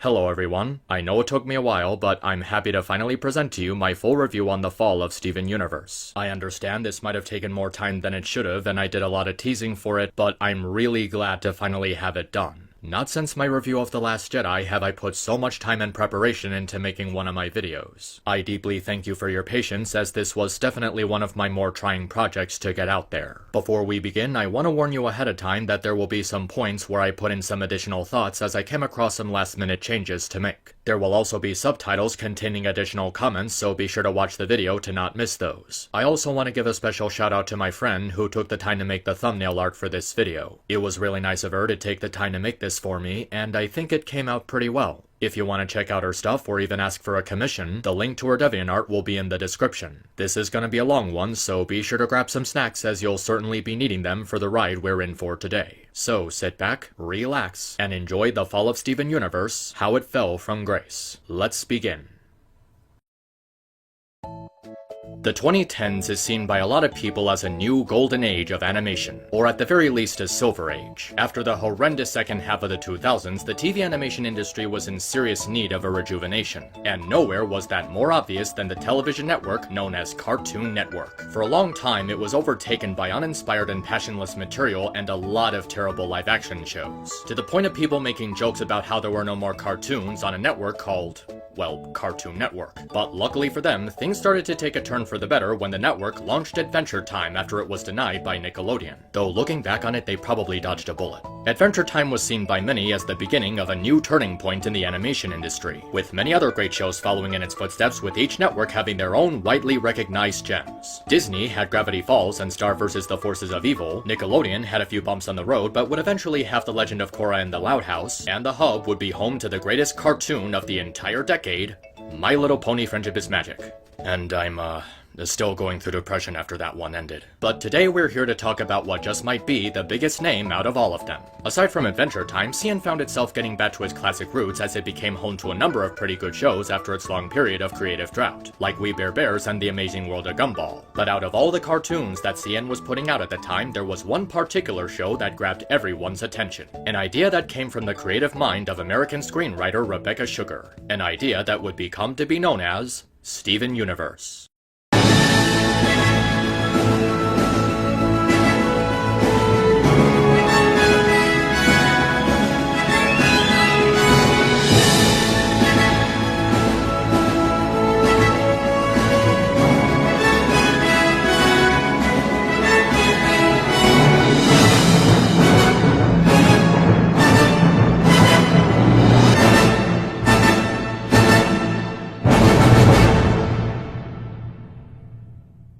Hello everyone. I know it took me a while, but I'm happy to finally present to you my full review on the fall of Steven Universe. I understand this might have taken more time than it should have, and I did a lot of teasing for it, but I'm really glad to finally have it done. Not since my review of The Last Jedi have I put so much time and preparation into making one of my videos. I deeply thank you for your patience, as this was definitely one of my more trying projects to get out there. Before we begin, I want to warn you ahead of time that there will be some points where I put in some additional thoughts as I came across some last minute changes to make. There will also be subtitles containing additional comments, so be sure to watch the video to not miss those. I also want to give a special shout out to my friend who took the time to make the thumbnail art for this video. It was really nice of her to take the time to make this for me, and I think it came out pretty well. If you want to check out her stuff or even ask for a commission, the link to her DeviantArt will be in the description. This is going to be a long one, so be sure to grab some snacks as you'll certainly be needing them for the ride we're in for today. So sit back, relax, and enjoy the fall of Steven Universe, how it fell from grace. Let's begin. The 2010s is seen by a lot of people as a new golden age of animation, or at the very least a silver age. After the horrendous second half of the 2000s, the TV animation industry was in serious need of a rejuvenation, and nowhere was that more obvious than the television network known as Cartoon Network. For a long time, it was overtaken by uninspired and passionless material and a lot of terrible live-action shows, to the point of people making jokes about how there were no more cartoons on a network called, well, Cartoon Network. But luckily for them, things started to take a turn for the better when the network launched Adventure Time after it was denied by Nickelodeon. Though looking back on it, they probably dodged a bullet. Adventure Time was seen by many as the beginning of a new turning point in the animation industry, with many other great shows following in its footsteps, with each network having their own widely recognized gems. Disney had Gravity Falls and Star vs. the Forces of Evil, Nickelodeon had a few bumps on the road but would eventually have The Legend of Korra and the Loud House, and the Hub would be home to the greatest cartoon of the entire decade, My Little Pony Friendship is Magic. And I'm, still going through depression after that one ended. But today we're here to talk about what just might be the biggest name out of all of them. Aside from Adventure Time, CN found itself getting back to its classic roots as it became home to a number of pretty good shows after its long period of creative drought, like We Bare Bears and The Amazing World of Gumball. But out of all the cartoons that CN was putting out at the time, there was one particular show that grabbed everyone's attention. An idea that came from the creative mind of American screenwriter Rebecca Sugar. An idea that would become to be known as Steven Universe.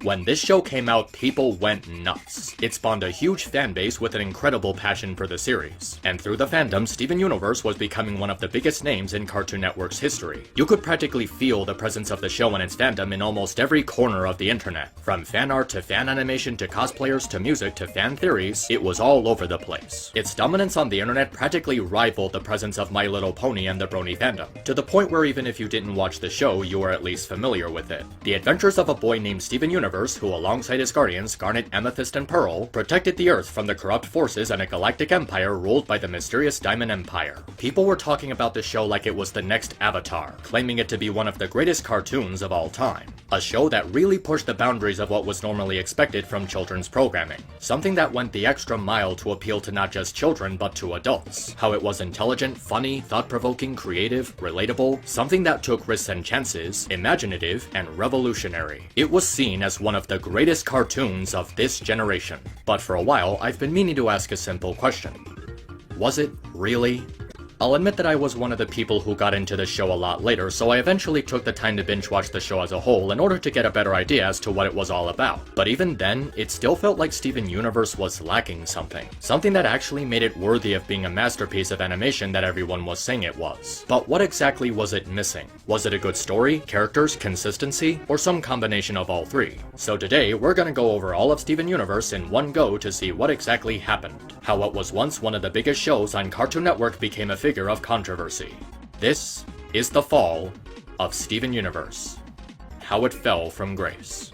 When this show came out, people went nuts. It spawned a huge fanbase with an incredible passion for the series, and through the fandom, Steven Universe was becoming one of the biggest names in Cartoon Network's history. You could practically feel the presence of the show and its fandom in almost every corner of the internet. From fan art to fan animation to cosplayers to music to fan theories, it was all over the place. Its dominance on the internet practically rivaled the presence of My Little Pony and the Brony fandom, to the point where even if you didn't watch the show, you were at least familiar with it. The adventures of a boy named Steven Universe, who alongside his guardians, Garnet, Amethyst, and Pearl, protected the Earth from the corrupt forces and a galactic empire ruled by the mysterious Diamond Empire. People were talking about the show like it was the next Avatar, claiming it to be one of the greatest cartoons of all time. A show that really pushed the boundaries of what was normally expected from children's programming. Something that went the extra mile to appeal to not just children but to adults. How it was intelligent, funny, thought-provoking, creative, relatable, something that took risks and chances, imaginative, and revolutionary. It was seen as one of the greatest cartoons of this generation. But for a while, I've been meaning to ask a simple question. Was it really? I'll admit that I was one of the people who got into the show a lot later, so I eventually took the time to binge watch the show as a whole in order to get a better idea as to what it was all about. But even then, it still felt like Steven Universe was lacking something. Something that actually made it worthy of being a masterpiece of animation that everyone was saying it was. But what exactly was it missing? Was it a good story, characters, consistency, or some combination of all three? So today, we're gonna go over all of Steven Universe in one go to see what exactly happened. How what was once one of the biggest shows on Cartoon Network became a figure of controversy. This is the fall of Steven Universe. How it fell from grace.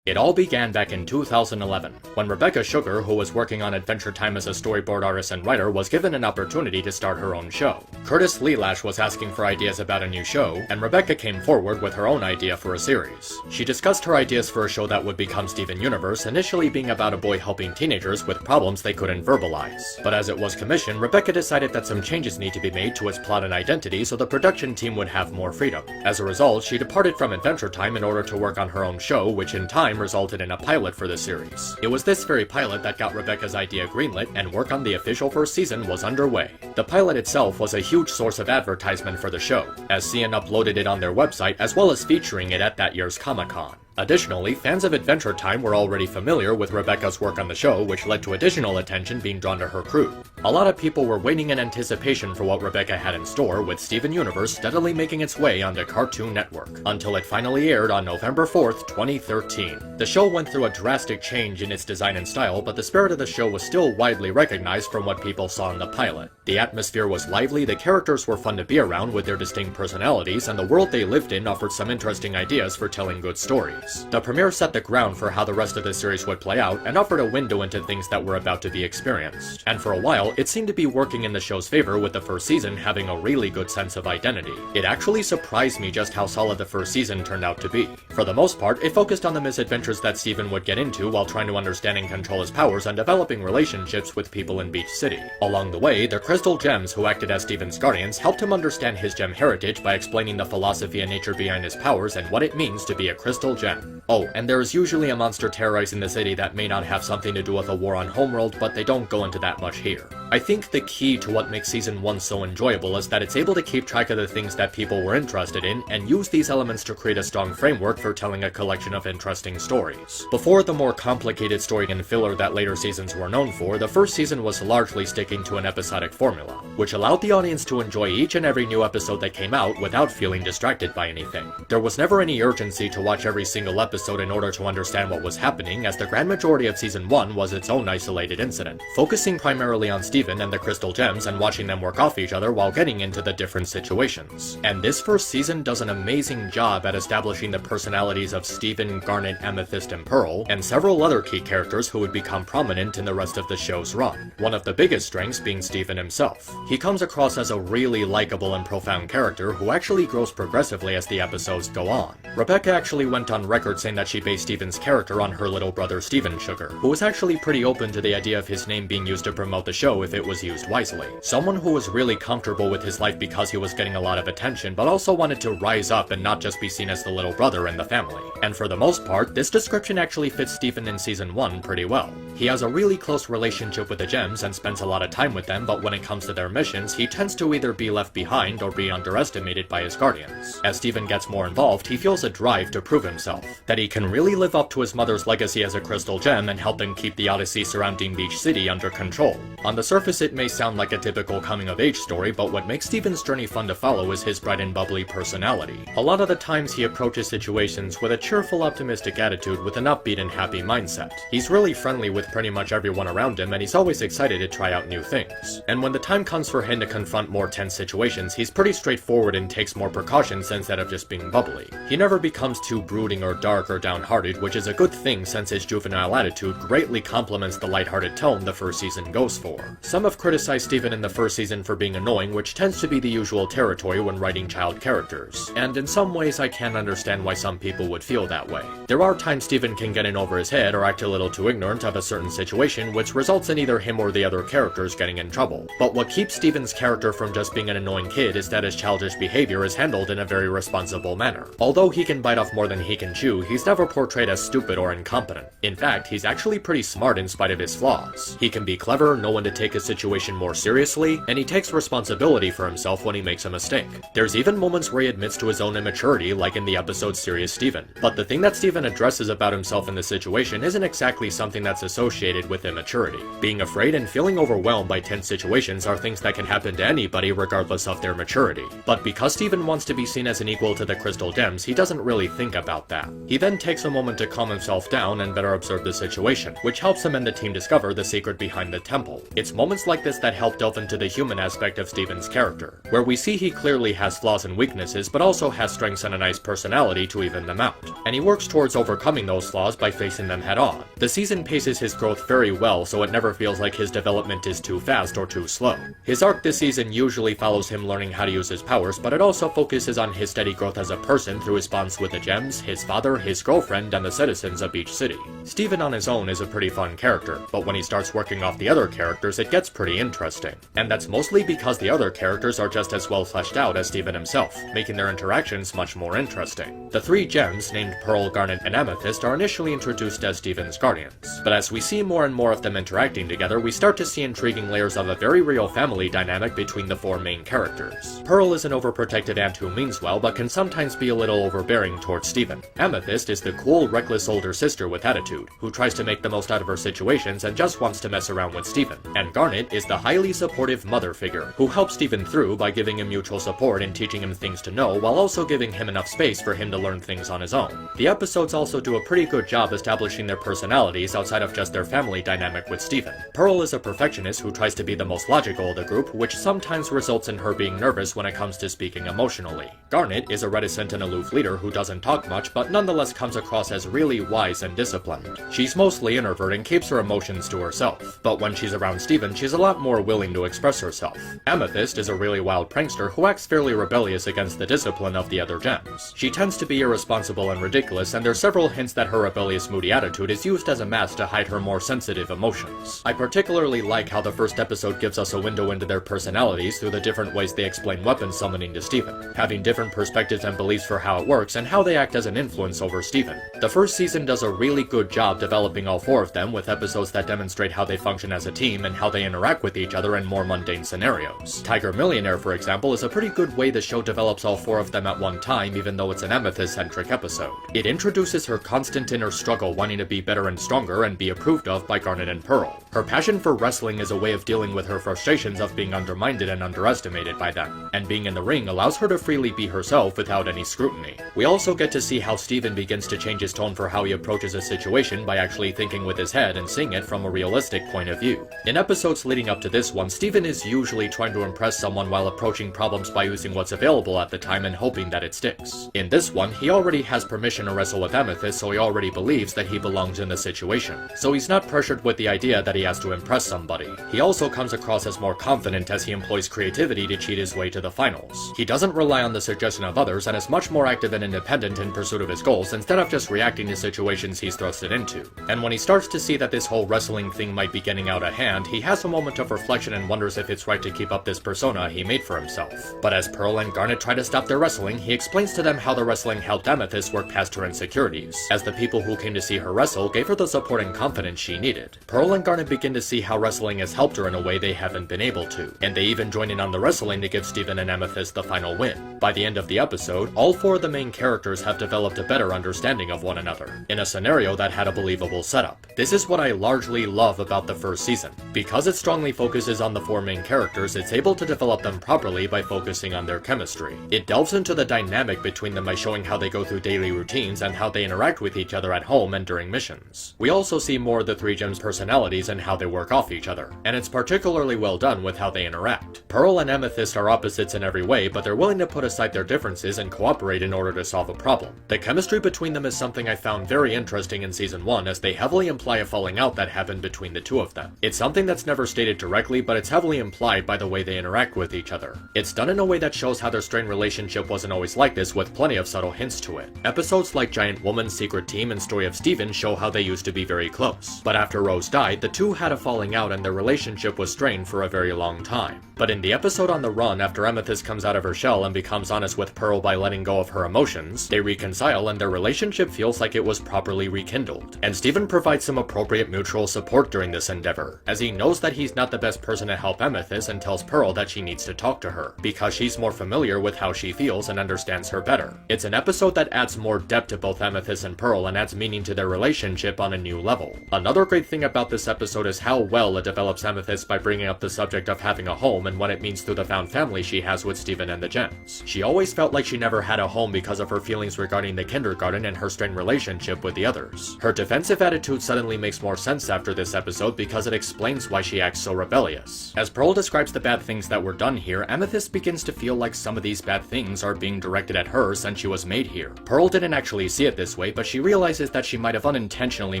It all began back in 2011, when Rebecca Sugar, who was working on Adventure Time as a storyboard artist and writer, was given an opportunity to start her own show. Curtis Leelash was asking for ideas about a new show, and Rebecca came forward with her own idea for a series. She discussed her ideas for a show that would become Steven Universe, initially being about a boy helping teenagers with problems they couldn't verbalize. But as it was commissioned, Rebecca decided that some changes need to be made to its plot and identity so the production team would have more freedom. As a result, she departed from Adventure Time in order to work on her own show, which in time resulted in a pilot for the series. It was this very pilot that got Rebecca's idea greenlit, and work on the official first season was underway. The pilot itself was a huge source of advertisement for the show, as CN uploaded it on their website as well as featuring it at that year's Comic-Con. Additionally, fans of Adventure Time were already familiar with Rebecca's work on the show, which led to additional attention being drawn to her crew. A lot of people were waiting in anticipation for what Rebecca had in store, with Steven Universe steadily making its way onto Cartoon Network, until it finally aired on November 4th, 2013. The show went through a drastic change in its design and style, but the spirit of the show was still widely recognized from what people saw in the pilot. The atmosphere was lively, the characters were fun to be around with their distinct personalities, and the world they lived in offered some interesting ideas for telling good stories. The premiere set the ground for how the rest of the series would play out, and offered a window into things that were about to be experienced. And for a while, it seemed to be working in the show's favor, with the first season having a really good sense of identity. It actually surprised me just how solid the first season turned out to be. For the most part, it focused on the misadventures that Steven would get into while trying to understand and control his powers and developing relationships with people in Beach City. Along the way, the Crystal Gems, who acted as Steven's guardians, helped him understand his gem heritage by explaining the philosophy and nature behind his powers and what it means to be a crystal gem. Oh, and there is usually a monster terrorizing the city that may not have something to do with a war on Homeworld, but they don't go into that much here. I think the key to what makes Season 1 so enjoyable is that it's able to keep track of the things that people were interested in, and use these elements to create a strong framework for telling a collection of interesting stories. Before the more complicated story and filler that later seasons were known for, the first season was largely sticking to an episodic formula, which allowed the audience to enjoy each and every new episode that came out without feeling distracted by anything. There was never any urgency to watch every single episode in order to understand what was happening, as the grand majority of Season 1 was its own isolated incident, focusing primarily on Steven and the Crystal Gems and watching them work off each other while getting into the different situations. And this first season does an amazing job at establishing the personalities of Steven, Garnet, Amethyst, and Pearl, and several other key characters who would become prominent in the rest of the show's run. One of the biggest strengths being Steven himself. He comes across as a really likable and profound character who actually grows progressively as the episodes go on. Rebecca actually went on record saying that she based Steven's character on her little brother Steven Sugar, who was actually pretty open to the idea of his name being used to promote the show if it was used wisely. Someone who was really comfortable with his life because he was getting a lot of attention, but also wanted to rise up and not just be seen as the little brother in the family. And for the most part, this description actually fits Steven in Season 1 pretty well. He has a really close relationship with the gems and spends a lot of time with them, but when it comes to their missions, he tends to either be left behind or be underestimated by his guardians. As Steven gets more involved, he feels a drive to prove himself, that he can really live up to his mother's legacy as a crystal gem and help them keep the odyssey surrounding Beach City under control. On the surface, it may sound like a typical coming-of-age story, but what makes Steven's journey fun to follow is his bright and bubbly personality. A lot of the times he approaches situations with a cheerful, optimistic attitude with an upbeat and happy mindset. He's really friendly with pretty much everyone around him, and he's always excited to try out new things. And when the time comes for him to confront more tense situations, he's pretty straightforward and takes more precautions instead of just being bubbly. He never becomes too brooding or dark or downhearted, which is a good thing since his juvenile attitude greatly complements the lighthearted tone the first season goes for. Some have criticized Steven in the first season for being annoying, which tends to be the usual territory when writing child characters, and in some ways I can understand why some people would feel that way. There are times Steven can get in over his head or act a little too ignorant of a certain situation, which results in either him or the other characters getting in trouble. But what keeps Steven's character from just being an annoying kid is that his childish behavior is handled in a very responsible manner. Although he can bite off more than he can chew, he's never portrayed as stupid or incompetent. In fact, he's actually pretty smart in spite of his flaws. He can be clever, know when to take a situation more seriously, and he takes responsibility for himself when he makes a mistake. There's even moments where he admits to his own immaturity, like in the episode Serious Steven. But the thing that Steven addresses about himself in this situation isn't exactly something that's associated associated with immaturity. Being afraid and feeling overwhelmed by tense situations are things that can happen to anybody regardless of their maturity. But because Steven wants to be seen as an equal to the Crystal Gems, he doesn't really think about that. He then takes a moment to calm himself down and better observe the situation, which helps him and the team discover the secret behind the temple. It's moments like this that help delve into the human aspect of Steven's character, where we see he clearly has flaws and weaknesses, but also has strengths and a nice personality to even them out. And he works towards overcoming those flaws by facing them head on. The season paces his growth very well, so it never feels like his development is too fast or too slow. His arc this season usually follows him learning how to use his powers, but it also focuses on his steady growth as a person through his bonds with the gems, his father, his girlfriend, and the citizens of each city. Steven on his own is a pretty fun character, but when he starts working off the other characters, it gets pretty interesting. And that's mostly because the other characters are just as well fleshed out as Steven himself, making their interactions much more interesting. The three gems, named Pearl, Garnet, and Amethyst, are initially introduced as Steven's guardians. But as we see more and more of them interacting together, we start to see intriguing layers of a very real family dynamic between the four main characters. Pearl is an overprotective aunt who means well, but can sometimes be a little overbearing towards Steven. Amethyst is the cool, reckless older sister with attitude, who tries to make the most out of her situations and just wants to mess around with Steven. And Garnet is the highly supportive mother figure, who helps Steven through by giving him mutual support and teaching him things to know, while also giving him enough space for him to learn things on his own. The episodes also do a pretty good job establishing their personalities outside of just their family dynamic with Steven. Pearl is a perfectionist who tries to be the most logical of the group, which sometimes results in her being nervous when it comes to speaking emotionally. Garnet is a reticent and aloof leader who doesn't talk much, but nonetheless comes across as really wise and disciplined. She's mostly an introvert and keeps her emotions to herself, but when she's around Steven, she's a lot more willing to express herself. Amethyst is a really wild prankster who acts fairly rebellious against the discipline of the other gems. She tends to be irresponsible and ridiculous, and there's several hints that her rebellious, moody attitude is used as a mask to hide her more sensitive emotions. I particularly like how the first episode gives us a window into their personalities through the different ways they explain weapon summoning to Steven, having different perspectives and beliefs for how it works and how they act as an influence over Steven. The first season does a really good job developing all four of them, with episodes that demonstrate how they function as a team and how they interact with each other in more mundane scenarios. Tiger Millionaire, for example, is a pretty good way the show develops all four of them at one time, even though it's an Amethyst-centric episode. It introduces her constant inner struggle wanting to be better and stronger and be approved of by Garnet and Pearl. Her passion for wrestling is a way of dealing with her frustrations of being undermined and underestimated by them, and being in the ring allows her to freely be herself without any scrutiny. We also get to see how Steven begins to change his tone for how he approaches a situation by actually thinking with his head and seeing it from a realistic point of view. In episodes leading up to this one, Steven is usually trying to impress someone while approaching problems by using what's available at the time and hoping that it sticks. In this one, he already has permission to wrestle with Amethyst, so he already believes that he belongs in the situation. So he's not pressured with the idea that he has to impress somebody. He also comes across as more confident as he employs creativity to cheat his way to the finals. He doesn't rely on the suggestion of others and is much more active and independent in pursuit of his goals instead of just reacting to situations he's thrusted into. And when he starts to see that this whole wrestling thing might be getting out of hand, he has a moment of reflection and wonders if it's right to keep up this persona he made for himself. But as Pearl and Garnet try to stop their wrestling, he explains to them how the wrestling helped Amethyst work past her insecurities, as the people who came to see her wrestle gave her the support and confidence she needed. Pearl and Garnet begin to see how wrestling has helped her in a way they haven't been able to, and they even join in on the wrestling to give Steven and Amethyst the final win. By the end of the episode, all four of the main characters have developed a better understanding of one another, in a scenario that had a believable setup. This is what I largely love about the first season. Because it strongly focuses on the four main characters, it's able to develop them properly by focusing on their chemistry. It delves into the dynamic between them by showing how they go through daily routines and how they interact with each other at home and during missions. We also see more of the three gems' personalities and how they work off each other, and it's particularly well done with how they interact. Pearl and Amethyst are opposites in every way, but they're willing to put aside their differences and cooperate in order to solve a problem. The chemistry between them is something I found very interesting in season 1, as they heavily imply a falling out that happened between the two of them. It's something that's never stated directly, but it's heavily implied by the way they interact with each other. It's done in a way that shows how their strained relationship wasn't always like this, with plenty of subtle hints to it. Episodes like Giant Woman, Secret Team, and Story of Steven show how they used to be very close. But after Rose died, the two had a falling out and their relationship was strained for a very long time. But in the episode on the run, after Amethyst comes out of her shell and becomes honest with Pearl by letting go of her emotions, they reconcile and their relationship feels like it was properly rekindled. And Steven provides some appropriate mutual support during this endeavor, as he knows that he's not the best person to help Amethyst and tells Pearl that she needs to talk to her, because she's more familiar with how she feels and understands her better. It's an episode that adds more depth to both Amethyst and Pearl and adds meaning to their relationship on a new level. Another great thing about this episode is how well it develops Amethyst by bringing up the subject of having a home and what it means through the found family she has with Steven and the gems. She always felt like she never had a home because of her feelings regarding the kindergarten and her strained relationship with the others. Her defensive attitude suddenly makes more sense after this episode because it explains why she acts so rebellious. As Pearl describes the bad things that were done here, Amethyst begins to feel like some of these bad things are being directed at her since she was made here. Pearl didn't actually see it this way, but she realizes that she might have unintentionally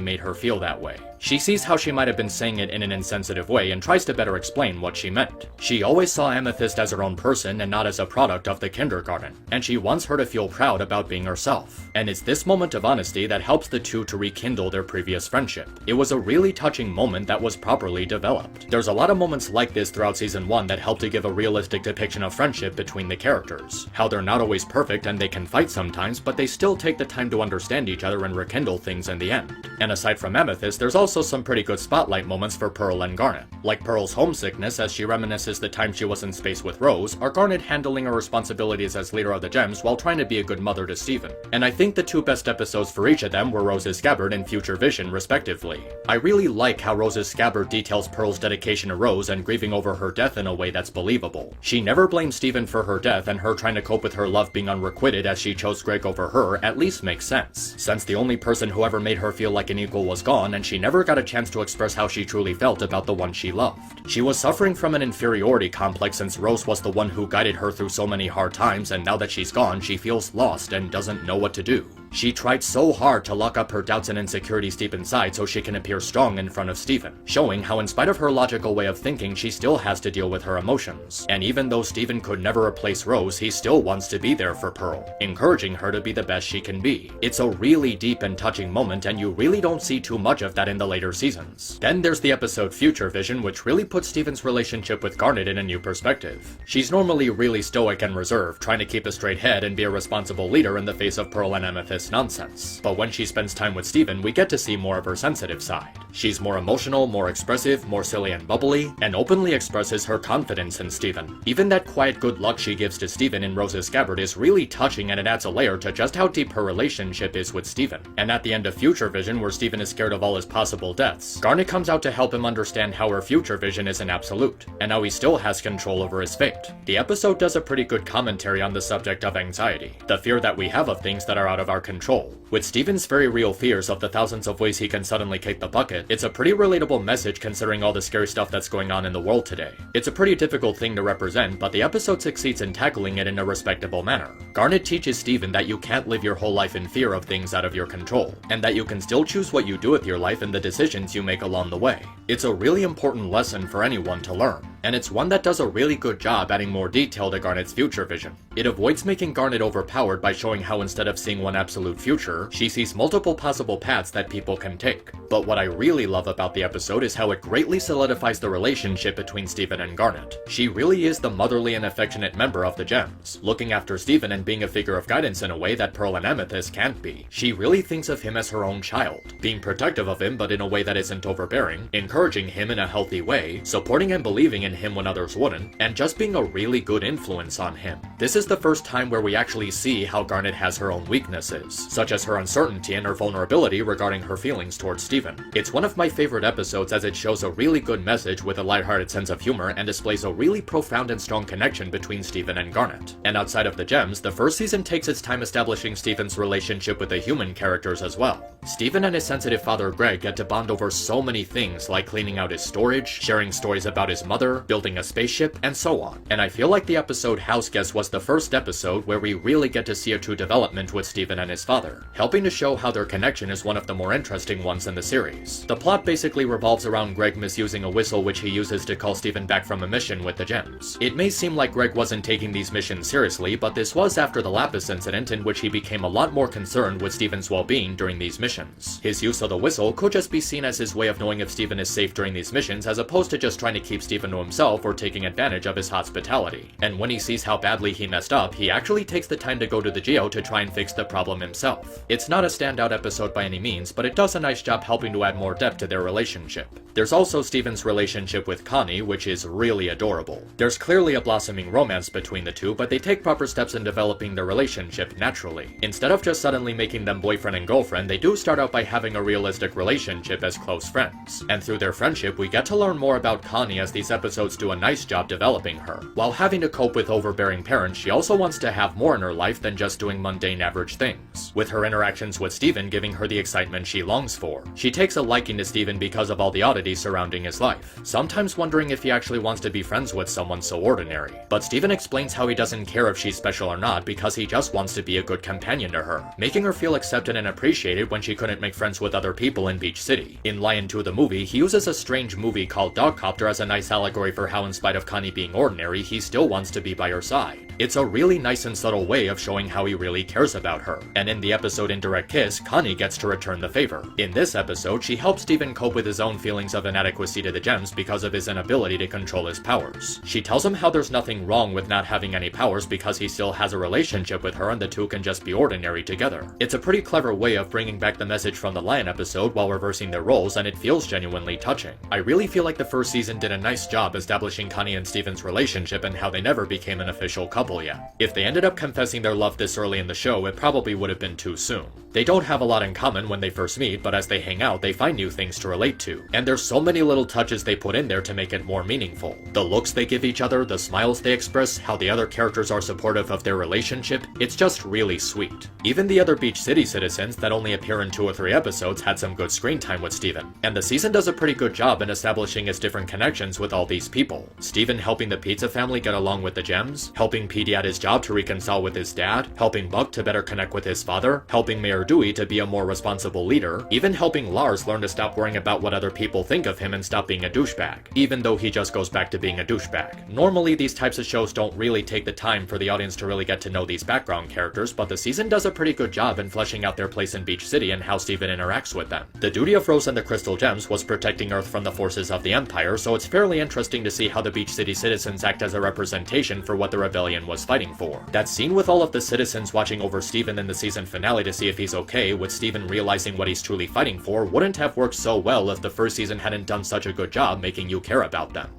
made her feel that way. She sees how she might have been saying it in an insensitive way and tries to better explain what she meant. She always saw Amethyst as her own person and not as a product of the kindergarten, and she wants her to feel proud about being herself. And it's this moment of honesty that helps the two to rekindle their previous friendship. It was a really touching moment that was properly developed. There's a lot of moments like this throughout season 1 that help to give a realistic depiction of friendship between the characters. How they're not always perfect and they can fight sometimes, but they still take the time to understand each other and rekindle things in the end. And aside from Amethyst, there's also some pretty good spotlight moments for Pearl and Garnet. Like Pearl's homesickness as she reminisces the time she was in space with Rose, or Garnet handling her responsibilities as leader of the gems while trying to be a good mother to Steven. And I think the two best episodes for each of them were Rose's Scabbard and Future Vision respectively. I really like how Rose's Scabbard details Pearl's dedication to Rose and grieving over her death in a way that's believable. She never blames Steven for her death, and her trying to cope with her love being unrequited as she chose Greg over her at least makes sense, since the only person who ever made her feel like an equal was gone and she never got a chance to express how she truly felt about the one she loved. She was suffering from an inferiority complex since Rose was the one who guided her through so many hard times, and now that she's gone, she feels lost and doesn't know what to do. She tried so hard to lock up her doubts and insecurities deep inside so she can appear strong in front of Steven, showing how in spite of her logical way of thinking, she still has to deal with her emotions. And even though Steven could never replace Rose, he still wants to be there for Pearl, encouraging her to be the best she can be. It's a really deep and touching moment, and you really don't see too much of that in the later seasons. Then there's the episode Future Vision, which really puts Steven's relationship with Garnet in a new perspective. She's normally really stoic and reserved, trying to keep a straight head and be a responsible leader in the face of Pearl and Amethyst nonsense. But when she spends time with Steven, we get to see more of her sensitive side. She's more emotional, more expressive, more silly and bubbly, and openly expresses her confidence in Steven. Even that quiet good luck she gives to Steven in Rose's Scabbard is really touching, and it adds a layer to just how deep her relationship is with Steven. And at the end of Future Vision, where Steven is scared of all his possible deaths, Garnet comes out to help him understand how her future vision is an absolute, and how he still has control over his fate. The episode does a pretty good commentary on the subject of anxiety, the fear that we have of things that are out of our control. With Steven's very real fears of the thousands of ways he can suddenly kick the bucket, it's a pretty relatable message considering all the scary stuff that's going on in the world today. It's a pretty difficult thing to represent, but the episode succeeds in tackling it in a respectable manner. Garnet teaches Steven that you can't live your whole life in fear of things out of your control, and that you can still choose what you do with your life and the decisions you make along the way. It's a really important lesson for anyone to learn, and it's one that does a really good job adding more detail to Garnet's future vision. It avoids making Garnet overpowered by showing how instead of seeing one absolute future, she sees multiple possible paths that people can take. But what I really love about the episode is how it greatly solidifies the relationship between Steven and Garnet. She really is the motherly and affectionate member of the Gems, looking after Steven and being a figure of guidance in a way that Pearl and Amethyst can't be. She really thinks of him as her own child, being protective of him but in a way that isn't overbearing, encouraging him in a healthy way, supporting and believing in him when others wouldn't, and just being a really good influence on him. This is the first time where we actually see how Garnet has her own weaknesses, such as her uncertainty and her vulnerability regarding her feelings towards Steven. It's one of my favorite episodes as it shows a really good message with a lighthearted sense of humor and displays a really profound and strong connection between Steven and Garnet. And outside of the Gems, the first season takes its time establishing Steven's relationship with the human characters as well. Steven and his sensitive father Greg get to bond over so many things like cleaning out his storage, sharing stories about his mother, building a spaceship, and so on. And I feel like the episode House Guest was the first episode where we really get to see a true development with Steven and his father, helping to show how their connection is one of the more interesting ones in the series. The plot basically revolves around Greg misusing a whistle which he uses to call Steven back from a mission with the Gems. It may seem like Greg wasn't taking these missions seriously, but this was after the Lapis incident in which he became a lot more concerned with Steven's well-being during these missions. His use of the whistle could just be seen as his way of knowing if Steven is safe during these missions as opposed to just trying to keep Steven to himself or taking advantage of his hospitality. And when he sees how badly he messed up, he actually takes the time to go to the geo to try and fix the problem himself. It's not a standout episode by any means, but it does a nice job helping to add more depth to their relationship. There's also Steven's relationship with Connie, which is really adorable. There's clearly a blossoming romance between the two, but they take proper steps in developing their relationship naturally. Instead of just suddenly making them boyfriend and girlfriend, they do start out by having a realistic relationship as close friends. And through their friendship, we get to learn more about Connie as these episodes do a nice job developing her. While having to cope with overbearing parents, she also wants to have more in her life than just doing mundane average things, with her interactions with Steven giving her the excitement she longs for. She takes a liking to Steven because of all the oddities surrounding his life, sometimes wondering if he actually wants to be friends with someone so ordinary. But Steven explains how he doesn't care if she's special or not because he just wants to be a good companion to her, making her feel accepted and appreciated when she couldn't make friends with other people in Beach City. In Lion 2 the movie, he uses a strange movie called Dogcopter as a nice allegory for how in spite of Connie being ordinary, he still wants to be by her side. It's a really nice and subtle way of showing how he really cares about her. And in the episode Indirect Kiss, Connie gets to return the favor. In this episode, she helps Steven cope with his own feelings of inadequacy to the gems because of his inability to control his powers. She tells him how there's nothing wrong with not having any powers because he still has a relationship with her and the two can just be ordinary together. It's a pretty clever way of bringing back the message from the Lion episode while reversing their roles, and it feels genuinely touching. I really feel like the first season did a nice job establishing Connie and Steven's relationship and how they never became an official couple yet. If they ended up confessing their love this early in the show, it probably would have been too soon. They don't have a lot in common when they first meet, but as they hang out, they find new things to relate to. And there's so many little touches they put in there to make it more meaningful. The looks they give each other, the smiles they express, how the other characters are supportive of their relationship, it's just really sweet. Even the other Beach City citizens that only appear in 2 or 3 episodes had some good screen time with Steven. And the season does a pretty good job in establishing its different connections with all these people. Steven helping the pizza family get along with the gems, helping Petey at his job to reconcile with his dad, helping Buck to better connect with his father, helping Mayor Dewey to be a more responsible leader, even helping Lars learn to stop worrying about what other people think of him and stop being a douchebag, even though he just goes back to being a douchebag. Normally these types of shows don't really take the time for the audience to really get to know these background characters, but the season does a pretty good job in fleshing out their place in Beach City and how Steven interacts with them. The duty of Rose and the Crystal Gems was protecting Earth from the forces of the Empire, so it's fairly interesting to see how the Beach City citizens act as a representation for what the rebellion was fighting for. That scene with all of the citizens watching over Steven in the season finale to see if he's okay, with Steven realizing what he's truly fighting for, wouldn't have worked so well if the first season hadn't done such a good job making you care about them.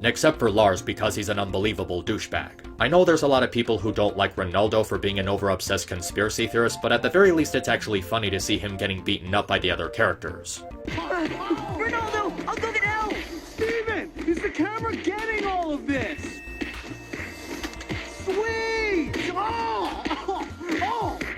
Except for Lars, because he's an unbelievable douchebag. I know there's a lot of people who don't like Ronaldo for being an over-obsessed conspiracy theorist, but at the very least it's actually funny to see him getting beaten up by the other characters. Ronaldo, I'll go get help! Steven, is the camera getting all of this? Sweet! Oh!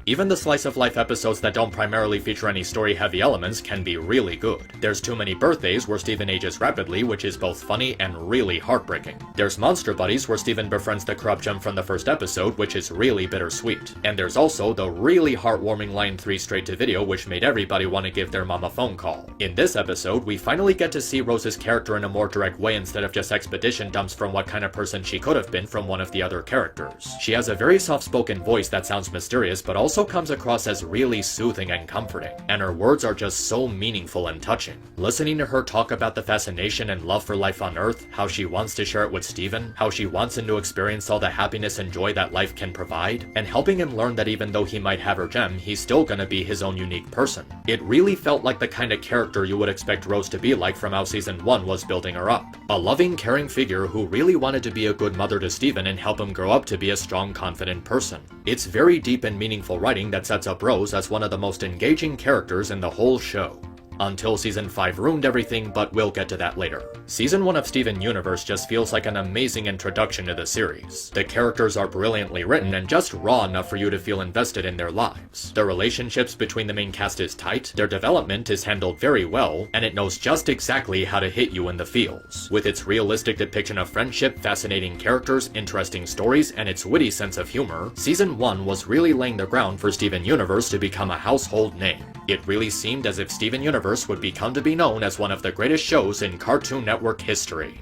Even the slice of life episodes that don't primarily feature any story-heavy elements can be really good. There's Too Many Birthdays, where Steven ages rapidly, which is both funny and really heartbreaking. There's Monster Buddies, where Steven befriends the corrupt gem from the first episode, which is really bittersweet. And there's also the really heartwarming Line 3 straight-to-video, which made everybody want to give their mom a phone call. In this episode, we finally get to see Rose's character in a more direct way instead of just expedition dumps from what kind of person she could have been from one of the other characters. She has a very soft-spoken voice that sounds mysterious, but also comes across as really soothing and comforting, and her words are just so meaningful and touching. Listening to her talk about the fascination and love for life on Earth, how she wants to share it with Steven, how she wants him to experience all the happiness and joy that life can provide, and helping him learn that even though he might have her gem, he's still gonna be his own unique person. It really felt like the kind of character you would expect Rose to be like from how Season 1 was building her up. A loving, caring figure who really wanted to be a good mother to Steven and help him grow up to be a strong, confident person. It's very deep and meaningful writing that sets up Rose as one of the most engaging characters in the whole show. Until Season 5 ruined everything, but we'll get to that later. Season 1 of Steven Universe just feels like an amazing introduction to the series. The characters are brilliantly written and just raw enough for you to feel invested in their lives. The relationships between the main cast is tight, their development is handled very well, and it knows just exactly how to hit you in the feels. With its realistic depiction of friendship, fascinating characters, interesting stories, and its witty sense of humor, Season 1 was really laying the ground for Steven Universe to become a household name. It really seemed as if Steven Universe would become to be known as one of the greatest shows in Cartoon Network history.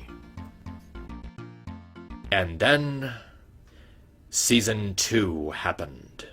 And then Season 2 happened.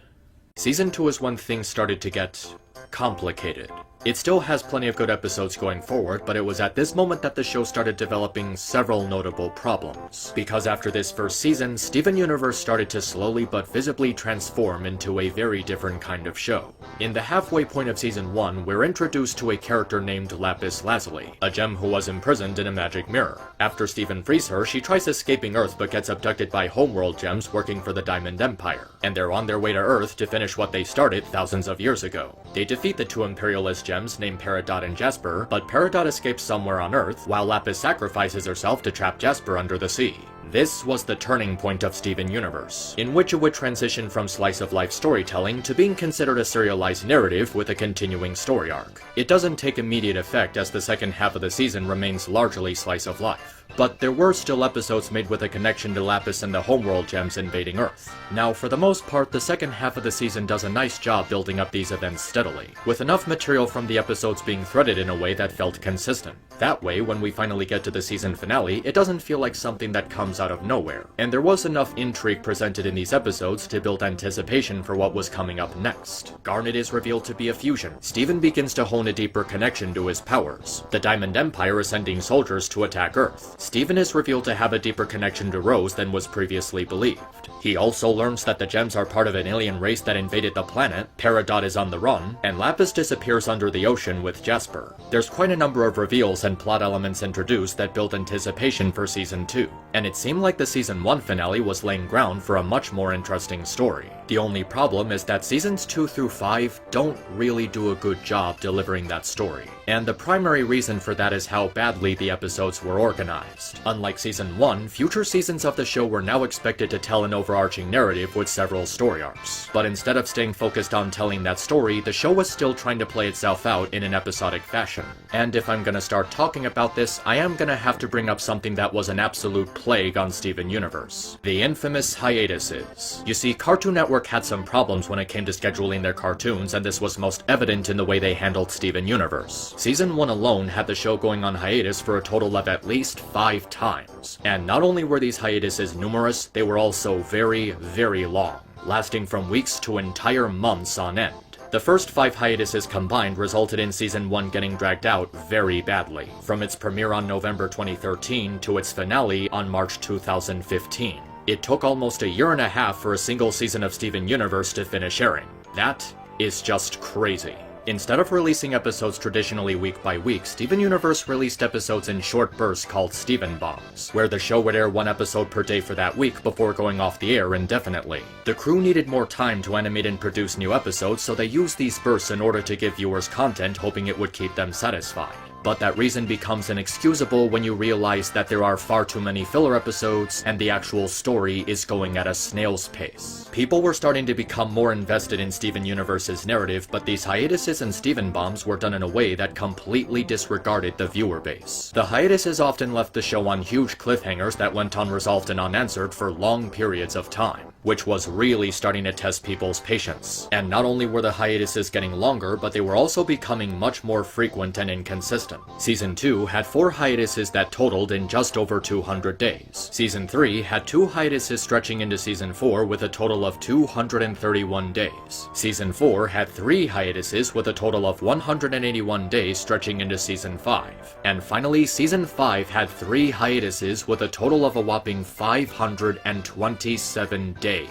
Season 2 is when things started to get complicated. It still has plenty of good episodes going forward, but it was at this moment that the show started developing several notable problems. Because after this first season, Steven Universe started to slowly but visibly transform into a very different kind of show. In the halfway point of season 1, we're introduced to a character named Lapis Lazuli, a gem who was imprisoned in a magic mirror. After Steven frees her, she tries escaping Earth but gets abducted by homeworld gems working for the Diamond Empire, and they're on their way to Earth to finish what they started thousands of years ago. They defeat the two imperialist gems named Peridot and Jasper, but Peridot escapes somewhere on Earth, while Lapis sacrifices herself to trap Jasper under the sea. This was the turning point of Steven Universe, in which it would transition from slice-of-life storytelling to being considered a serialized narrative with a continuing story arc. It doesn't take immediate effect as the second half of the season remains largely slice-of-life. But there were still episodes made with a connection to Lapis and the homeworld gems invading Earth. Now, for the most part, the second half of the season does a nice job building up these events steadily, with enough material from the episodes being threaded in a way that felt consistent. That way, when we finally get to the season finale, it doesn't feel like something that comes out of nowhere. And there was enough intrigue presented in these episodes to build anticipation for what was coming up next. Garnet is revealed to be a fusion. Steven begins to hone a deeper connection to his powers. The Diamond Empire is sending soldiers to attack Earth. Steven is revealed to have a deeper connection to Rose than was previously believed. He also learns that the gems are part of an alien race that invaded the planet, Peridot is on the run, and Lapis disappears under the ocean with Jasper. There's quite a number of reveals and plot elements introduced that build anticipation for Season 2, and it seemed like the Season 1 finale was laying ground for a much more interesting story. The only problem is that Seasons 2 through 5 don't really do a good job delivering that story, and the primary reason for that is how badly the episodes were organized. Unlike Season 1, future seasons of the show were now expected to tell an overarching narrative with several story arcs. But instead of staying focused on telling that story, the show was still trying to play itself out in an episodic fashion. And if I'm gonna start talking about this, I am gonna have to bring up something that was an absolute plague on Steven Universe. The infamous hiatuses. You see, Cartoon Network had some problems when it came to scheduling their cartoons, and this was most evident in the way they handled Steven Universe. Season 1 alone had the show going on hiatus for a total of at least 5 times. And not only were these hiatuses numerous, they were also very, very long, lasting from weeks to entire months on end. The first 5 hiatuses combined resulted in Season 1 getting dragged out very badly, from its premiere on November 2013 to its finale on March 2015. It took almost a year and a half for a single season of Steven Universe to finish airing. That is just crazy. Instead of releasing episodes traditionally week by week, Steven Universe released episodes in short bursts called Steven Bombs, where the show would air 1 episode per day for that week before going off the air indefinitely. The crew needed more time to animate and produce new episodes, so they used these bursts in order to give viewers content, hoping it would keep them satisfied. But that reason becomes inexcusable when you realize that there are far too many filler episodes and the actual story is going at a snail's pace. People were starting to become more invested in Steven Universe's narrative, but these hiatuses and Steven Bombs were done in a way that completely disregarded the viewer base. The hiatuses often left the show on huge cliffhangers that went unresolved and unanswered for long periods of time, which was really starting to test people's patience. And not only were the hiatuses getting longer, but they were also becoming much more frequent and inconsistent. Season 2 had 4 hiatuses that totaled in just over 200 days. Season 3 had 2 hiatuses stretching into Season 4 with a total of 231 days. Season 4 had 3 hiatuses with a total of 181 days stretching into Season 5. And finally, Season 5 had 3 hiatuses with a total of a whopping 527 days.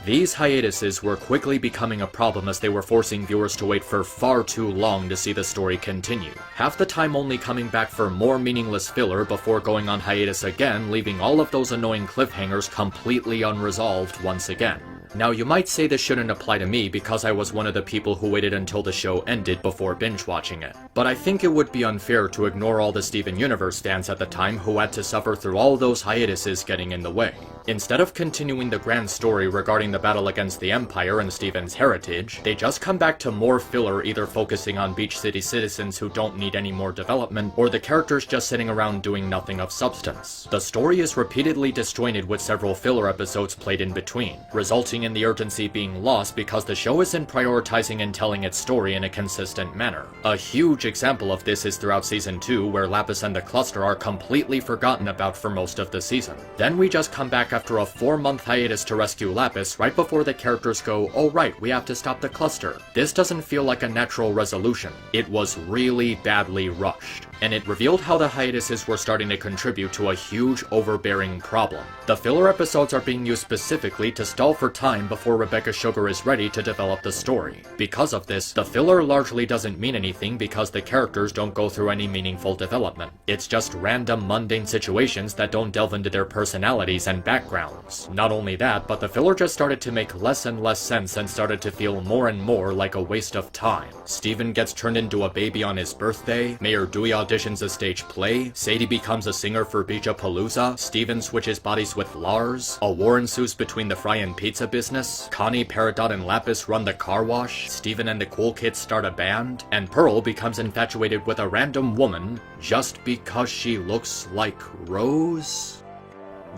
These hiatuses were quickly becoming a problem as they were forcing viewers to wait for far too long to see the story continue, half the time only coming back for more meaningless filler before going on hiatus again, leaving all of those annoying cliffhangers completely unresolved once again. Now, you might say this shouldn't apply to me because I was one of the people who waited until the show ended before binge watching it, but I think it would be unfair to ignore all the Steven Universe fans at the time who had to suffer through all those hiatuses getting in the way. Instead of continuing the grand story regarding the battle against the Empire and Steven's heritage, they just come back to more filler, either focusing on Beach City citizens who don't need any more development, or the characters just sitting around doing nothing of substance. The story is repeatedly disjointed with several filler episodes played in between, resulting in the urgency being lost because the show isn't prioritizing and telling its story in a consistent manner. A huge example of this is throughout Season 2, where Lapis and the Cluster are completely forgotten about for most of the season. Then we just come back back after a 4-month hiatus to rescue Lapis right before the characters go, oh right, we have to stop the cluster. This doesn't feel like a natural resolution. It was really badly rushed, and it revealed how the hiatuses were starting to contribute to a huge overbearing problem. The filler episodes are being used specifically to stall for time before Rebecca Sugar is ready to develop the story. Because of this, the filler largely doesn't mean anything because the characters don't go through any meaningful development. It's just random mundane situations that don't delve into their personalities and backgrounds. Not only that, but the filler just started to make less and less sense and started to feel more and more like a waste of time. Steven gets turned into a baby on his birthday, Mayor Dewey auditions a stage play, Sadie becomes a singer for Beachapalooza, Steven switches bodies with Lars, a war ensues between the fry and pizza business, Connie, Peridot, and Lapis run the car wash, Steven and the cool kids start a band, and Pearl becomes infatuated with a random woman just because she looks like Rose?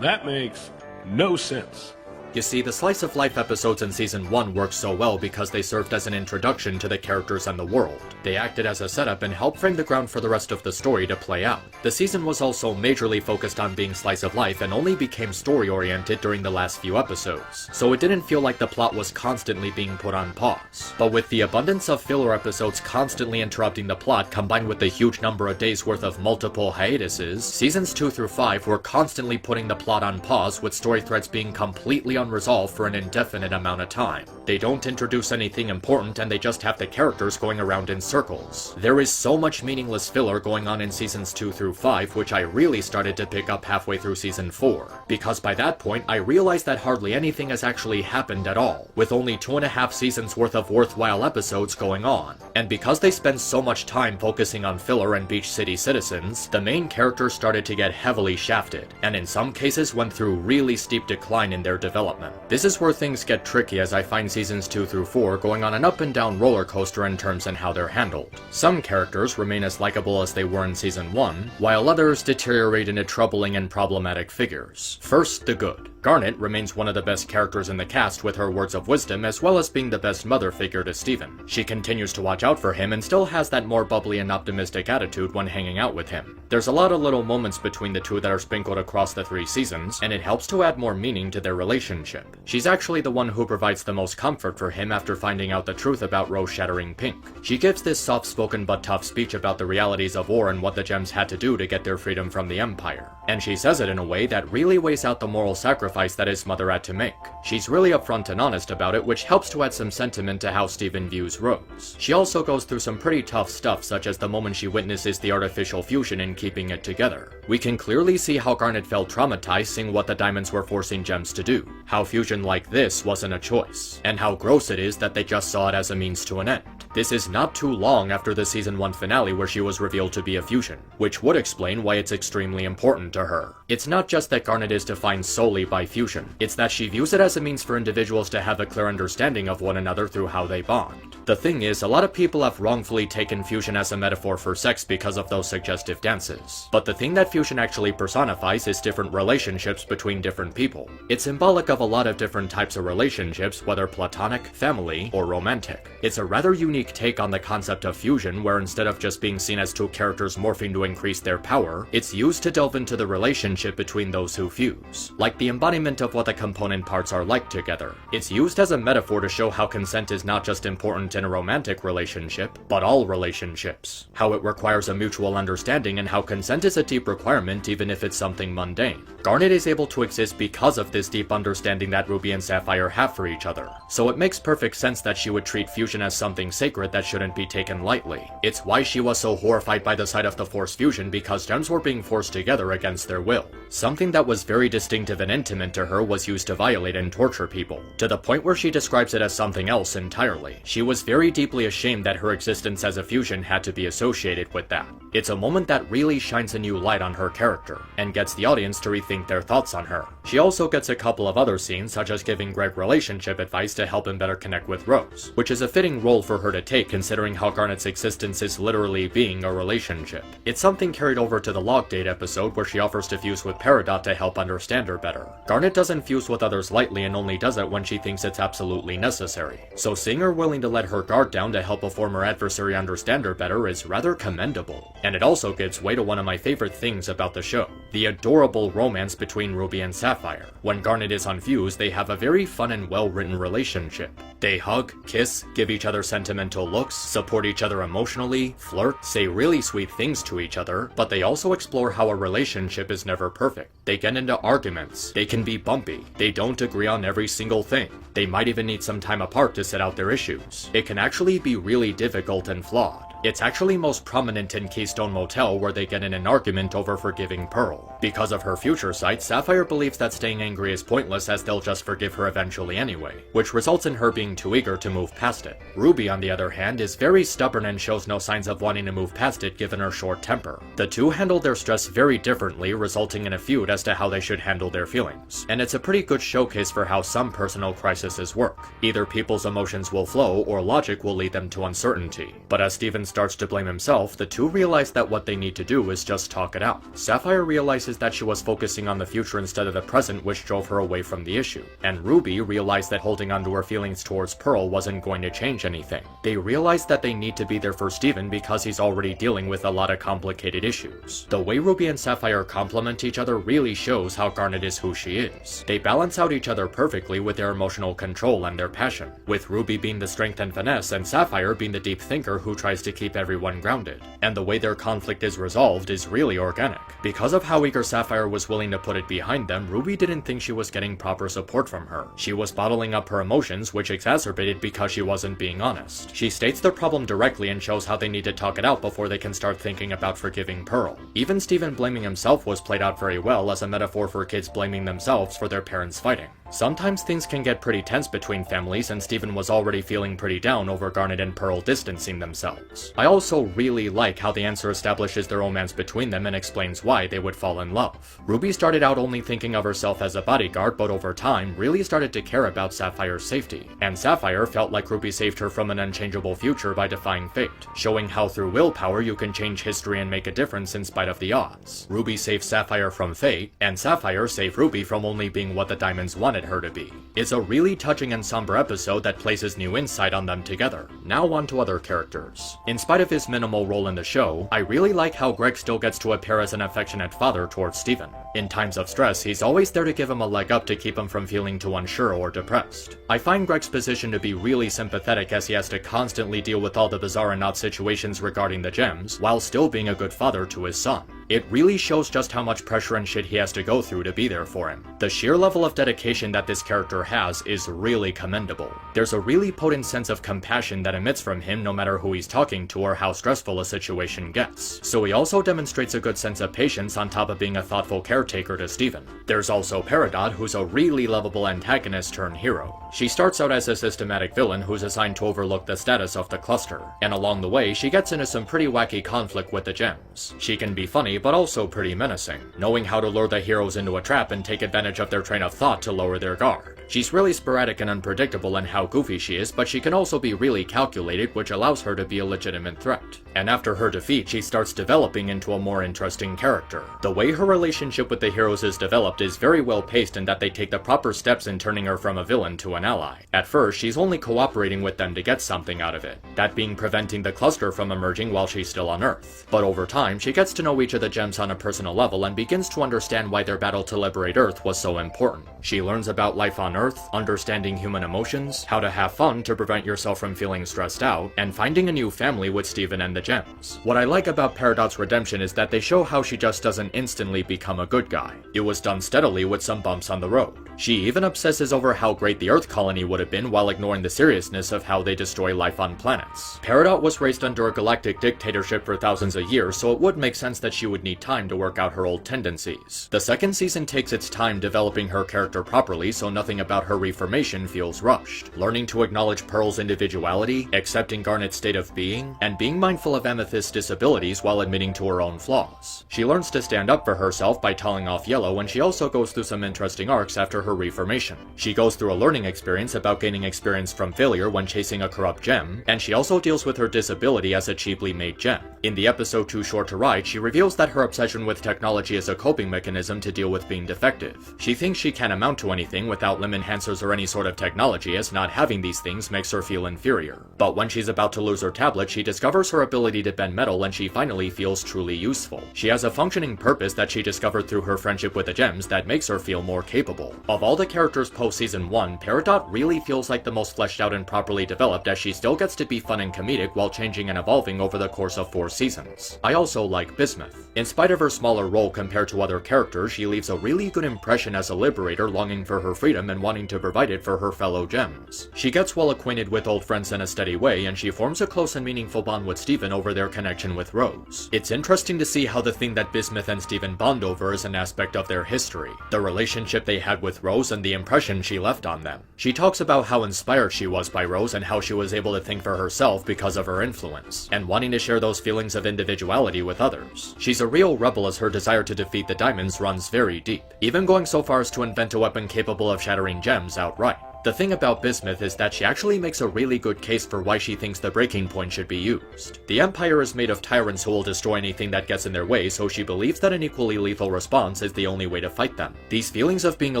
That makes no sense. You see, the slice of life episodes in season 1 worked so well because they served as an introduction to the characters and the world. They acted as a setup and helped frame the ground for the rest of the story to play out. The season was also majorly focused on being slice of life and only became story oriented during the last few episodes, so it didn't feel like the plot was constantly being put on pause. But with the abundance of filler episodes constantly interrupting the plot combined with the huge number of days worth of multiple hiatuses, seasons 2 through 5 were constantly putting the plot on pause with story threads being completely unresolved for an indefinite amount of time. They don't introduce anything important and they just have the characters going around in circles. There is so much meaningless filler going on in seasons 2 through 5, which I really started to pick up halfway through season 4, because by that point I realized that hardly anything has actually happened at all, with only 2.5 seasons worth of worthwhile episodes going on. And because they spend so much time focusing on filler and Beach City citizens, the main characters started to get heavily shafted, and in some cases went through really steep decline in their development. This is where things get tricky, as I find seasons 2 through 4 going on an up and down roller coaster in terms of how they're handled. Some characters remain as likable as they were in season 1, while others deteriorate into troubling and problematic figures. First, the good. Garnet remains one of the best characters in the cast with her words of wisdom as well as being the best mother figure to Steven. She continues to watch out for him and still has that more bubbly and optimistic attitude when hanging out with him. There's a lot of little moments between the two that are sprinkled across the 3 seasons, and it helps to add more meaning to their relationship. She's actually the one who provides the most comfort for him after finding out the truth about Rose shattering Pink. She gives this soft-spoken but tough speech about the realities of war and what the gems had to do to get their freedom from the Empire. And she says it in a way that really weighs out the moral sacrifice that his mother had to make. She's really upfront and honest about it, which helps to add some sentiment to how Steven views Rose. She also goes through some pretty tough stuff, such as the moment she witnesses the artificial fusion and keeping it together. We can clearly see how Garnet felt traumatized seeing what the diamonds were forcing gems to do, how fusion like this wasn't a choice, and how gross it is that they just saw it as a means to an end. This is not too long after the season 1 finale where she was revealed to be a fusion, which would explain why it's extremely important to her. It's not just that Garnet is defined solely by fusion, it's that she views it as a means for individuals to have a clear understanding of one another through how they bond. The thing is, a lot of people have wrongfully taken fusion as a metaphor for sex because of those suggestive dances. But the thing that fusion actually personifies is different relationships between different people. It's symbolic of a lot of different types of relationships, whether platonic, family, or romantic. It's a rather unique take on the concept of fusion, where instead of just being seen as two characters morphing to increase their power, it's used to delve into the relationship between those who fuse, like the embodiment of what the component parts are like together. It's used as a metaphor to show how consent is not just important in a romantic relationship, but all relationships. How it requires a mutual understanding and how consent is a deep requirement even if it's something mundane. Garnet is able to exist because of this deep understanding that Ruby and Sapphire have for each other, so it makes perfect sense that she would treat fusion as something sacred that shouldn't be taken lightly. It's why she was so horrified by the sight of the forced fusion, because gems were being forced together against their will. Something that was very distinctive and intimate to her was used to violate and torture people, to the point where she describes it as something else entirely. She was very deeply ashamed that her existence as a fusion had to be associated with that. It's a moment that really shines a new light on her character, and gets the audience to rethink their thoughts on her. She also gets a couple of other scenes, such as giving Greg relationship advice to help him better connect with Rose, which is a fitting role for her to take considering how Garnet's existence is literally being a relationship. It's something carried over to the log date episode where she offers to fuse with Peridot to help understand her better. Garnet doesn't fuse with others lightly and only does it when she thinks it's absolutely necessary, so seeing her willing to let her guard down to help a former adversary understand her better is rather commendable. And it also gives way to one of my favorite things about the show, the adorable romance between Ruby and Sapphire. Sapphire. When Garnet is unfused, they have a very fun and well-written relationship. They hug, kiss, give each other sentimental looks, support each other emotionally, flirt, say really sweet things to each other, but they also explore how a relationship is never perfect. They get into arguments, they can be bumpy, they don't agree on every single thing, they might even need some time apart to set out their issues. It can actually be really difficult and flawed. It's actually most prominent in Keystone Motel, where they get in an argument over forgiving Pearl. Because of her future sight, Sapphire believes that staying angry is pointless as they'll just forgive her eventually anyway, which results in her being too eager to move past it. Ruby, on the other hand, is very stubborn and shows no signs of wanting to move past it given her short temper. The two handle their stress very differently, resulting in a feud as to how they should handle their feelings. And it's a pretty good showcase for how some personal crises work. Either people's emotions will flow, or logic will lead them to uncertainty. But as Steven starts to blame himself, the two realize that what they need to do is just talk it out. Sapphire realizes that she was focusing on the future instead of the present, which drove her away from the issue. And Ruby realized that holding onto her feelings towards Pearl wasn't going to change anything. They realized that they need to be there for Steven because he's already dealing with a lot of complicated issues. The way Ruby and Sapphire complement each other really shows how Garnet is who she is. They balance out each other perfectly with their emotional control and their passion, with Ruby being the strength and finesse and Sapphire being the deep thinker who tries to keep everyone grounded. And the way their conflict is resolved is really organic. Because of how eager Sapphire was willing to put it behind them, Ruby didn't think she was getting proper support from her. She was bottling up her emotions, which exacerbated because she wasn't being honest. She states the problem directly and shows how they need to talk it out before they can start thinking about forgiving Pearl. Even Steven blaming himself was played out very well as a metaphor for kids blaming themselves for their parents fighting. Sometimes things can get pretty tense between families, and Steven was already feeling pretty down over Garnet and Pearl distancing themselves. I also really like how the answer establishes the romance between them and explains why they would fall in love. Ruby started out only thinking of herself as a bodyguard, but over time really started to care about Sapphire's safety. And Sapphire felt like Ruby saved her from an unchangeable future by defying fate, showing how through willpower you can change history and make a difference in spite of the odds. Ruby saved Sapphire from fate, and Sapphire saved Ruby from only being what the Diamonds wanted her to be. It's a really touching and somber episode that places new insight on them together. Now on to other characters. In spite of his minimal role in the show, I really like how Greg still gets to appear as an affectionate father towards Steven. In times of stress, he's always there to give him a leg up to keep him from feeling too unsure or depressed. I find Greg's position to be really sympathetic as he has to constantly deal with all the bizarre and odd situations regarding the gems, while still being a good father to his son. It really shows just how much pressure and shit he has to go through to be there for him. The sheer level of dedication that this character has is really commendable. There's a really potent sense of compassion that emits from him no matter who he's talking to or how stressful a situation gets. So he also demonstrates a good sense of patience on top of being a thoughtful caretaker to Steven. There's also Peridot, who's a really lovable antagonist turned hero. She starts out as a systematic villain who's assigned to overlook the status of the cluster, and along the way she gets into some pretty wacky conflict with the gems. She can be funny but also pretty menacing, knowing how to lure the heroes into a trap and take advantage of their train of thought to lower their guard. She's really sporadic and unpredictable in how goofy she is, but she can also be really calculated, which allows her to be a legitimate threat. And after her defeat, she starts developing into a more interesting character. The way her relationship with the heroes is developed is very well paced in that they take the proper steps in turning her from a villain to an ally. At first, she's only cooperating with them to get something out of it, that being preventing the cluster from emerging while she's still on Earth. But over time, she gets to know each of the gems on a personal level and begins to understand why their battle to liberate Earth was so important. She learns about life on Earth, understanding human emotions, how to have fun to prevent yourself from feeling stressed out, and finding a new family with Steven and the gems. What I like about Peridot's redemption is that they show how she just doesn't instantly become a good guy. It was done steadily with some bumps on the road. She even obsesses over how great the Earth colony would have been while ignoring the seriousness of how they destroy life on planets. Peridot was raised under a galactic dictatorship for thousands of years, so it would make sense that she would need time to work out her old tendencies. The second season takes its time developing her character properly, so nothing about her reformation feels rushed. Learning to acknowledge Pearl's individuality, accepting Garnet's state of being, and being mindful of Amethyst's disabilities while admitting to her own flaws. She learns to stand up for herself by telling off Yellow, and she also goes through some interesting arcs after her reformation. She goes through a learning experience about gaining experience from failure when chasing a corrupt gem, and she also deals with her disability as a cheaply made gem. In the episode Too Short to Ride, she reveals that her obsession with technology is a coping mechanism to deal with being defective. She thinks she can't amount to anything without limb enhancers or any sort of technology, as not having these things makes her feel inferior. But when she's about to lose her tablet, she discovers her ability ability to bend metal and she finally feels truly useful. She has a functioning purpose that she discovered through her friendship with the gems that makes her feel more capable. Of all the characters post Season 1, Peridot really feels like the most fleshed out and properly developed, as she still gets to be fun and comedic while changing and evolving over the course of 4 seasons. I also like Bismuth. In spite of her smaller role compared to other characters, she leaves a really good impression as a liberator longing for her freedom and wanting to provide it for her fellow gems. She gets well acquainted with old friends in a steady way, and she forms a close and meaningful bond with Steven over their connection with Rose. It's interesting to see how the thing that Bismuth and Steven bond over is an aspect of their history, the relationship they had with Rose and the impression she left on them. She talks about how inspired she was by Rose and how she was able to think for herself because of her influence, and wanting to share those feelings of individuality with others. She's a real rebel as her desire to defeat the diamonds runs very deep, even going so far as to invent a weapon capable of shattering gems outright. The thing about Bismuth is that she actually makes a really good case for why she thinks the breaking point should be used. The Empire is made of tyrants who will destroy anything that gets in their way, so she believes that an equally lethal response is the only way to fight them. These feelings of being a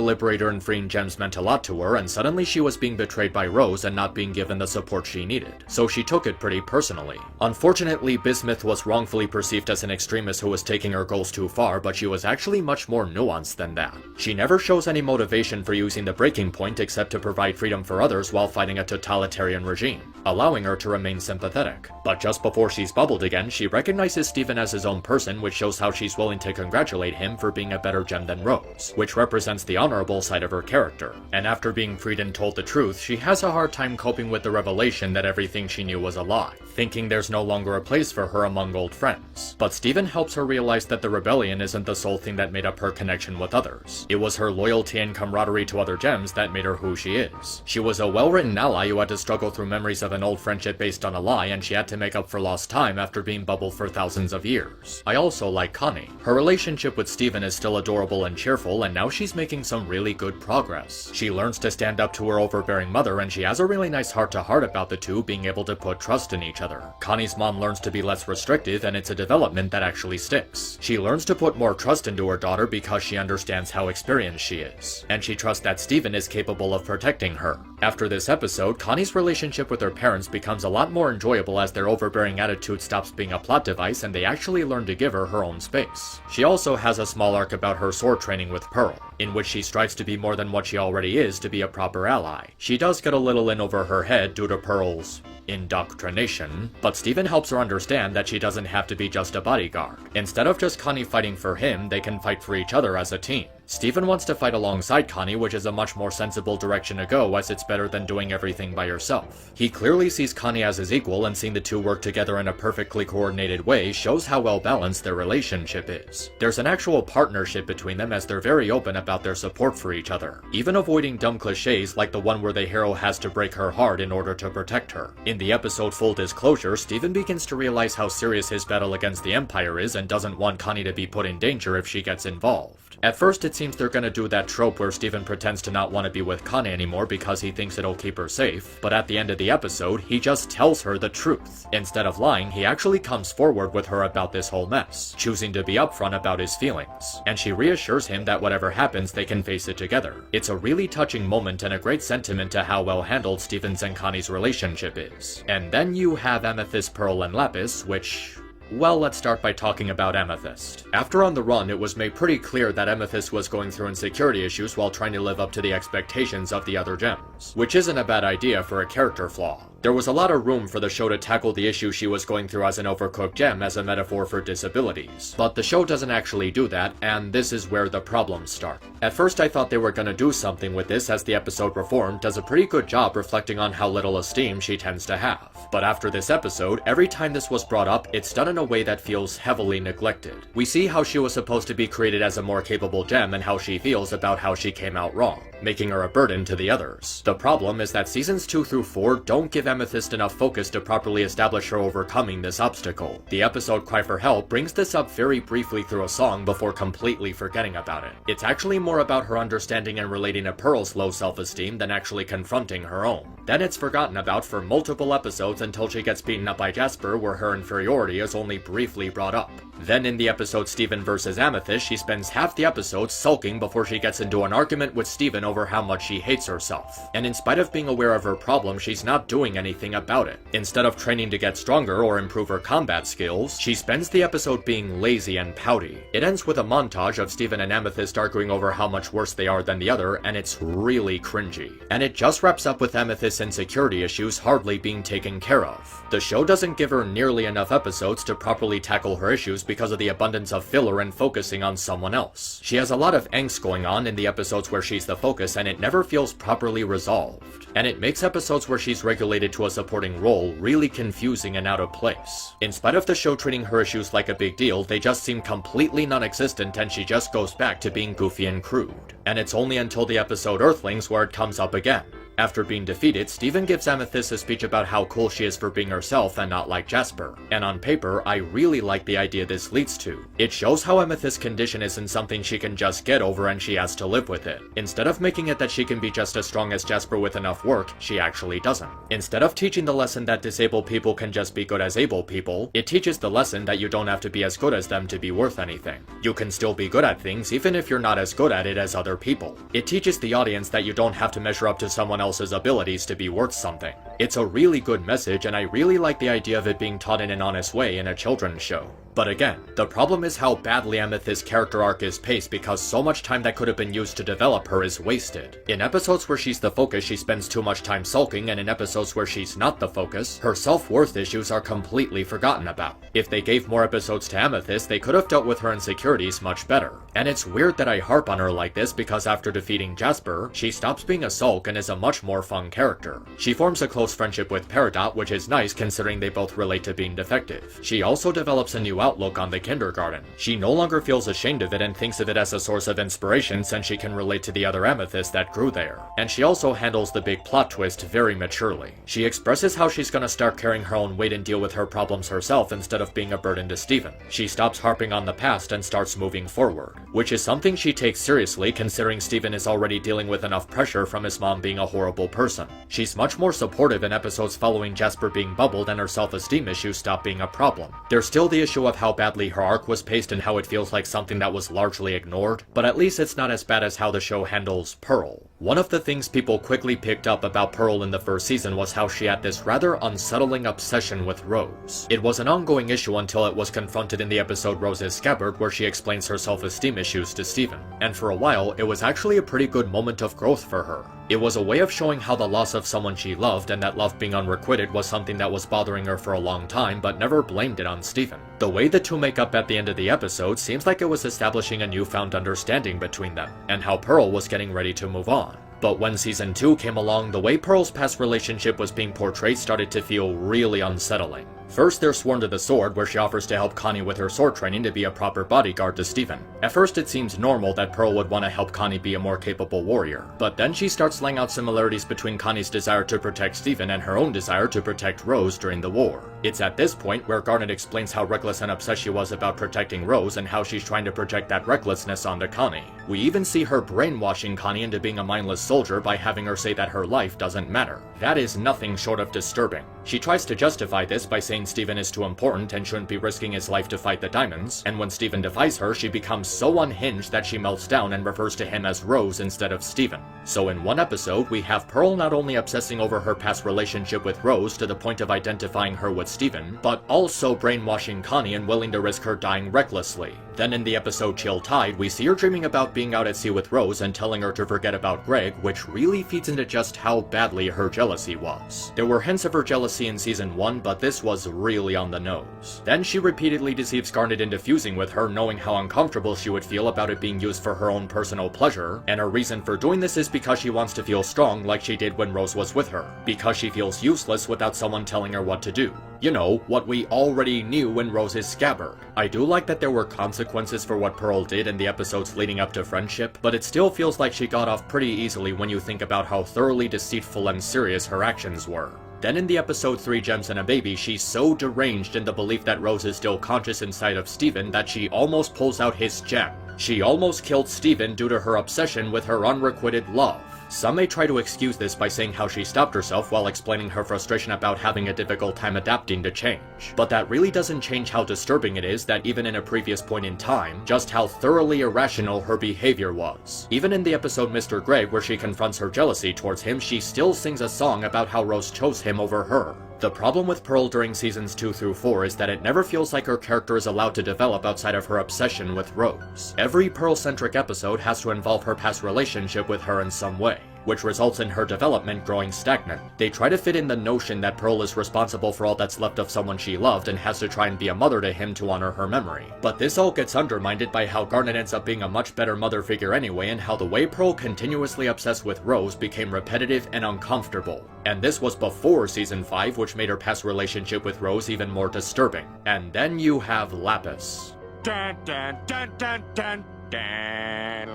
liberator and freeing gems meant a lot to her, and suddenly she was being betrayed by Rose and not being given the support she needed, so she took it pretty personally. Unfortunately, Bismuth was wrongfully perceived as an extremist who was taking her goals too far, but she was actually much more nuanced than that. She never shows any motivation for using the breaking point except to provide freedom for others while fighting a totalitarian regime, allowing her to remain sympathetic. But just before she's bubbled again, she recognizes Steven as his own person, which shows how she's willing to congratulate him for being a better gem than Rose, which represents the honorable side of her character. And after being freed and told the truth, she has a hard time coping with the revelation that everything she knew was a lie, thinking there's no longer a place for her among old friends. But Steven helps her realize that the rebellion isn't the sole thing that made up her connection with others. It was her loyalty and camaraderie to other gems that made her who she is. She was a well-written ally who had to struggle through memories of an old friendship based on a lie, and she had to make up for lost time after being bubbled for thousands of years. I also like Connie. Her relationship with Steven is still adorable and cheerful, and now she's making some really good progress. She learns to stand up to her overbearing mother, and she has a really nice heart-to-heart about the two being able to put trust in each other. Connie's mom learns to be less restrictive, and it's a development that actually sticks. She learns to put more trust into her daughter because she understands how experienced she is, and she trusts that Steven is capable of protecting her. After this episode, Connie's relationship with her parents becomes a lot more enjoyable as their overbearing attitude stops being a plot device and they actually learn to give her own space. She also has a small arc about her sword training with Pearl, in which she strives to be more than what she already is to be a proper ally. She does get a little in over her head due to Pearl's indoctrination, but Steven helps her understand that she doesn't have to be just a bodyguard. Instead of just Connie fighting for him, they can fight for each other as a team. Steven wants to fight alongside Connie, which is a much more sensible direction to go, as it's better than doing everything by yourself. He clearly sees Connie as his equal, and seeing the two work together in a perfectly coordinated way shows how well balanced their relationship is. There's an actual partnership between them as they're very open about their support for each other, even avoiding dumb cliches like the one where the hero has to break her heart in order to protect her. In the episode Full Disclosure, Steven begins to realize how serious his battle against the Empire is and doesn't want Connie to be put in danger if she gets involved. At first, it seems they're gonna do that trope where Steven pretends to not want to be with Connie anymore because he thinks it'll keep her safe, but at the end of the episode, he just tells her the truth. Instead of lying, he actually comes forward with her about this whole mess, choosing to be upfront about his feelings, and she reassures him that whatever happens, they can face it together. It's a really touching moment and a great sentiment to how well handled Steven's and Connie's relationship is. And then you have Amethyst, Pearl, and Lapis, which... well, let's start by talking about Amethyst. After On the Run, it was made pretty clear that Amethyst was going through insecurity issues while trying to live up to the expectations of the other gems, which isn't a bad idea for a character flaw. There was a lot of room for the show to tackle the issue she was going through as an overcooked gem as a metaphor for disabilities, but the show doesn't actually do that, and this is where the problems start. At first I thought they were gonna do something with this, as the episode Performed does a pretty good job reflecting on how little esteem she tends to have. But after this episode, every time this was brought up, it's done in a way that feels heavily neglected. We see how she was supposed to be created as a more capable gem and how she feels about how she came out wrong, making her a burden to the others. The problem is that seasons 2 through 4 don't give Amethyst enough focus to properly establish her overcoming this obstacle. The episode Cry for Help brings this up very briefly through a song before completely forgetting about it. It's actually more about her understanding and relating to Pearl's low self-esteem than actually confronting her own. Then it's forgotten about for multiple episodes until she gets beaten up by Jasper, where her inferiority is only briefly brought up. Then in the episode Steven vs. Amethyst, she spends half the episode sulking before she gets into an argument with Steven over how much she hates herself. And in spite of being aware of her problem, she's not doing anything about it. Instead of training to get stronger or improve her combat skills, she spends the episode being lazy and pouty. It ends with a montage of Steven and Amethyst arguing over how much worse they are than the other, and it's really cringy. And it just wraps up with Amethyst's insecurity issues hardly being taken care of. The show doesn't give her nearly enough episodes to properly tackle her issues because of the abundance of filler and focusing on someone else. She has a lot of angst going on in the episodes where she's the focus, and it never feels properly resolved. And it makes episodes where she's regulated to a supporting role really confusing and out of place. In spite of the show treating her issues like a big deal, they just seem completely non-existent, and she just goes back to being goofy and crude. And it's only until the episode Earthlings where it comes up again. After being defeated, Steven gives Amethyst a speech about how cool she is for being herself and not like Jasper. And on paper, I really like the idea this leads to. It shows how Amethyst's condition isn't something she can just get over and she has to live with it. Instead of making it that she can be just as strong as Jasper with enough work, she actually doesn't. Instead of teaching the lesson that disabled people can just be good as able people, it teaches the lesson that you don't have to be as good as them to be worth anything. You can still be good at things even if you're not as good at it as other people. It teaches the audience that you don't have to measure up to someone else's abilities to be worth something. It's a really good message, and I really like the idea of it being taught in an honest way in a children's show. But again, the problem is how badly Amethyst's character arc is paced because so much time that could have been used to develop her is wasted. In episodes where she's the focus, she spends too much time sulking, and in episodes where she's not the focus, her self-worth issues are completely forgotten about. If they gave more episodes to Amethyst, they could have dealt with her insecurities much better. And it's weird that I harp on her like this because after defeating Jasper, she stops being a sulk and is a much more fun character. She forms a close friendship with Peridot, which is nice considering they both relate to being defective. She also develops a new outlook on the kindergarten. She no longer feels ashamed of it and thinks of it as a source of inspiration since she can relate to the other amethysts that grew there. And she also handles the big plot twist very maturely. She expresses how she's gonna start carrying her own weight and deal with her problems herself instead of being a burden to Steven. She stops harping on the past and starts moving forward, which is something she takes seriously considering Steven is already dealing with enough pressure from his mom being a horrible person. She's much more supportive in episodes following Jasper being bubbled and her self-esteem issues stop being a problem. There's still the issue of how badly her arc was paced and how it feels like something that was largely ignored, but at least it's not as bad as how the show handles Pearl. One of the things people quickly picked up about Pearl in the first season was how she had this rather unsettling obsession with Rose. It was an ongoing issue until it was confronted in the episode Rose's Scabbard, where she explains her self-esteem issues to Steven. And for a while, it was actually a pretty good moment of growth for her. It was a way of showing how the loss of someone she loved and that love being unrequited was something that was bothering her for a long time, but never blamed it on Steven. The way the two make up at the end of the episode seems like it was establishing a newfound understanding between them, and how Pearl was getting ready to move on. But when season 2 came along, the way Pearl's past relationship was being portrayed started to feel really unsettling. First, they're sworn to the sword, where she offers to help Connie with her sword training to be a proper bodyguard to Steven. At first, it seems normal that Pearl would want to help Connie be a more capable warrior, but then she starts laying out similarities between Connie's desire to protect Steven and her own desire to protect Rose during the war. It's at this point where Garnet explains how reckless and obsessed she was about protecting Rose and how she's trying to project that recklessness onto Connie. We even see her brainwashing Connie into being a mindless soldier by having her say that her life doesn't matter. That is nothing short of disturbing. She tries to justify this by saying Steven is too important and shouldn't be risking his life to fight the diamonds, and when Steven defies her, she becomes so unhinged that she melts down and refers to him as Rose instead of Steven. So in one episode, we have Pearl not only obsessing over her past relationship with Rose to the point of identifying her with Steven, but also brainwashing Connie and willing to risk her dying recklessly. Then in the episode Chill Tide, we see her dreaming about being out at sea with Rose and telling her to forget about Greg, which really feeds into just how badly her jealousy was. There were hints of her jealousy in season 1, but this was really on the nose. Then she repeatedly deceives Garnet into fusing with her, knowing how uncomfortable she would feel about it being used for her own personal pleasure, and her reason for doing this is because she wants to feel strong like she did when Rose was with her, because she feels useless without someone telling her what to do. You know, what we already knew in Rose's Scabbard. I do like that there were consequences for what Pearl did in the episodes leading up to friendship, but it still feels like she got off pretty easily when you think about how thoroughly deceitful and serious her actions were. Then in the episode 3 Gems and a Baby, she's so deranged in the belief that Rose is still conscious inside of Steven that she almost pulls out his gem. She almost killed Steven due to her obsession with her unrequited love. Some may try to excuse this by saying how she stopped herself while explaining her frustration about having a difficult time adapting to change. But that really doesn't change how disturbing it is that even in a previous point in time, just how thoroughly irrational her behavior was. Even in the episode Mr. Greg where she confronts her jealousy towards him, she still sings a song about how Rose chose him over her. The problem with Pearl during seasons 2 through 4 is that it never feels like her character is allowed to develop outside of her obsession with Rose. Every Pearl-centric episode has to involve her past relationship with her in some way, which results in her development growing stagnant. They try to fit in the notion that Pearl is responsible for all that's left of someone she loved and has to try and be a mother to him to honor her memory. But this all gets undermined by how Garnet ends up being a much better mother figure anyway, and how the way Pearl continuously obsessed with Rose became repetitive and uncomfortable. And this was before season 5, which made her past relationship with Rose even more disturbing. And then you have Lapis. Dun, dun, dun, dun, dun, dun.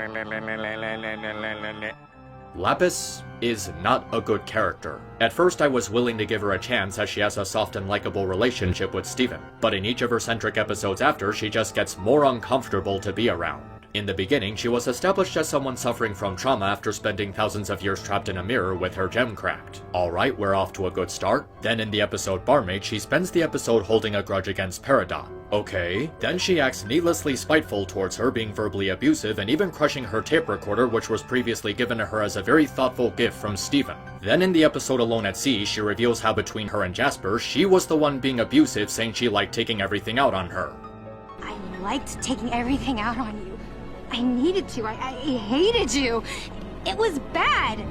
Lapis is not a good character. At first I was willing to give her a chance as she has a soft and likable relationship with Steven, but in each of her centric episodes after, she just gets more uncomfortable to be around. In the beginning, she was established as someone suffering from trauma after spending thousands of years trapped in a mirror with her gem cracked. Alright, we're off to a good start. Then in the episode Barmaid, she spends the episode holding a grudge against Peridot. Okay. Then she acts needlessly spiteful towards her, being verbally abusive and even crushing her tape recorder, which was previously given to her as a very thoughtful gift from Steven. Then in the episode Alone at Sea, she reveals how between her and Jasper, she was the one being abusive, saying she liked taking everything out on her. I liked taking everything out on you. I needed to. I hated you. It was bad.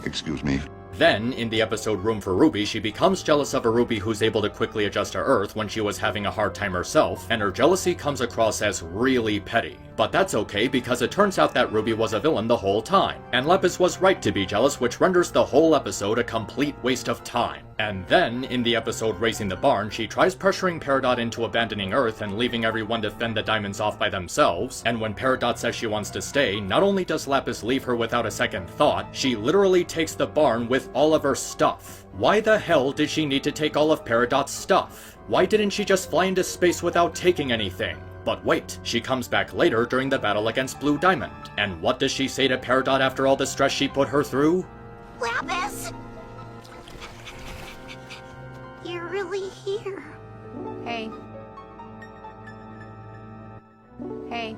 Excuse me. Then, in the episode Room for Ruby, she becomes jealous of a Ruby who's able to quickly adjust to Earth when she was having a hard time herself, and her jealousy comes across as really petty. But that's okay, because it turns out that Ruby was a villain the whole time, and Lapis was right to be jealous, which renders the whole episode a complete waste of time. And then, in the episode Raising the Barn, she tries pressuring Peridot into abandoning Earth and leaving everyone to fend the diamonds off by themselves, and when Peridot says she wants to stay, not only does Lapis leave her without a second thought, she literally takes the barn with all of her stuff. Why the hell did she need to take all of Peridot's stuff? Why didn't she just fly into space without taking anything? But wait, she comes back later during the battle against Blue Diamond. And what does she say to Peridot after all the stress she put her through? Lapis! You're really here. Hey. Hey.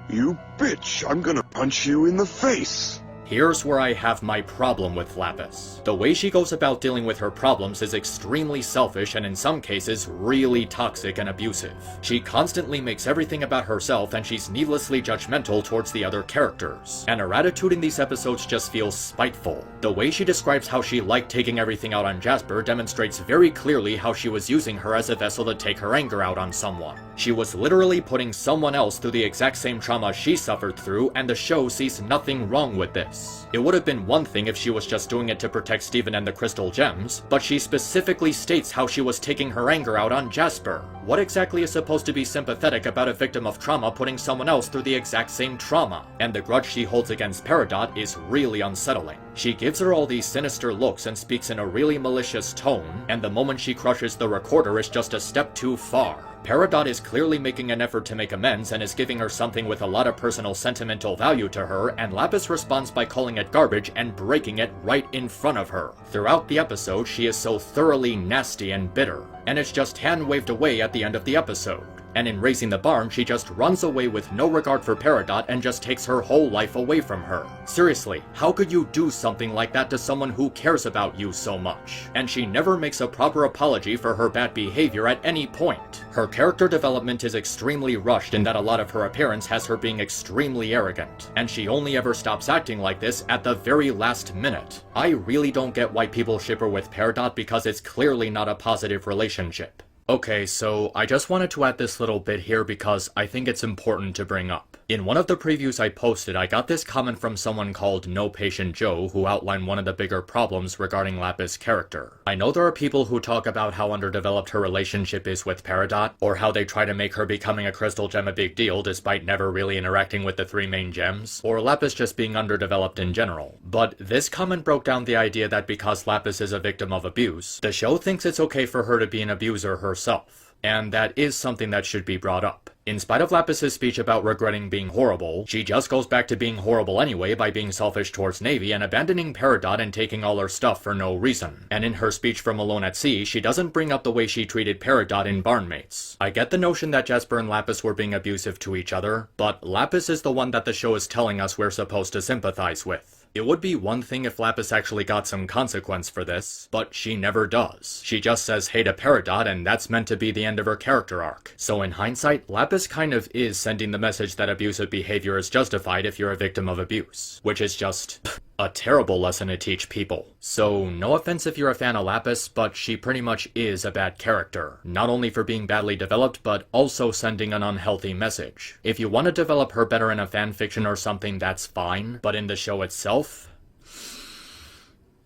You bitch! I'm gonna punch you in the face! Here's where I have my problem with Lapis. The way she goes about dealing with her problems is extremely selfish and in some cases really toxic and abusive. She constantly makes everything about herself and she's needlessly judgmental towards the other characters. And her attitude in these episodes just feels spiteful. The way she describes how she liked taking everything out on Jasper demonstrates very clearly how she was using her as a vessel to take her anger out on someone. She was literally putting someone else through the exact same trauma she suffered through, and the show sees nothing wrong with this. It would have been one thing if she was just doing it to protect Steven and the crystal gems, but she specifically states how she was taking her anger out on Jasper. What exactly is supposed to be sympathetic about a victim of trauma putting someone else through the exact same trauma? And the grudge she holds against Peridot is really unsettling. She gives her all these sinister looks and speaks in a really malicious tone, and the moment she crushes the recorder is just a step too far. Peridot is clearly making an effort to make amends and is giving her something with a lot of personal sentimental value to her, and Lapis responds by calling it garbage and breaking it right in front of her. Throughout the episode, she is so thoroughly nasty and bitter, and it's just hand-waved away at the end of the episode. And in Raising the Barn, she just runs away with no regard for Peridot and just takes her whole life away from her. Seriously, how could you do something like that to someone who cares about you so much? And she never makes a proper apology for her bad behavior at any point. Her character development is extremely rushed in that a lot of her appearance has her being extremely arrogant, and she only ever stops acting like this at the very last minute. I really don't get why people ship her with Peridot because it's clearly not a positive relationship. Okay, so I just wanted to add this little bit here because I think it's important to bring up. In one of the previews I posted, I got this comment from someone called No Patient Joe who outlined one of the bigger problems regarding Lapis' character. I know there are people who talk about how underdeveloped her relationship is with Peridot, or how they try to make her becoming a crystal gem a big deal despite never really interacting with the three main gems, or Lapis just being underdeveloped in general. But this comment broke down the idea that because Lapis is a victim of abuse, the show thinks it's okay for her to be an abuser herself. And that is something that should be brought up. In spite of Lapis's speech about regretting being horrible, she just goes back to being horrible anyway by being selfish towards Navy and abandoning Peridot and taking all her stuff for no reason. And in her speech from Alone at Sea, she doesn't bring up the way she treated Peridot in Barnmates. I get the notion that Jasper and Lapis were being abusive to each other, but Lapis is the one that the show is telling us we're supposed to sympathize with. It would be one thing if Lapis actually got some consequence for this, but she never does. She just says hey to Peridot, and that's meant to be the end of her character arc. So in hindsight, Lapis kind of is sending the message that abusive behavior is justified if you're a victim of abuse, which is just a terrible lesson to teach people. So no offense if you're a fan of Lapis, but she pretty much is a bad character. Not only for being badly developed, but also sending an unhealthy message. If you want to develop her better in a fanfiction or something, that's fine, but in the show itself,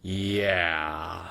yeah.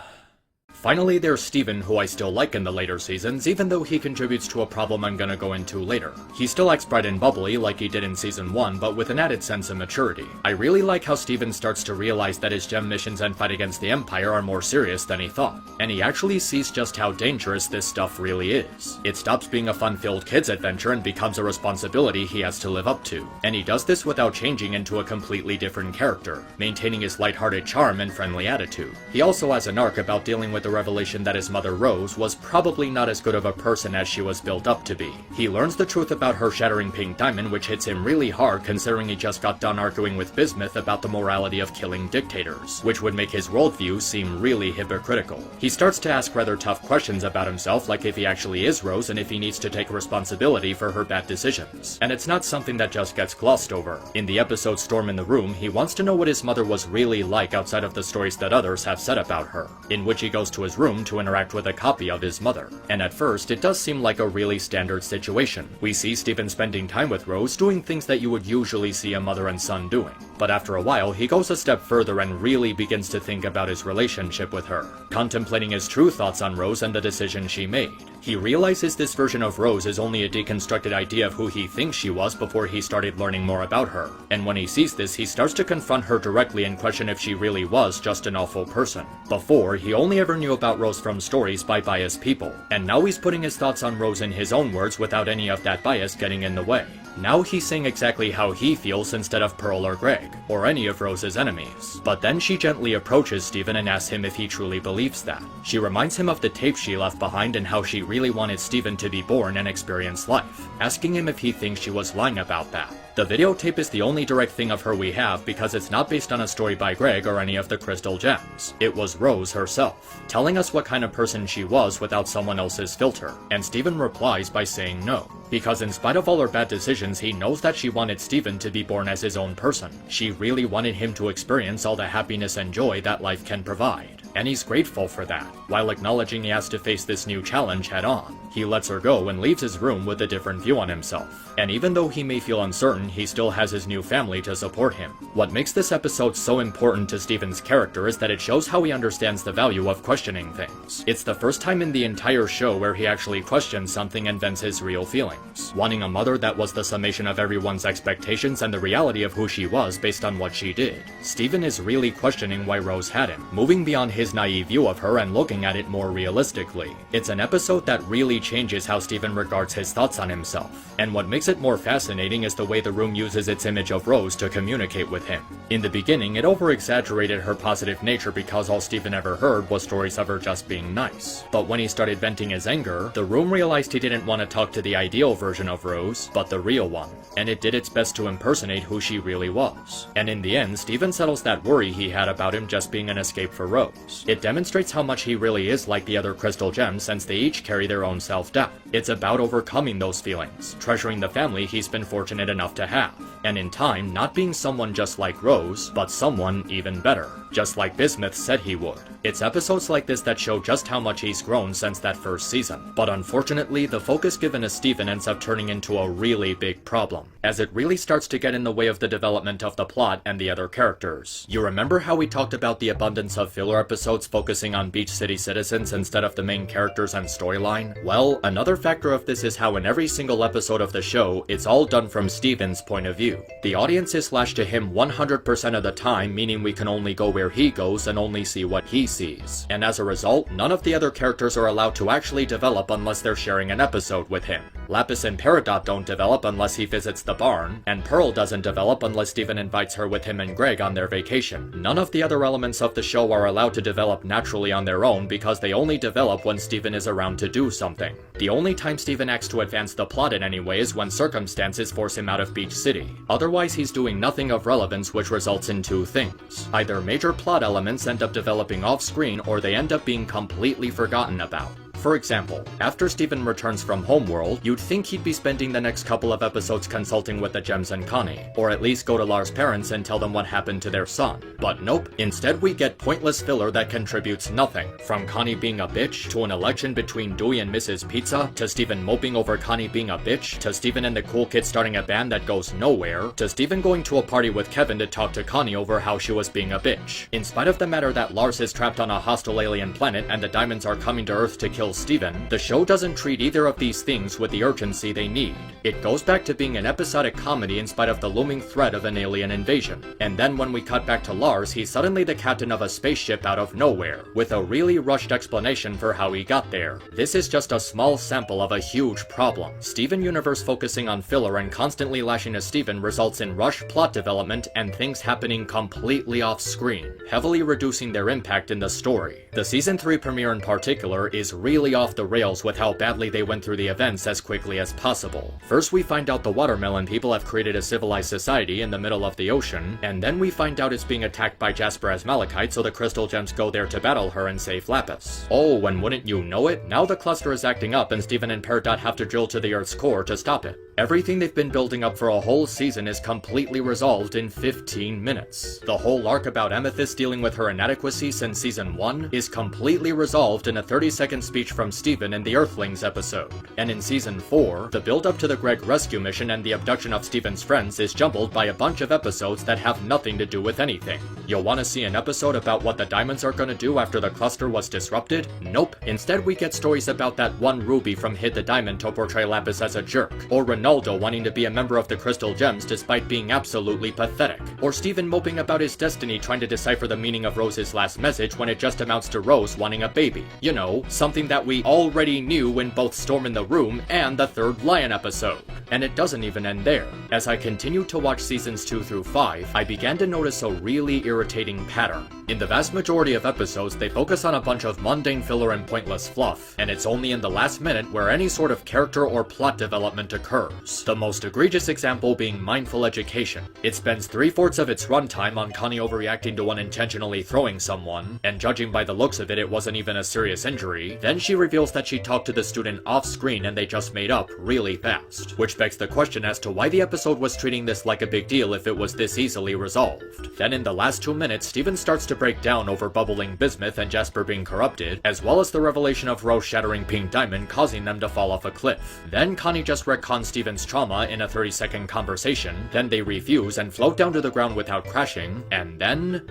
Finally, there's Steven, who I still like in the later seasons, even though he contributes to a problem I'm gonna go into later. He still acts bright and bubbly like he did in Season 1, but with an added sense of maturity. I really like how Steven starts to realize that his gem missions and fight against the Empire are more serious than he thought, and he actually sees just how dangerous this stuff really is. It stops being a fun-filled kid's adventure and becomes a responsibility he has to live up to. And he does this without changing into a completely different character, maintaining his lighthearted charm and friendly attitude. He also has an arc about dealing with the revelation that his mother Rose was probably not as good of a person as she was built up to be. He learns the truth about her shattering pink diamond, which hits him really hard considering he just got done arguing with Bismuth about the morality of killing dictators, which would make his worldview seem really hypocritical. He starts to ask rather tough questions about himself, like if he actually is Rose and if he needs to take responsibility for her bad decisions. And it's not something that just gets glossed over. In the episode Storm in the Room, he wants to know what his mother was really like outside of the stories that others have said about her, in which he goes to his room to interact with a copy of his mother. And at first, it does seem like a really standard situation. We see Steven spending time with Rose, doing things that you would usually see a mother and son doing. But after a while, he goes a step further and really begins to think about his relationship with her, contemplating his true thoughts on Rose and the decision she made. He realizes this version of Rose is only a deconstructed idea of who he thinks she was before he started learning more about her. And when he sees this, he starts to confront her directly and question if she really was just an awful person. Before, he only ever knew about Rose from stories by biased people, and now he's putting his thoughts on Rose in his own words without any of that bias getting in the way. Now he's saying exactly how he feels instead of Pearl or Greg, or any of Rose's enemies. But then she gently approaches Steven and asks him if he truly believes that. She reminds him of the tape she left behind and how she really wanted Steven to be born and experience life, asking him if he thinks she was lying about that. The videotape is the only direct thing of her we have because it's not based on a story by Greg or any of the crystal gems. It was Rose herself, telling us what kind of person she was without someone else's filter. And Steven replies by saying no, because in spite of all her bad decisions, he knows that she wanted Steven to be born as his own person. She really wanted him to experience all the happiness and joy that life can provide. And he's grateful for that, while acknowledging he has to face this new challenge head on. He lets her go and leaves his room with a different view on himself. And even though he may feel uncertain, he still has his new family to support him. What makes this episode so important to Steven's character is that it shows how he understands the value of questioning things. It's the first time in the entire show where he actually questions something and vents his real feelings. Wanting a mother that was the summation of everyone's expectations and the reality of who she was based on what she did. Steven is really questioning why Rose had him, moving beyond his naive view of her and looking at it more realistically. It's an episode that really changes how Steven regards his thoughts on himself. And what makes it more fascinating is the way the room uses its image of Rose to communicate with him. In the beginning, it over-exaggerated her positive nature because all Steven ever heard was stories of her just being nice. But when he started venting his anger, the room realized he didn't want to talk to the ideal version of Rose, but the real one. And it did its best to impersonate who she really was. And in the end, Steven settles that worry he had about him just being an escape for Rose. It demonstrates how much he really is like the other crystal gems since they each carry their own self-doubt. It's about overcoming those feelings, treasuring the family he's been fortunate enough to have, and in time not being someone just like Rose, but someone even better, just like Bismuth said he would. It's episodes like this that show just how much he's grown since that first season, but unfortunately the focus given to Steven ends up turning into a really big problem, as it really starts to get in the way of the development of the plot and the other characters. You remember how we talked about the abundance of filler episodes episodes focusing on Beach City citizens instead of the main characters and storyline? Well, another factor of this is how in every single episode of the show, it's all done from Steven's point of view. The audience is lashed to him 100% of the time, meaning we can only go where he goes and only see what he sees. And as a result, none of the other characters are allowed to actually develop unless they're sharing an episode with him. Lapis and Peridot don't develop unless he visits the barn, and Pearl doesn't develop unless Steven invites her with him and Greg on their vacation. None of the other elements of the show are allowed to develop naturally on their own because they only develop when Steven is around to do something. The only time Steven acts to advance the plot in any way is when circumstances force him out of Beach City. Otherwise, he's doing nothing of relevance, which results in two things. Either major plot elements end up developing off-screen, or they end up being completely forgotten about. For example, after Steven returns from Homeworld, you'd think he'd be spending the next couple of episodes consulting with the Gems and Connie, or at least go to Lars' parents and tell them what happened to their son. But nope, instead we get pointless filler that contributes nothing. From Connie being a bitch, to an election between Dewey and Mrs. Pizza, to Steven moping over Connie being a bitch, to Steven and the cool kid starting a band that goes nowhere, to Steven going to a party with Kevin to talk to Connie over how she was being a bitch. In spite of the matter that Lars is trapped on a hostile alien planet and the diamonds are coming to Earth to kill Steven, the show doesn't treat either of these things with the urgency they need. It goes back to being an episodic comedy in spite of the looming threat of an alien invasion. And then when we cut back to Lars, he's suddenly the captain of a spaceship out of nowhere, with a really rushed explanation for how he got there. This is just a small sample of a huge problem. Steven Universe focusing on filler and constantly lashing to Steven results in rushed plot development and things happening completely off screen, heavily reducing their impact in the story. The Season 3 premiere in particular is really off the rails with how badly they went through the events as quickly as possible. First we find out the watermelon people have created a civilized society in the middle of the ocean, and then we find out it's being attacked by Jasper as Malachite, so the Crystal Gems go there to battle her and save Lapis. Oh, and wouldn't you know it, now the cluster is acting up and Steven and Peridot have to drill to the Earth's core to stop it. Everything they've been building up for a whole season is completely resolved in 15 minutes. The whole arc about Amethyst dealing with her inadequacy since Season 1 is completely resolved in a 30-second speech from Steven in the Earthlings episode. And in Season 4, the build-up to the Greg rescue mission and the abduction of Steven's friends is jumbled by a bunch of episodes that have nothing to do with anything. You'll want to see an episode about what the diamonds are gonna do after the cluster was disrupted? Nope. Instead we get stories about that one Ruby from Hid the Diamond to portray Lapis as a jerk, or Ronaldo wanting to be a member of the Crystal Gems despite being absolutely pathetic, or Steven moping about his destiny trying to decipher the meaning of Rose's last message when it just amounts to Rose wanting a baby. You know, something that we already knew in both Storm in the Room and the third Lion episode. And it doesn't even end there. As I continued to watch Seasons 2 through 5, I began to notice a really irritating pattern. In the vast majority of episodes, they focus on a bunch of mundane filler and pointless fluff, and it's only in the last minute where any sort of character or plot development occurs. The most egregious example being Mindful Education. It spends 3/4 of its runtime on Connie overreacting to unintentionally throwing someone, and judging by the looks of it, it wasn't even a serious injury. Then she reveals that she talked to the student off screen and they just made up really fast, which begs the question as to why the episode was treating this like a big deal if it was this easily resolved. Then in the last 2 minutes, Steven starts to break down over bubbling Bismuth and Jasper being corrupted, as well as the revelation of Rose shattering Pink Diamond causing them to fall off a cliff. Then Connie just retcons Steven's trauma in a 30-second conversation, then they refuse and float down to the ground without crashing, and then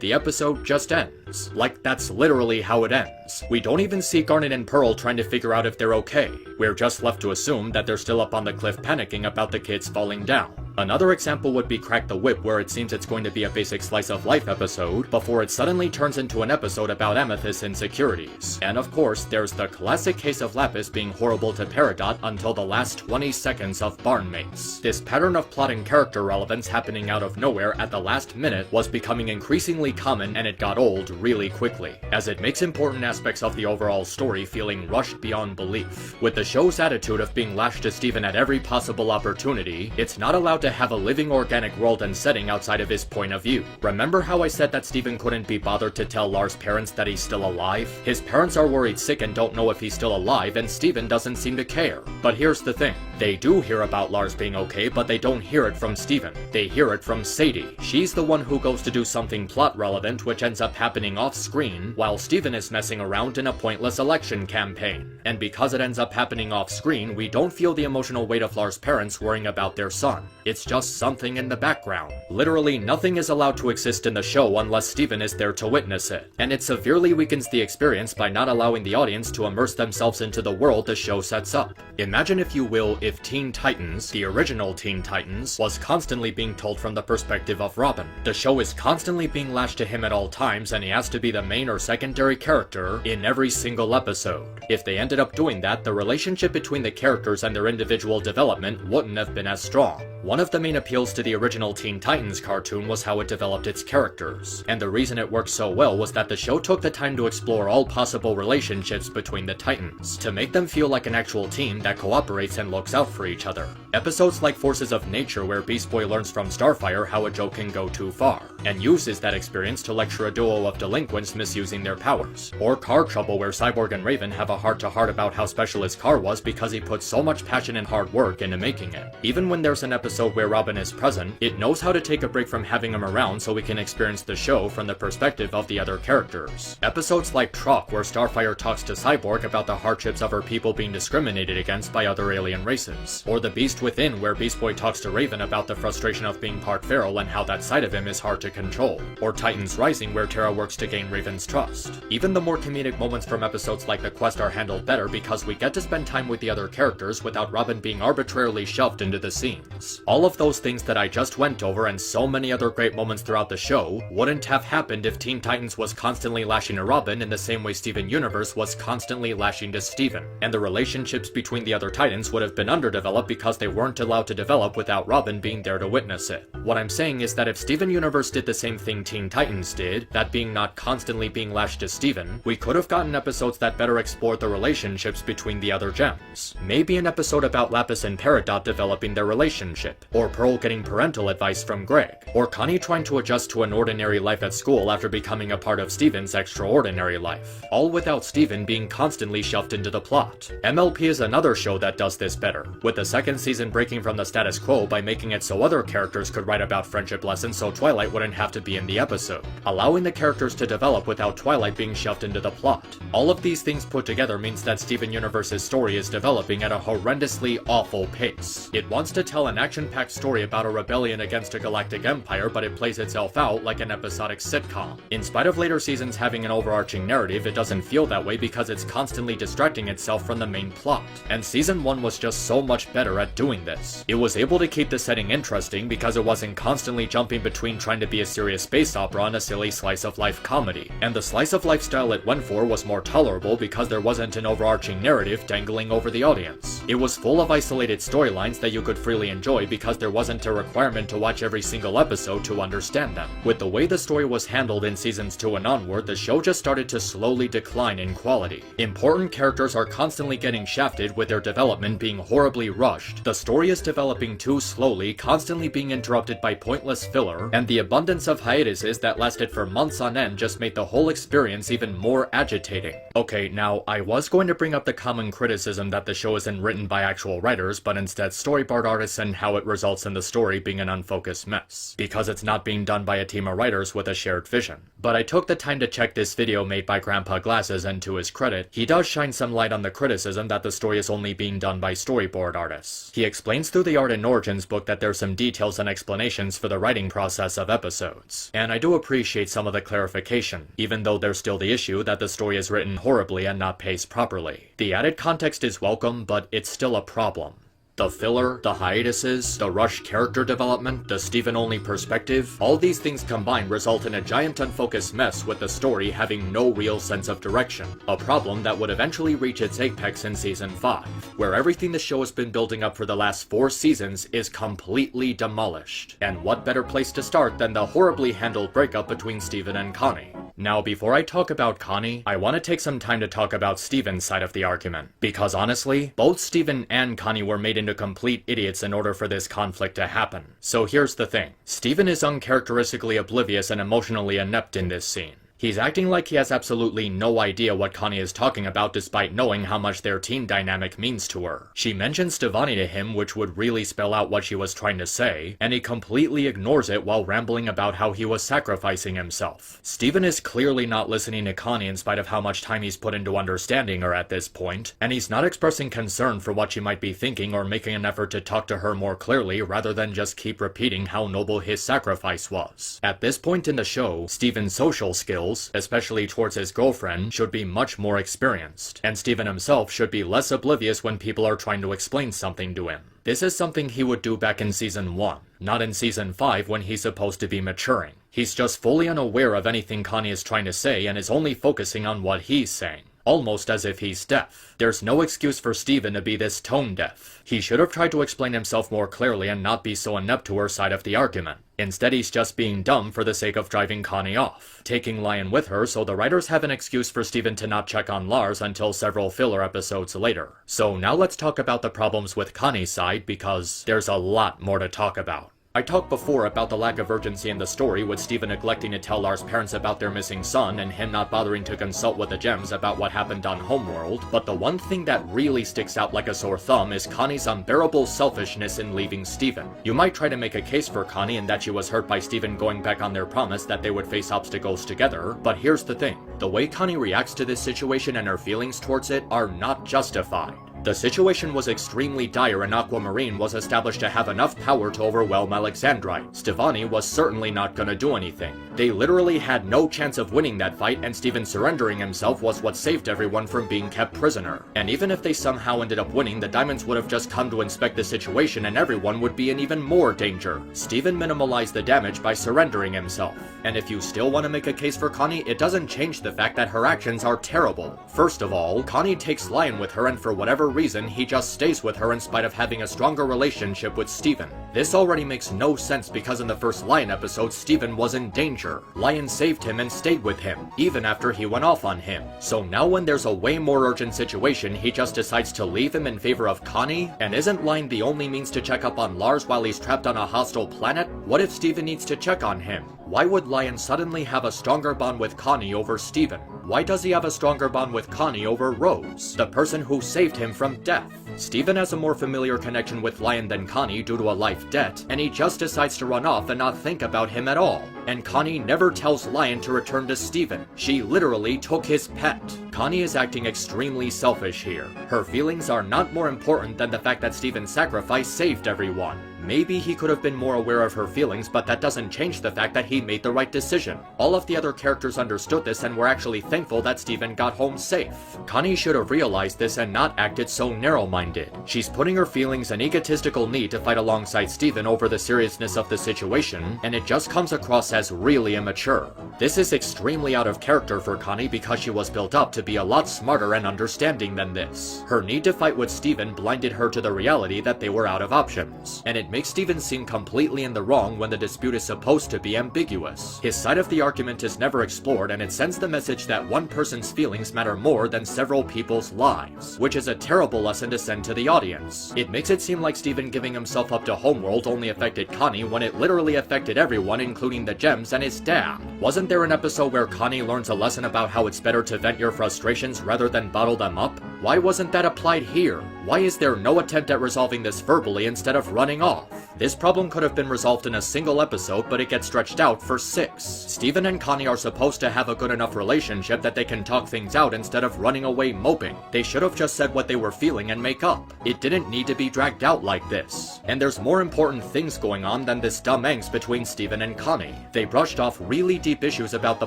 the episode just ends. Like, that's literally how it ends. We don't even see Garnet and Pearl trying to figure out if they're okay. We're just left to assume that they're still up on the cliff panicking about the kids falling down. Another example would be Crack the Whip, where it seems it's going to be a basic slice of life episode, before it suddenly turns into an episode about Amethyst's insecurities. And of course, there's the classic case of Lapis being horrible to Peridot until the last 20 seconds of Barnmates. This pattern of plot and character relevance happening out of nowhere at the last minute was becoming increasingly common, and it got old really quickly, as it makes important aspects of the overall story feeling rushed beyond belief. With the show's attitude of being lashed to Steven at every possible opportunity, it's not allowed to have a living organic world and setting outside of his point of view. Remember how I said that Steven couldn't be bothered to tell Lars' parents that he's still alive? His parents are worried sick and don't know if he's still alive, and Steven doesn't seem to care. But here's the thing. They do hear about Lars being okay, but they don't hear it from Steven. They hear it from Sadie. She's the one who goes to do something plot relevant, which ends up happening off screen, while Steven is messing around in a pointless election campaign. And because it ends up happening off screen, we don't feel the emotional weight of Lars' parents worrying about their son. it's just something in the background. Literally nothing is allowed to exist in the show unless Steven is there to witness it, and it severely weakens the experience by not allowing the audience to immerse themselves into the world the show sets up. Imagine, if you will, if Teen Titans, the original Teen Titans, was constantly being told from the perspective of Robin. The show is constantly being lashed to him at all times, and he has to be the main or secondary character in every single episode. If they ended up doing that, the relationship between the characters and their individual development wouldn't have been as strong. One of the main appeals to the original Teen Titans cartoon was how it developed its characters, and the reason it worked so well was that the show took the time to explore all possible relationships between the Titans, to make them feel like an actual team that cooperates and looks out for each other. Episodes like Forces of Nature, where Beast Boy learns from Starfire how a joke can go too far, and uses that experience to lecture a duo of delinquents misusing their powers. Or Car Trouble, where Cyborg and Raven have a heart-to-heart about how special his car was because he put so much passion and hard work into making it. Even when there's an episode where Robin is present, it knows how to take a break from having him around so we can experience the show from the perspective of the other characters. Episodes like Truck, where Starfire talks to Cyborg about the hardships of her people being discriminated against by other alien races. Or The Beast Within, where Beast Boy talks to Raven about the frustration of being part feral and how that side of him is hard to control. Or Titans Rising, where Terra works to gain Raven's trust. Even the more comedic moments from episodes like The Quest are handled better because we get to spend time with the other characters without Robin being arbitrarily shoved into the scenes. All of those things that I just went over and so many other great moments throughout the show wouldn't have happened if Teen Titans was constantly lashing to Robin in the same way Steven Universe was constantly lashing to Steven, and the relationships between the other Titans would have been underdeveloped because they weren't allowed to develop without Robin being there to witness it. What I'm saying is that if Steven Universe did the same thing Teen Titans did, that being not constantly being lashed to Steven, we could have gotten episodes that better explored the relationships between the other gems. Maybe an episode about Lapis and Peridot developing their relationship, or Pearl getting parental advice from Greg, or Connie trying to adjust to an ordinary life at school after becoming a part of Steven's extraordinary life, all without Steven being constantly shoved into the plot. MLP is another show that does this better, with the second season breaking from the status quo by making it so other characters could write about friendship lessons so Twilight wouldn't have to be in the episode, allowing the characters to develop without Twilight being shoved into the plot. All of these things put together means that Steven Universe's story is developing at a horrendously awful pace. It wants to tell an action-packed story about a rebellion against a galactic empire, but it plays itself out like an episodic sitcom. In spite of later seasons having an overarching narrative, it doesn't feel that way because it's constantly distracting itself from the main plot. And season 1 was just so much better at doing this. It was able to keep the setting interesting because it wasn't constantly jumping between trying to be a serious space opera and a silly slice of life comedy. And the slice of life style it went for was more tolerable because there wasn't an overarching narrative dangling over the audience. It was full of isolated storylines that you could freely enjoy because there wasn't a requirement to watch every single episode to understand them. With the way the story was handled in seasons 2 and onward, the show just started to slowly decline in quality. Important characters are constantly getting shafted with their development being horribly rushed. The story is developing too slowly, constantly being interrupted by pointless filler, and the abundance of hiatuses that lasted for months on end just made the whole experience even more agitating. Okay, now I was going to bring up the common criticism that the show isn't written by actual writers, but instead storyboard artists, and how it results in the story being an unfocused mess, because it's not being done by a team of writers with a shared vision. But I took the time to check this video made by Grandpa Glasses, and to his credit, he does shine some light on the criticism that the story is only being done by storyboard artists. He explains through the Art and Origins book that there's some details and explanations for the writing process of episodes, and I do appreciate some of the clarification, even though there's still the issue that the story is written horribly and not paced properly. The added context is welcome, but it's still a problem. The filler, the hiatuses, the rushed character development, the Steven-only perspective, all these things combined result in a giant unfocused mess with the story having no real sense of direction. A problem that would eventually reach its apex in Season 5, where everything the show has been building up for the last 4 seasons is completely demolished. And what better place to start than the horribly handled breakup between Steven and Connie? Now, before I talk about Connie, I want to take some time to talk about Steven's side of the argument. Because honestly, both Steven and Connie were made into complete idiots in order for this conflict to happen. So here's the thing. Steven is uncharacteristically oblivious and emotionally inept in this scene. He's acting like he has absolutely no idea what Connie is talking about despite knowing how much their teen dynamic means to her. She mentions Stevani to him, which would really spell out what she was trying to say, and he completely ignores it while rambling about how he was sacrificing himself. Steven is clearly not listening to Connie in spite of how much time he's put into understanding her at this point, and he's not expressing concern for what she might be thinking or making an effort to talk to her more clearly rather than just keep repeating how noble his sacrifice was. At this point in the show, Steven's social skills, especially towards his girlfriend, should be much more experienced, and Steven himself should be less oblivious when people are trying to explain something to him. This is something he would do back in Season 1, not in Season 5 when he's supposed to be maturing. He's just fully unaware of anything Connie is trying to say and is only focusing on what he's saying. Almost as if he's deaf. There's no excuse for Steven to be this tone deaf. He should have tried to explain himself more clearly and not be so inept to her side of the argument. Instead, he's just being dumb for the sake of driving Connie off, taking Lion with her so the writers have an excuse for Steven to not check on Lars until several filler episodes later. So now let's talk about the problems with Connie's side, because there's a lot more to talk about. I talked before about the lack of urgency in the story, with Steven neglecting to tell Lars' parents about their missing son and him not bothering to consult with the gems about what happened on Homeworld, but the one thing that really sticks out like a sore thumb is Connie's unbearable selfishness in leaving Steven. You might try to make a case for Connie in that she was hurt by Steven going back on their promise that they would face obstacles together, but here's the thing. The way Connie reacts to this situation and her feelings towards it are not justified. The situation was extremely dire and Aquamarine was established to have enough power to overwhelm Alexandrite. Stevani was certainly not gonna do anything. They literally had no chance of winning that fight, and Steven surrendering himself was what saved everyone from being kept prisoner. And even if they somehow ended up winning, the diamonds would have just come to inspect the situation and everyone would be in even more danger. Steven minimalized the damage by surrendering himself. And if you still want to make a case for Connie, it doesn't change the fact that her actions are terrible. First of all, Connie takes Lion with her, and for whatever reason, he just stays with her in spite of having a stronger relationship with Steven. This already makes no sense because in the first Lion episode, Steven was in danger. Lion saved him and stayed with him, even after he went off on him. So now when there's a way more urgent situation, he just decides to leave him in favor of Connie? And isn't Lion the only means to check up on Lars while he's trapped on a hostile planet? What if Steven needs to check on him? Why would Lion suddenly have a stronger bond with Connie over Steven? Why does he have a stronger bond with Connie over Rose, the person who saved him from death? Steven has a more familiar connection with Lion than Connie due to a life debt, and he just decides to run off and not think about him at all. And Connie never tells Lion to return to Steven. She literally took his pet. Connie is acting extremely selfish here. Her feelings are not more important than the fact that Steven's sacrifice saved everyone. Maybe he could have been more aware of her feelings, but that doesn't change the fact that he made the right decision. All of the other characters understood this and were actually thankful that Steven got home safe. Connie should have realized this and not acted so narrow-minded. She's putting her feelings and egotistical need to fight alongside Steven over the seriousness of the situation, and it just comes across as really immature. This is extremely out of character for Connie because she was built up to be a lot smarter and understanding than this. Her need to fight with Steven blinded her to the reality that they were out of options, and it makes Steven seem completely in the wrong when the dispute is supposed to be ambiguous. His side of the argument is never explored, and it sends the message that one person's feelings matter more than several people's lives, which is a terrible lesson to send to the audience. It makes it seem like Steven giving himself up to Homeworld only affected Connie when it literally affected everyone, including the gems and his dad. Wasn't there an episode where Connie learns a lesson about how it's better to vent your frustrations rather than bottle them up? Why wasn't that applied here? Why is there no attempt at resolving this verbally instead of running off? This problem could have been resolved in a single episode, but it gets stretched out for 6. Steven and Connie are supposed to have a good enough relationship that they can talk things out instead of running away moping. They should have just said what they were feeling and make up. It didn't need to be dragged out like this. And there's more important things going on than this dumb angst between Steven and Connie. They brushed off really deep issues about the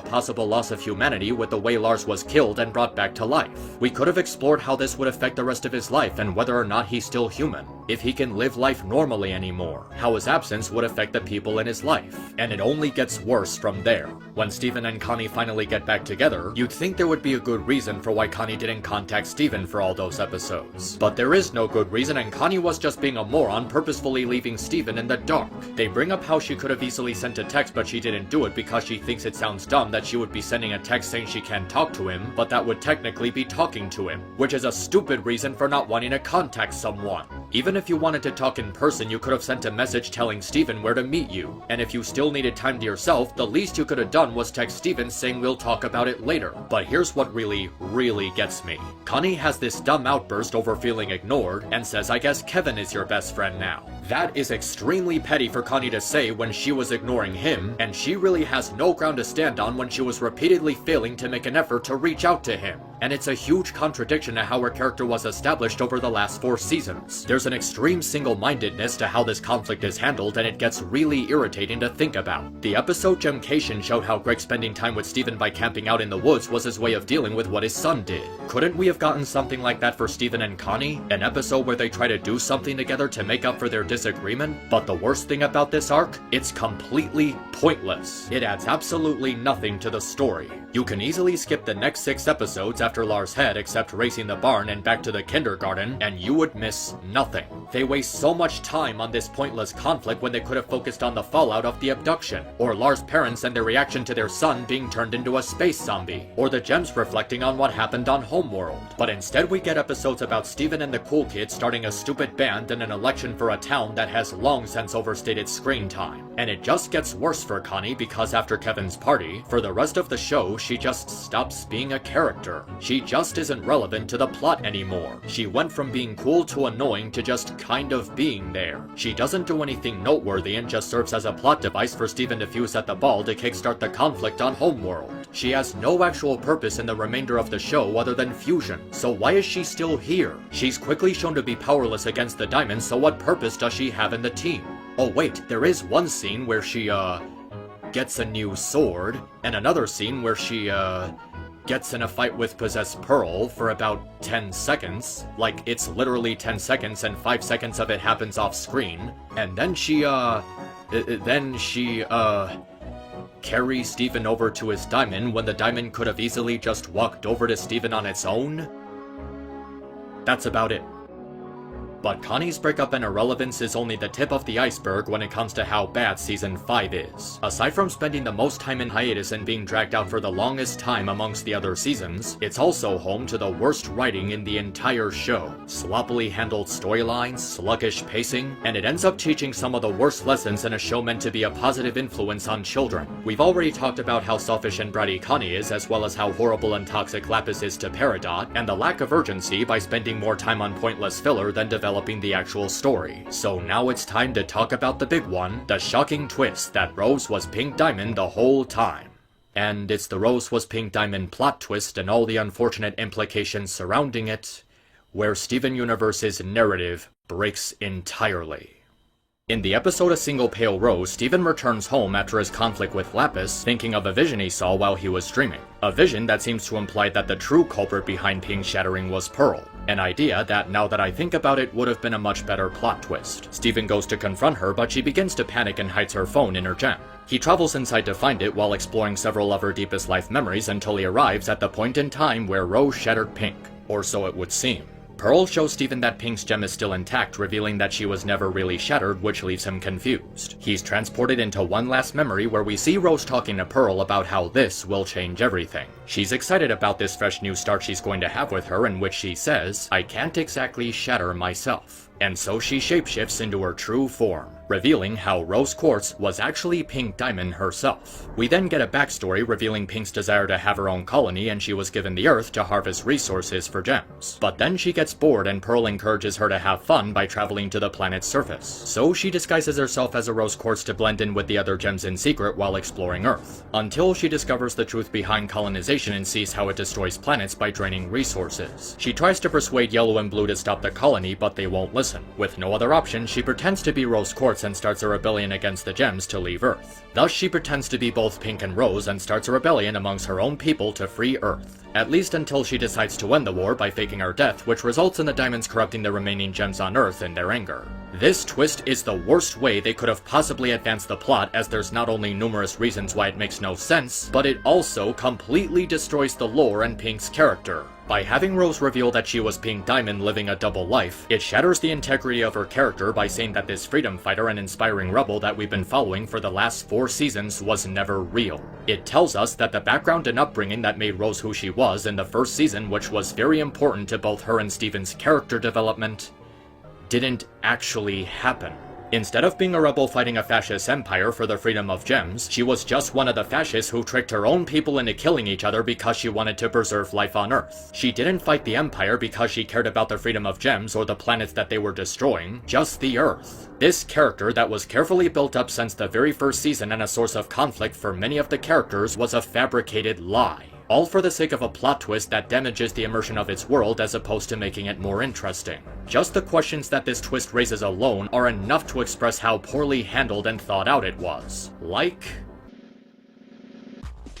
possible loss of humanity with the way Lars was killed and brought back to life. We could have explored how this would affect the rest of his life and whether or not he's still human. If he can live life normally anymore, how his absence would affect the people in his life. And it only gets worse from there. When Steven and Connie finally get back together, you'd think there would be a good reason for why Connie didn't contact Steven for all those episodes. But there is no good reason, and Connie was just being a moron, purposefully leaving Steven in the dark. They bring up how she could have easily sent a text, but she didn't do it because she thinks it sounds dumb that she would be sending a text saying she can't talk to him, but that would technically be talking to him, which is is a stupid reason for not wanting to contact someone. Even if you wanted to talk in person, you could have sent a message telling Steven where to meet you. And if you still needed time to yourself, the least you could have done was text Steven saying we'll talk about it later. But here's what really gets me. Connie has this dumb outburst over feeling ignored and says, I guess Kevin is your best friend now. That is extremely petty for Connie to say when she was ignoring him, and she really has no ground to stand on when she was repeatedly failing to make an effort to reach out to him. And it's a huge contradiction to how her character was established over the last 4 seasons. There's an extreme single-mindedness to how this conflict is handled, and it gets really irritating to think about. The episode Gemcation showed how Greg spending time with Steven by camping out in the woods was his way of dealing with what his son did. Couldn't we have gotten something like that for Steven and Connie? An episode where they try to do something together to make up for their disagreement? But the worst thing about this arc? It's completely pointless. It adds absolutely nothing to the story. You can easily skip the next 6 episodes after Lars' head except racing the barn and back to the kindergarten, and you would miss nothing. They waste so much time on this pointless conflict when they could have focused on the fallout of the abduction, or Lars' parents and their reaction to their son being turned into a space zombie, or the gems reflecting on what happened on Homeworld. But instead we get episodes about Steven and the cool kids starting a stupid band and an election for a town that has long since overstated screen time. And it just gets worse for Connie because after Kevin's party, for the rest of the show, she just stops being a character. She just isn't relevant to the plot anymore. She went from being cool to annoying to just kind of being there. She doesn't do anything noteworthy and just serves as a plot device for Steven to fuse at the ball to kickstart the conflict on Homeworld. She has no actual purpose in the remainder of the show other than fusion, so why is she still here? She's quickly shown to be powerless against the Diamonds, so what purpose does she have in the team? Oh wait, there is one scene where she, gets a new sword, and another scene where she, gets in a fight with Possessed Pearl for about 10 seconds. Like, it's literally 10 seconds and 5 seconds of it happens off screen. And then she, carries Steven over to his diamond when the diamond could have easily just walked over to Steven on its own. That's about it. But Connie's breakup and irrelevance is only the tip of the iceberg when it comes to how bad Season 5 is. Aside from spending the most time in hiatus and being dragged out for the longest time amongst the other seasons, it's also home to the worst writing in the entire show. Sloppily handled storylines, sluggish pacing, and it ends up teaching some of the worst lessons in a show meant to be a positive influence on children. We've already talked about how selfish and bratty Connie is, as well as how horrible and toxic Lapis is to Peridot, and the lack of urgency by spending more time on pointless filler than developing the actual story. So now it's time to talk about the big one, the shocking twist that Rose was Pink Diamond the whole time. And it's the Rose was Pink Diamond plot twist and all the unfortunate implications surrounding it, where Steven Universe's narrative breaks entirely. In the episode A Single Pale Rose, Steven returns home after his conflict with Lapis, thinking of a vision he saw while he was dreaming. A vision that seems to imply that the true culprit behind Pink's shattering was Pearl. An idea that, now that I think about it, would have been a much better plot twist. Steven goes to confront her, but she begins to panic and hides her phone in her gem. He travels inside to find it while exploring several of her deepest life memories until he arrives at the point in time where Rose shattered Pink. Or so it would seem. Pearl shows Steven that Pink's gem is still intact, revealing that she was never really shattered, which leaves him confused. He's transported into one last memory where we see Rose talking to Pearl about how this will change everything. She's excited about this fresh new start she's going to have with her, in which she says, "I can't exactly shatter myself." And so she shapeshifts into her true form, revealing how Rose Quartz was actually Pink Diamond herself. We then get a backstory revealing Pink's desire to have her own colony, and she was given the Earth to harvest resources for gems. But then she gets bored and Pearl encourages her to have fun by traveling to the planet's surface. So she disguises herself as a Rose Quartz to blend in with the other gems in secret while exploring Earth, until she discovers the truth behind colonization and sees how it destroys planets by draining resources. She tries to persuade Yellow and Blue to stop the colony, but they won't listen. With no other option, she pretends to be Rose Quartz and starts a rebellion against the gems to leave Earth. Thus, she pretends to be both Pink and Rose and starts a rebellion amongst her own people to free Earth. At least until she decides to end the war by faking her death, which results in the Diamonds corrupting the remaining gems on Earth in their anger. This twist is the worst way they could have possibly advanced the plot, as there's not only numerous reasons why it makes no sense, but it also completely destroys the lore and Pink's character. By having Rose reveal that she was Pink Diamond living a double life, it shatters the integrity of her character by saying that this freedom fighter and inspiring rebel that we've been following for the last 4 seasons was never real. It tells us that the background and upbringing that made Rose who she was in the first season, which was very important to both her and Steven's character development, didn't actually happen. Instead of being a rebel fighting a fascist empire for the freedom of gems, she was just one of the fascists who tricked her own people into killing each other because she wanted to preserve life on Earth. She didn't fight the empire because she cared about the freedom of gems or the planets that they were destroying, just the Earth. This character that was carefully built up since the very first season and a source of conflict for many of the characters was a fabricated lie. All for the sake of a plot twist that damages the immersion of its world as opposed to making it more interesting. Just the questions that this twist raises alone are enough to express how poorly handled and thought out it was. Like,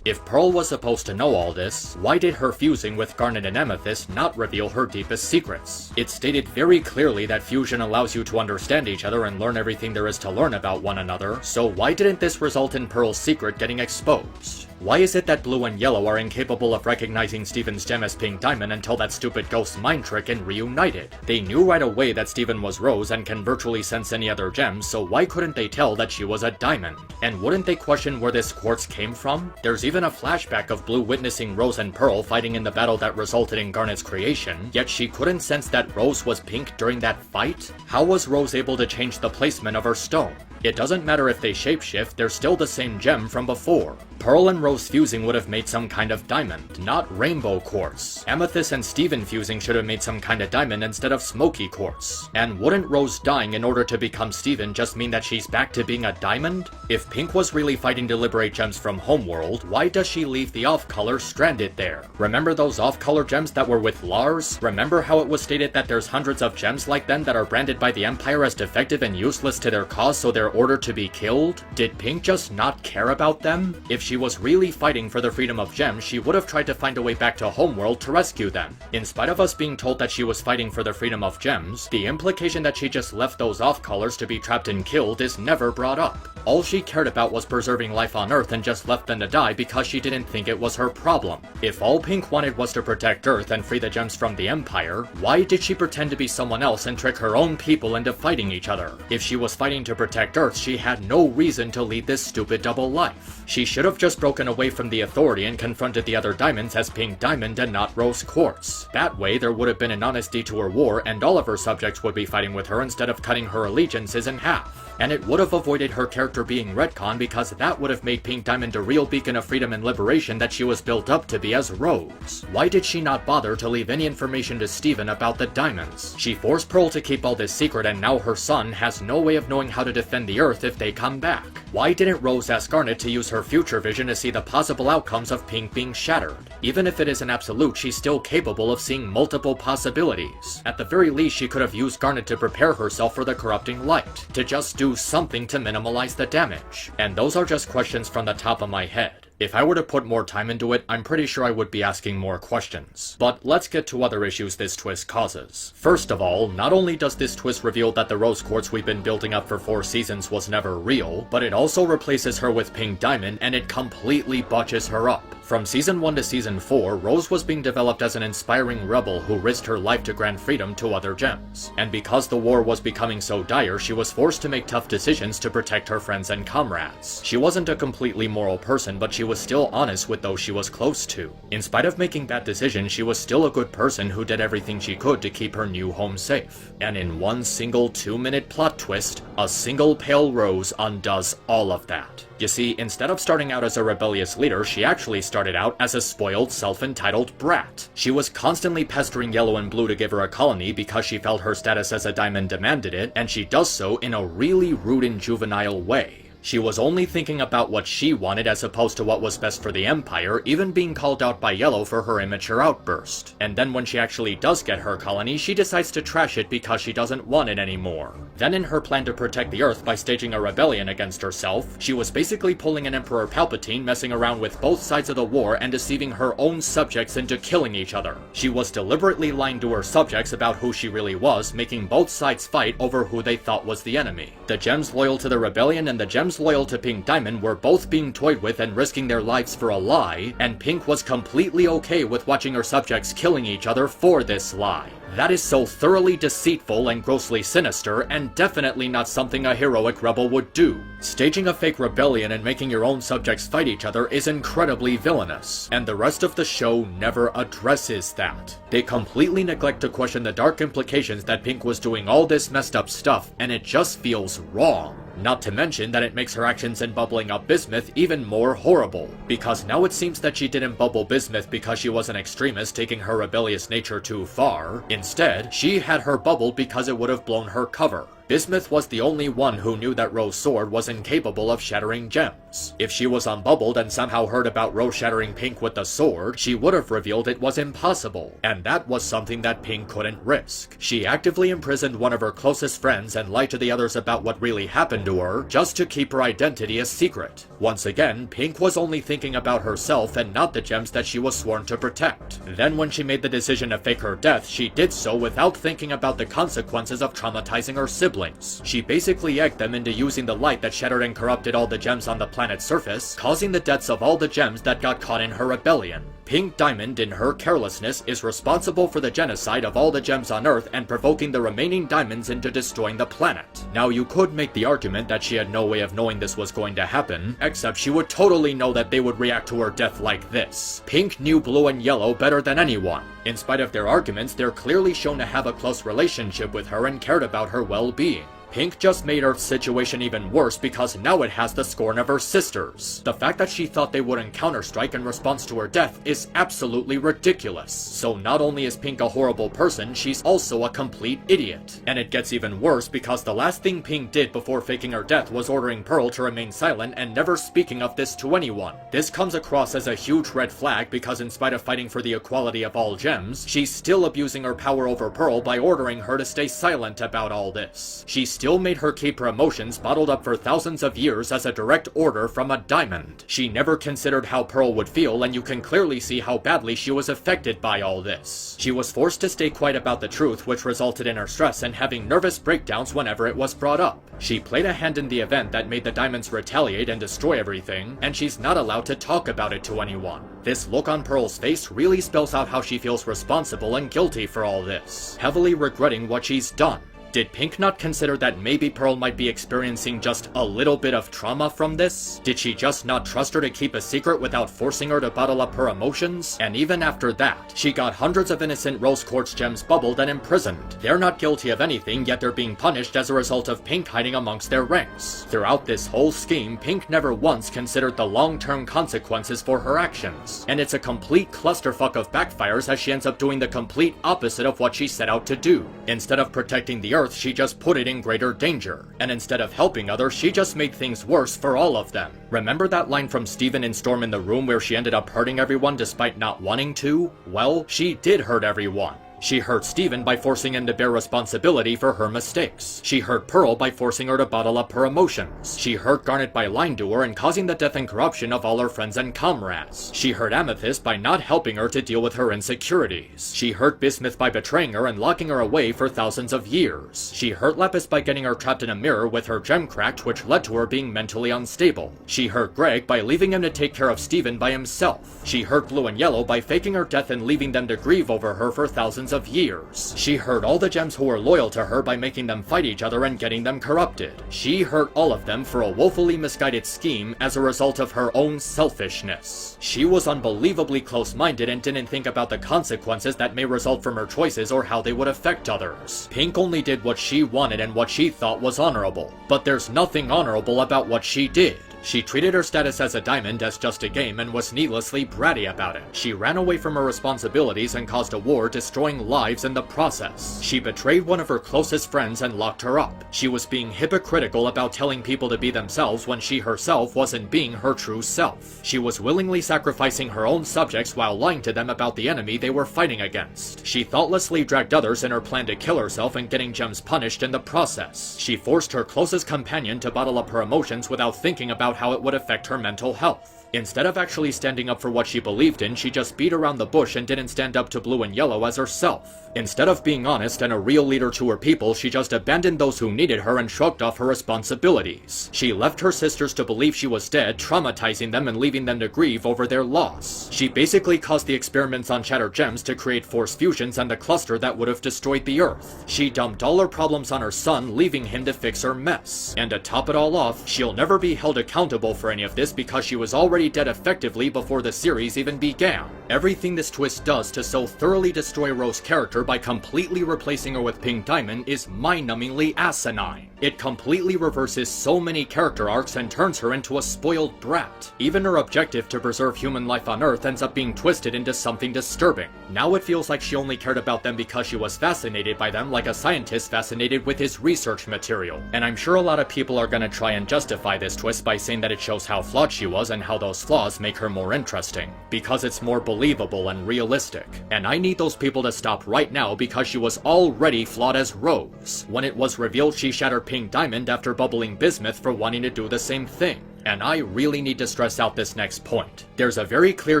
if Pearl was supposed to know all this, why did her fusing with Garnet and Amethyst not reveal her deepest secrets? It stated very clearly that fusion allows you to understand each other and learn everything there is to learn about one another, so why didn't this result in Pearl's secret getting exposed? Why is it that Blue and Yellow are incapable of recognizing Steven's gem as Pink Diamond until that stupid ghost mind trick and reunited? They knew right away that Steven was Rose and can virtually sense any other gems, so why couldn't they tell that she was a diamond? And wouldn't they question where this quartz came from? There's even a flashback of Blue witnessing Rose and Pearl fighting in the battle that resulted in Garnet's creation, yet she couldn't sense that Rose was pink during that fight? How was Rose able to change the placement of her stone? It doesn't matter if they shapeshift, they're still the same gem from before. Pearl and Rose fusing would have made some kind of diamond, not rainbow quartz. Amethyst and Steven fusing should have made some kind of diamond instead of smoky quartz. And wouldn't Rose dying in order to become Steven just mean that she's back to being a diamond? If Pink was really fighting to liberate gems from Homeworld, why does she leave the off-color stranded there? Remember those off-color gems that were with Lars? Remember how it was stated that there's hundreds of gems like them that are branded by the Empire as defective and useless to their cause so they're ordered to be killed? Did Pink just not care about them? If she was really fighting for the freedom of gems, she would have tried to find a way back to Homeworld to rescue them. In spite of us being told that she was fighting for the freedom of gems, the implication that she just left those off-colors to be trapped and killed is never brought up. All she cared about was preserving life on Earth and just left them to die because she didn't think it was her problem. If all Pink wanted was to protect Earth and free the gems from the Empire, why did she pretend to be someone else and trick her own people into fighting each other? If she was fighting to protect Earth, she had no reason to lead this stupid double life. She should have just broken away from the Authority and confronted the other diamonds as Pink Diamond and not Rose Quartz. That way, there would have been an honesty to her war and all of her subjects would be fighting with her instead of cutting her allegiances in half. And it would have avoided her character being retconned because that would have made Pink Diamond a real beacon of freedom and liberation that she was built up to be as Rose. Why did she not bother to leave any information to Steven about the diamonds? She forced Pearl to keep all this secret and now her son has no way of knowing how to defend the Earth if they come back. Why didn't Rose ask Garnet to use her future vision to see the possible outcomes of Pink being shattered? Even if it is an absolute, she's still capable of seeing multiple possibilities. At the very least, she could have used Garnet to prepare herself for the corrupting light, to just do something to minimize the damage. And those are just questions from the top of my head. If I were to put more time into it, I'm pretty sure I would be asking more questions. But let's get to other issues this twist causes. First of all, not only does this twist reveal that the Rose Quartz we've been building up for 4 seasons was never real, but it also replaces her with Pink Diamond and it completely botches her up. From Season 1 to Season 4, Rose was being developed as an inspiring rebel who risked her life to grant freedom to other gems. And because the war was becoming so dire, she was forced to make tough decisions to protect her friends and comrades. She wasn't a completely moral person, but she was still honest with those she was close to. In spite of making bad decisions, she was still a good person who did everything she could to keep her new home safe. And in one single 2-minute plot twist, a single pale Rose undoes all of that. You see, instead of starting out as a rebellious leader, she actually started out as a spoiled, self-entitled brat. She was constantly pestering Yellow and Blue to give her a colony because she felt her status as a diamond demanded it, and she does so in a really rude and juvenile way. She was only thinking about what she wanted as opposed to what was best for the Empire, even being called out by Yellow for her immature outburst. And then when she actually does get her colony, she decides to trash it because she doesn't want it anymore. Then in her plan to protect the Earth by staging a rebellion against herself, she was basically pulling an Emperor Palpatine, messing around with both sides of the war and deceiving her own subjects into killing each other. She was deliberately lying to her subjects about who she really was, making both sides fight over who they thought was the enemy. The gems loyal to the rebellion and the gems gems loyal to Pink Diamond were both being toyed with and risking their lives for a lie, and Pink was completely okay with watching her subjects killing each other for this lie. That is so thoroughly deceitful and grossly sinister, and definitely not something a heroic rebel would do. Staging a fake rebellion and making your own subjects fight each other is incredibly villainous, and the rest of the show never addresses that. They completely neglect to question the dark implications that Pink was doing all this messed up stuff, and it just feels wrong. Not to mention that it makes her actions in bubbling up Bismuth even more horrible, because now it seems that she didn't bubble Bismuth because she was an extremist taking her rebellious nature too far. Instead, she had her bubbled because it would have blown her cover. Bismuth was the only one who knew that Rose Sword was incapable of shattering gems. If she was unbubbled and somehow heard about Rose shattering Pink with the sword, she would have revealed it was impossible, and that was something that Pink couldn't risk. She actively imprisoned one of her closest friends and lied to the others about what really happened to her, just to keep her identity a secret. Once again, Pink was only thinking about herself and not the gems that she was sworn to protect. Then when she made the decision to fake her death, she did so without thinking about the consequences of traumatizing her siblings. She basically egged them into using the light that shattered and corrupted all the gems on the planet's surface, causing the deaths of all the gems that got caught in her rebellion. Pink Diamond, in her carelessness, is responsible for the genocide of all the gems on Earth and provoking the remaining diamonds into destroying the planet. Now, you could make the argument that she had no way of knowing this was going to happen, except she would totally know that they would react to her death like this. Pink knew blue and yellow better than anyone. In spite of their arguments, they're clearly shown to have a close relationship with her and cared about her well-being. Pink just made Earth's situation even worse because now it has the scorn of her sisters. The fact that she thought they wouldn't counterstrike in response to her death is absolutely ridiculous. So not only is Pink a horrible person, she's also a complete idiot. And it gets even worse because the last thing Pink did before faking her death was ordering Pearl to remain silent and never speaking of this to anyone. This comes across as a huge red flag because in spite of fighting for the equality of all gems, she's still abusing her power over Pearl by ordering her to stay silent about all this. She still made her keep her emotions bottled up for thousands of years as a direct order from a diamond. She never considered how Pearl would feel, and you can clearly see how badly she was affected by all this. She was forced to stay quiet about the truth, which resulted in her stress and having nervous breakdowns whenever it was brought up. She played a hand in the event that made the diamonds retaliate and destroy everything, and she's not allowed to talk about it to anyone. This look on Pearl's face really spells out how she feels responsible and guilty for all this, heavily regretting what she's done. Did Pink not consider that maybe Pearl might be experiencing just a little bit of trauma from this? Did she just not trust her to keep a secret without forcing her to bottle up her emotions? And even after that, she got hundreds of innocent rose quartz gems bubbled and imprisoned. They're not guilty of anything, yet they're being punished as a result of Pink hiding amongst their ranks. Throughout this whole scheme, Pink never once considered the long-term consequences for her actions. And it's a complete clusterfuck of backfires as she ends up doing the complete opposite of what she set out to do. Instead of protecting the Earth, she just put it in greater danger. And instead of helping others, she just made things worse for all of them. Remember that line from Steven and Storm in the room where she ended up hurting everyone despite not wanting to? Well, she did hurt everyone. She hurt Steven by forcing him to bear responsibility for her mistakes. She hurt Pearl by forcing her to bottle up her emotions. She hurt Garnet by lying to her and causing the death and corruption of all her friends and comrades. She hurt Amethyst by not helping her to deal with her insecurities. She hurt Bismuth by betraying her and locking her away for thousands of years. She hurt Lapis by getting her trapped in a mirror with her gem cracked, which led to her being mentally unstable. She hurt Greg by leaving him to take care of Steven by himself. She hurt Blue and Yellow by faking her death and leaving them to grieve over her for thousands of years. She hurt all the gems who were loyal to her by making them fight each other and getting them corrupted. She hurt all of them for a woefully misguided scheme as a result of her own selfishness. She was unbelievably close-minded and didn't think about the consequences that may result from her choices or how they would affect others. Pink only did what she wanted and what she thought was honorable. But there's nothing honorable about what she did. She treated her status as a diamond as just a game and was needlessly bratty about it. She ran away from her responsibilities and caused a war, destroying lives in the process. She betrayed one of her closest friends and locked her up. She was being hypocritical about telling people to be themselves when she herself wasn't being her true self. She was willingly sacrificing her own subjects while lying to them about the enemy they were fighting against. She thoughtlessly dragged others in her plan to kill herself and getting gems punished in the process. She forced her closest companion to bottle up her emotions without thinking about how it would affect her mental health. Instead of actually standing up for what she believed in, she just beat around the bush and didn't stand up to Blue and Yellow as herself. Instead of being honest and a real leader to her people, she just abandoned those who needed her and shrugged off her responsibilities. She left her sisters to believe she was dead, traumatizing them and leaving them to grieve over their loss. She basically caused the experiments on Shattered Gems to create force fusions and the cluster that would have destroyed the Earth. She dumped all her problems on her son, leaving him to fix her mess. And to top it all off, she'll never be held accountable for any of this because she was already dead effectively before the series even began. Everything this twist does to so thoroughly destroy Rose's character by completely replacing her with Pink Diamond is mind-numbingly asinine. It completely reverses so many character arcs and turns her into a spoiled brat. Even her objective to preserve human life on Earth ends up being twisted into something disturbing. Now it feels like she only cared about them because she was fascinated by them, like a scientist fascinated with his research material. And I'm sure a lot of people are gonna try and justify this twist by saying that it shows how flawed she was and how those flaws make her more interesting, because it's more believable and realistic. And I need those people to stop right now because she was already flawed as Rose. When it was revealed she shattered Pink Diamond after bubbling Bismuth for wanting to do the same thing. And I really need to stress out this next point. There's a very clear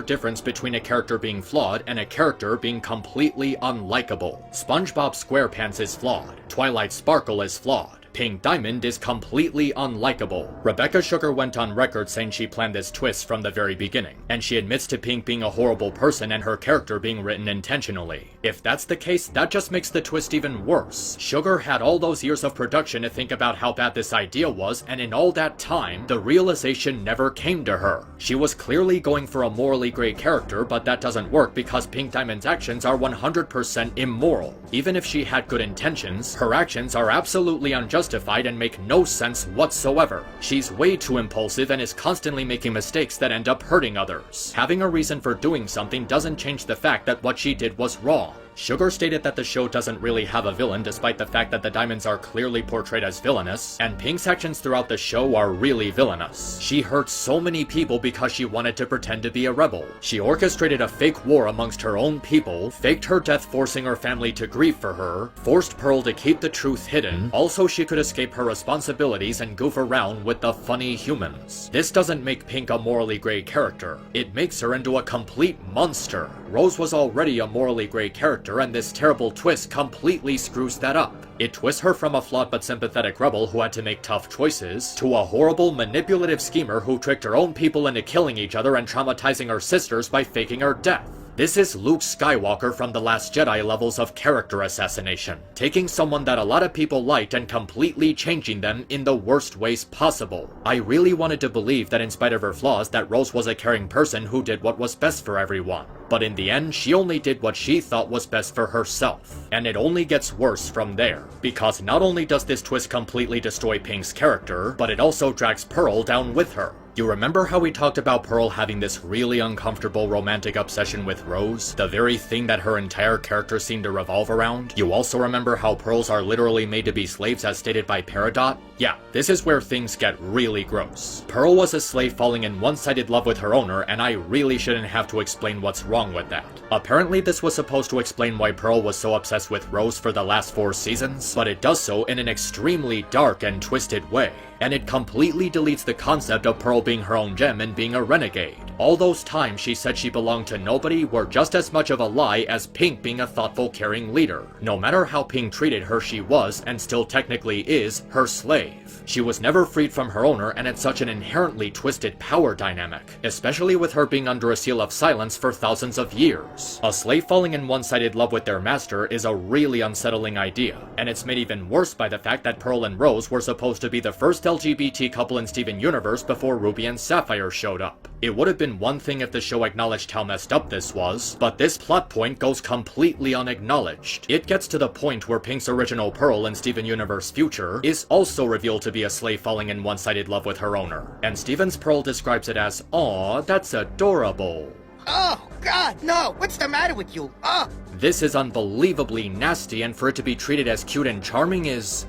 difference between a character being flawed and a character being completely unlikable. SpongeBob SquarePants is flawed. Twilight Sparkle is flawed. Pink Diamond is completely unlikable. Rebecca Sugar went on record saying she planned this twist from the very beginning, and she admits to Pink being a horrible person and her character being written intentionally. If that's the case, that just makes the twist even worse. Sugar had all those years of production to think about how bad this idea was, and in all that time, the realization never came to her. She was clearly going for a morally gray character, but that doesn't work because Pink Diamond's actions are 100% immoral. Even if she had good intentions, her actions are absolutely unjustified and make no sense whatsoever. She's way too impulsive and is constantly making mistakes that end up hurting others. Having a reason for doing something doesn't change the fact that what she did was wrong. Sugar stated that the show doesn't really have a villain despite the fact that the diamonds are clearly portrayed as villainous, and Pink's actions throughout the show are really villainous. She hurt so many people because she wanted to pretend to be a rebel. She orchestrated a fake war amongst her own people, faked her death forcing her family to grieve for her, forced Pearl to keep the truth hidden, also she could escape her responsibilities and goof around with the funny humans. This doesn't make Pink a morally gray character. It makes her into a complete monster. Rose was already a morally gray character, and this terrible twist completely screws that up. It twists her from a flawed but sympathetic rebel who had to make tough choices, to a horrible, manipulative schemer who tricked her own people into killing each other and traumatizing her sisters by faking her death. This is Luke Skywalker from The Last Jedi levels of character assassination, taking someone that a lot of people liked and completely changing them in the worst ways possible. I really wanted to believe that in spite of her flaws that Rose was a caring person who did what was best for everyone. But in the end, she only did what she thought was best for herself. And it only gets worse from there, because not only does this twist completely destroy Pink's character, but it also drags Pearl down with her. You remember how we talked about Pearl having this really uncomfortable romantic obsession with Rose? The very thing that her entire character seemed to revolve around? You also remember how pearls are literally made to be slaves as stated by Peridot? Yeah, this is where things get really gross. Pearl was a slave falling in one-sided love with her owner, and I really shouldn't have to explain what's wrong with that. Apparently this was supposed to explain why Pearl was so obsessed with Rose for the last 4 seasons, but it does so in an extremely dark and twisted way. And it completely deletes the concept of Pearl being her own gem and being a renegade. All those times she said she belonged to nobody were just as much of a lie as Pink being a thoughtful, caring leader. No matter how Pink treated her, she was, and still technically is, her slave. She was never freed from her owner, and it's such an inherently twisted power dynamic, especially with her being under a seal of silence for thousands of years. A slave falling in one-sided love with their master is a really unsettling idea, and it's made even worse by the fact that Pearl and Rose were supposed to be the first LGBT couple in Steven Universe before Ruby and Sapphire showed up. It would have been one thing if the show acknowledged how messed up this was, but this plot point goes completely unacknowledged. It gets to the point where Pink's original Pearl in Steven Universe Future is also revealed to be a slave falling in one-sided love with her owner, and Steven's Pearl describes it as, "Aw, that's adorable." Oh, God, no! What's the matter with you? This is unbelievably nasty, and for it to be treated as cute and charming is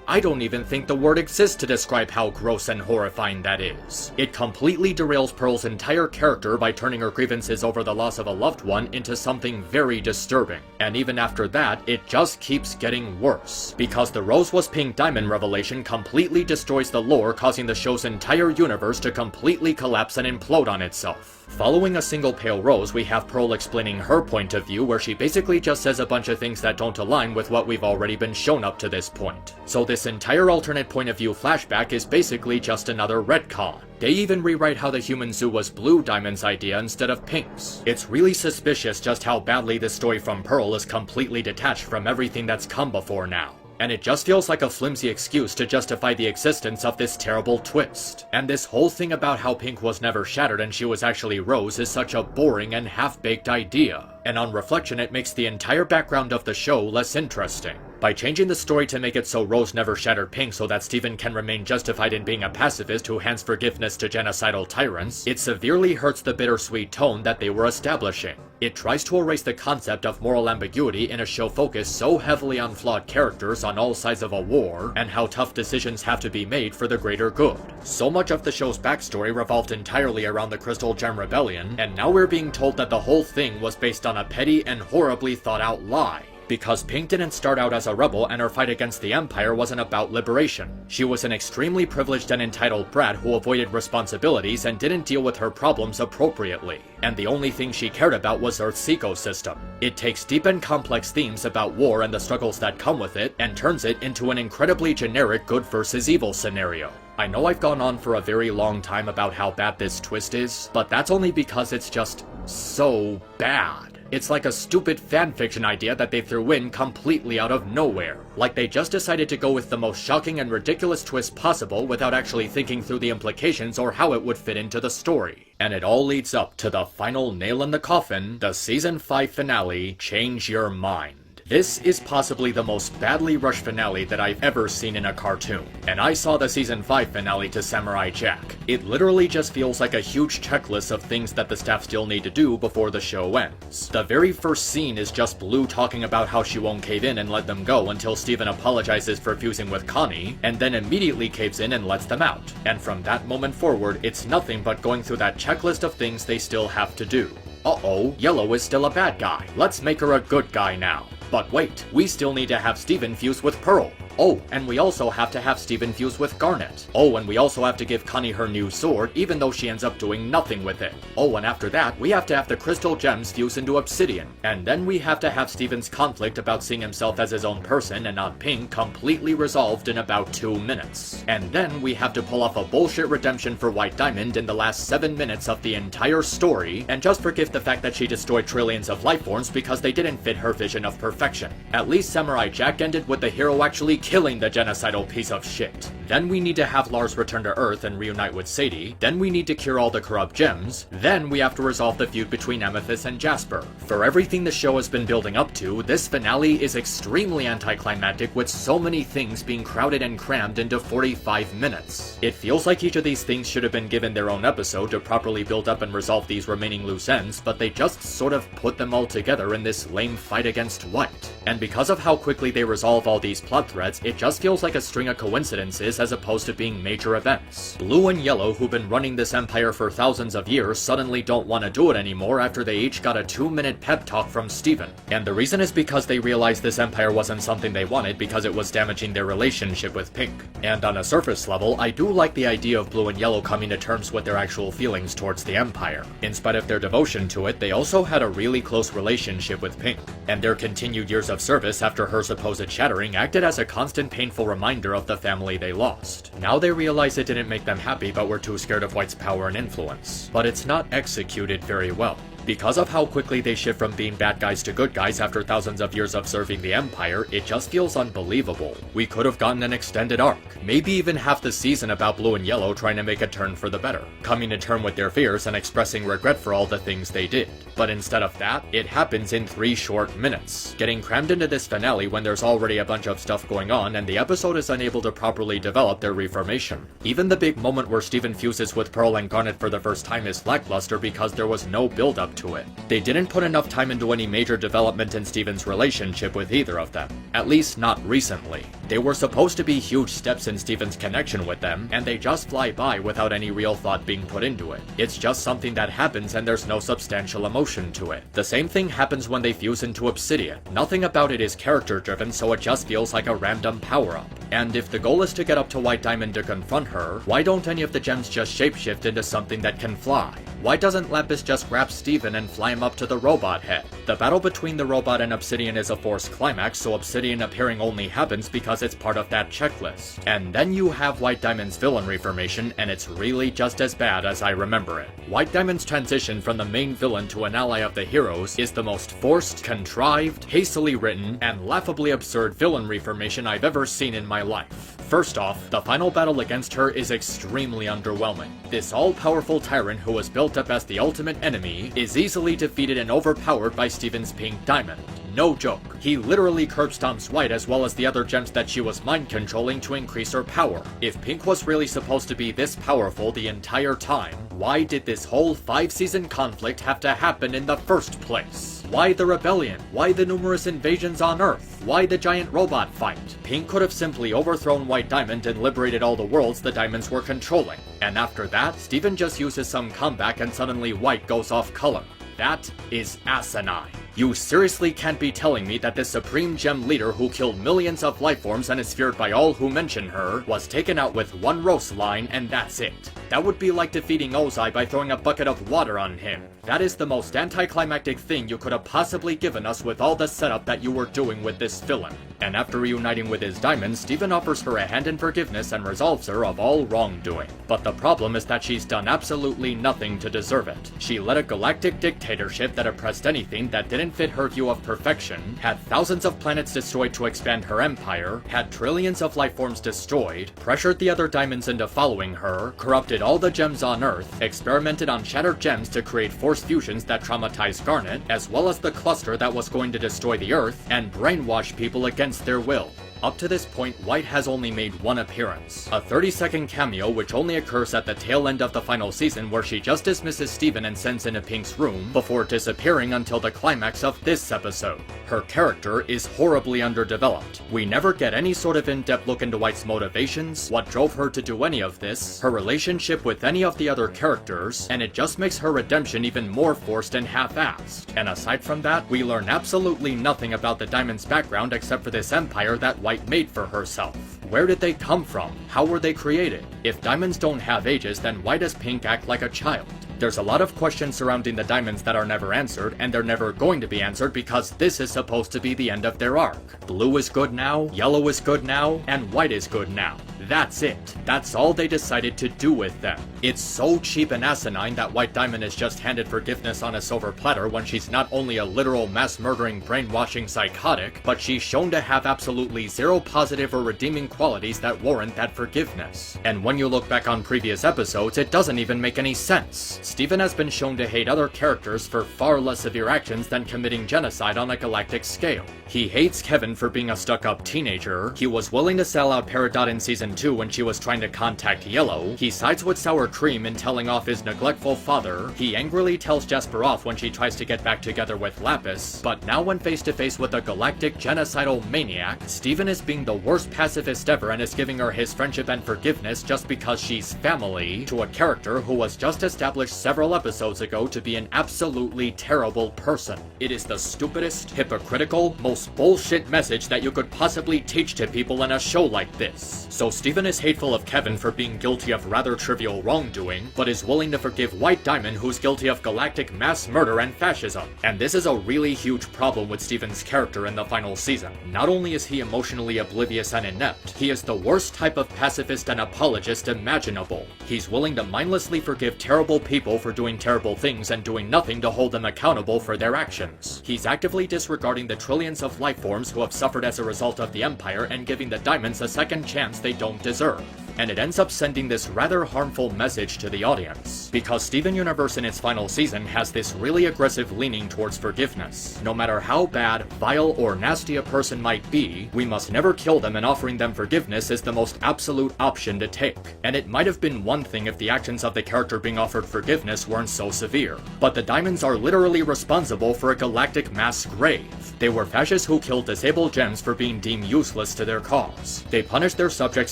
I don't even think the word exists to describe how gross and horrifying that is. It completely derails Pearl's entire character by turning her grievances over the loss of a loved one into something very disturbing. And even after that, it just keeps getting worse. Because the Rose was Pink Diamond revelation completely destroys the lore, causing the show's entire universe to completely collapse and implode on itself. Following a single pale rose, we have Pearl explaining her point of view, where she basically just says a bunch of things that don't align with what we've already been shown up to this point. So this entire alternate point of view flashback is basically just another retcon. They even rewrite how the human zoo was Blue Diamond's idea instead of Pink's. It's really suspicious just how badly this story from Pearl is completely detached from everything that's come before now. And it just feels like a flimsy excuse to justify the existence of this terrible twist. And this whole thing about how Pink was never shattered and she was actually Rose is such a boring and half-baked idea. And on reflection, it makes the entire background of the show less interesting. By changing the story to make it so Rose never shattered Pink so that Steven can remain justified in being a pacifist who hands forgiveness to genocidal tyrants, it severely hurts the bittersweet tone that they were establishing. It tries to erase the concept of moral ambiguity in a show focused so heavily on flawed characters on all sides of a war, and how tough decisions have to be made for the greater good. So much of the show's backstory revolved entirely around the Crystal Gem Rebellion, and now we're being told that the whole thing was based on a petty and horribly thought out lie. Because Pink didn't start out as a rebel and her fight against the Empire wasn't about liberation. She was an extremely privileged and entitled brat who avoided responsibilities and didn't deal with her problems appropriately. And the only thing she cared about was Earth's ecosystem. It takes deep and complex themes about war and the struggles that come with it and turns it into an incredibly generic good versus evil scenario. I know I've gone on for a very long time about how bad this twist is, but that's only because it's just so bad. It's like a stupid fanfiction idea that they threw in completely out of nowhere. Like they just decided to go with the most shocking and ridiculous twist possible without actually thinking through the implications or how it would fit into the story. And it all leads up to the final nail in the coffin, the Season 5 finale, Change Your Mind. This is possibly the most badly rushed finale that I've ever seen in a cartoon, and I saw the Season 5 finale to Samurai Jack. It literally just feels like a huge checklist of things that the staff still need to do before the show ends. The very first scene is just Blue talking about how she won't cave in and let them go until Steven apologizes for fusing with Connie, and then immediately caves in and lets them out. And from that moment forward, it's nothing but going through that checklist of things they still have to do. Uh-oh, Yellow is still a bad guy. Let's make her a good guy now. But wait, we still need to have Steven fuse with Pearl. Oh, and we also have to have Steven fuse with Garnet. Oh, and we also have to give Connie her new sword, even though she ends up doing nothing with it. Oh, and after that, we have to have the crystal gems fuse into obsidian. And then we have to have Steven's conflict about seeing himself as his own person and not Pink completely resolved in about 2 minutes. And then we have to pull off a bullshit redemption for White Diamond in the last 7 minutes of the entire story, and just forgive the fact that she destroyed trillions of life forms because they didn't fit her vision of perfection. At least Samurai Jack ended with the hero actually killing the genocidal piece of shit. Then we need to have Lars return to Earth and reunite with Sadie. Then we need to cure all the corrupt gems. Then we have to resolve the feud between Amethyst and Jasper. For everything the show has been building up to, this finale is extremely anticlimactic with so many things being crowded and crammed into 45 minutes. It feels like each of these things should have been given their own episode to properly build up and resolve these remaining loose ends, but they just sort of put them all together in this lame fight against White. And because of how quickly they resolve all these plot threads, it just feels like a string of coincidences as opposed to being major events. Blue and Yellow, who've been running this empire for thousands of years, suddenly don't want to do it anymore after they each got a 2-minute pep talk from Steven. And the reason is because they realized this empire wasn't something they wanted because it was damaging their relationship with Pink. And on a surface level, I do like the idea of Blue and Yellow coming to terms with their actual feelings towards the empire. In spite of their devotion to it, they also had a really close relationship with Pink. And their continued years of service after her supposed shattering acted as a constant painful reminder of the family they lost. Now they realize it didn't make them happy but were too scared of White's power and influence. But it's not executed very well. Because of how quickly they shift from being bad guys to good guys after thousands of years of serving the Empire, it just feels unbelievable. We could have gotten an extended arc, maybe even half the season about Blue and Yellow trying to make a turn for the better, coming to term with their fears and expressing regret for all the things they did. But instead of that, it happens in 3 short minutes, getting crammed into this finale when there's already a bunch of stuff going on and the episode is unable to properly develop their reformation. Even the big moment where Steven fuses with Pearl and Garnet for the first time is lackluster because there was no build-up to it. They didn't put enough time into any major development in Steven's relationship with either of them, at least not recently. They were supposed to be huge steps in Steven's connection with them, and they just fly by without any real thought being put into it. It's just something that happens and there's no substantial emotion to it. The same thing happens when they fuse into Obsidian. Nothing about it is character driven, so it just feels like a random power-up. And if the goal is to get up to White Diamond to confront her, why don't any of the gems just shapeshift into something that can fly? Why doesn't Lapis just grab Steven and fly him up to the robot head? The battle between the robot and Obsidian is a forced climax, so Obsidian appearing only happens because it's part of that checklist. And then you have White Diamond's villain reformation, and it's really just as bad as I remember it. White Diamond's transition from the main villain to an ally of the heroes is the most forced, contrived, hastily written, and laughably absurd villain reformation I've ever seen in my life. First off, the final battle against her is extremely underwhelming. This all-powerful tyrant who was built up as the ultimate enemy is easily defeated and overpowered by Steven's pink diamond. No joke. He literally curb stomps White as well as the other gems that she was mind controlling to increase her power. If Pink was really supposed to be this powerful the entire time, why did this whole 5-season conflict have to happen in the first place? Why the rebellion? Why the numerous invasions on Earth? Why the giant robot fight? Pink could have simply overthrown White Diamond and liberated all the worlds the diamonds were controlling. And after that, Steven just uses some comeback and suddenly White goes off color. That is asinine. You seriously can't be telling me that this Supreme Gem leader who killed millions of lifeforms and is feared by all who mention her was taken out with one roast line and that's it. That would be like defeating Ozai by throwing a bucket of water on him. That is the most anticlimactic thing you could have possibly given us with all the setup that you were doing with this villain. And after reuniting with his diamond, Steven offers her a hand in forgiveness and absolves her of all wrongdoing. But the problem is that she's done absolutely nothing to deserve it. She led a galactic dictatorship that oppressed anything that didn't fit her view of perfection, had thousands of planets destroyed to expand her empire, had trillions of lifeforms destroyed, pressured the other diamonds into following her, corrupted all the gems on Earth, experimented on shattered gems to create force fusions that traumatized Garnet, as well as the cluster that was going to destroy the Earth, and brainwash people against their will. Up to this point, White has only made one appearance, a 30-second cameo which only occurs at the tail end of the final season where she just dismisses Steven and sends into Pink's room before disappearing until the climax of this episode. Her character is horribly underdeveloped. We never get any sort of in-depth look into White's motivations, what drove her to do any of this, her relationship with any of the other characters, and it just makes her redemption even more forced and half-assed. And aside from that, we learn absolutely nothing about the Diamond's background except for this empire that White made for herself. Where did they come from? How were they created? If diamonds don't have ages, then why does Pink act like a child? There's a lot of questions surrounding the diamonds that are never answered, and they're never going to be answered because this is supposed to be the end of their arc. Blue is good now, yellow is good now, and white is good now. That's it. That's all they decided to do with them. It's so cheap and asinine that White Diamond is just handed forgiveness on a silver platter when she's not only a literal mass-murdering, brainwashing psychotic, but she's shown to have absolutely zero positive or redeeming qualities that warrant that forgiveness. And when you look back on previous episodes, it doesn't even make any sense. Steven has been shown to hate other characters for far less severe actions than committing genocide on a galactic scale. He hates Kevin for being a stuck-up teenager, he was willing to sell out Peridot in Season 2 when she was trying to contact Yellow, he sides with Sour Cream in telling off his neglectful father, he angrily tells Jasper off when she tries to get back together with Lapis, but now when face to face with a galactic genocidal maniac, Steven is being the worst pacifist ever and is giving her his friendship and forgiveness just because she's family to a character who was just established several episodes ago to be an absolutely terrible person. It is the stupidest, hypocritical, most bullshit message that you could possibly teach to people in a show like this. So Steven is hateful of Kevin for being guilty of rather trivial wrongdoing, but is willing to forgive White Diamond who's guilty of galactic mass murder and fascism. And this is a really huge problem with Steven's character in the final season. Not only is he emotionally oblivious and inept, he is the worst type of pacifist and apologist imaginable. He's willing to mindlessly forgive terrible people for doing terrible things and doing nothing to hold them accountable for their actions. He's actively disregarding the trillions of lifeforms who have suffered as a result of the Empire and giving the Diamonds a second chance they don't deserve. and it ends up sending this rather harmful message to the audience, because Steven Universe in its final season has this really aggressive leaning towards forgiveness. No matter how bad, vile, or nasty a person might be, we must never kill them, and offering them forgiveness is the most absolute option to take. And it might have been one thing if the actions of the character being offered forgiveness weren't so severe, but the diamonds are literally responsible for a galactic mass grave. They were fascists who killed disabled gems for being deemed useless to their cause. They punished their subjects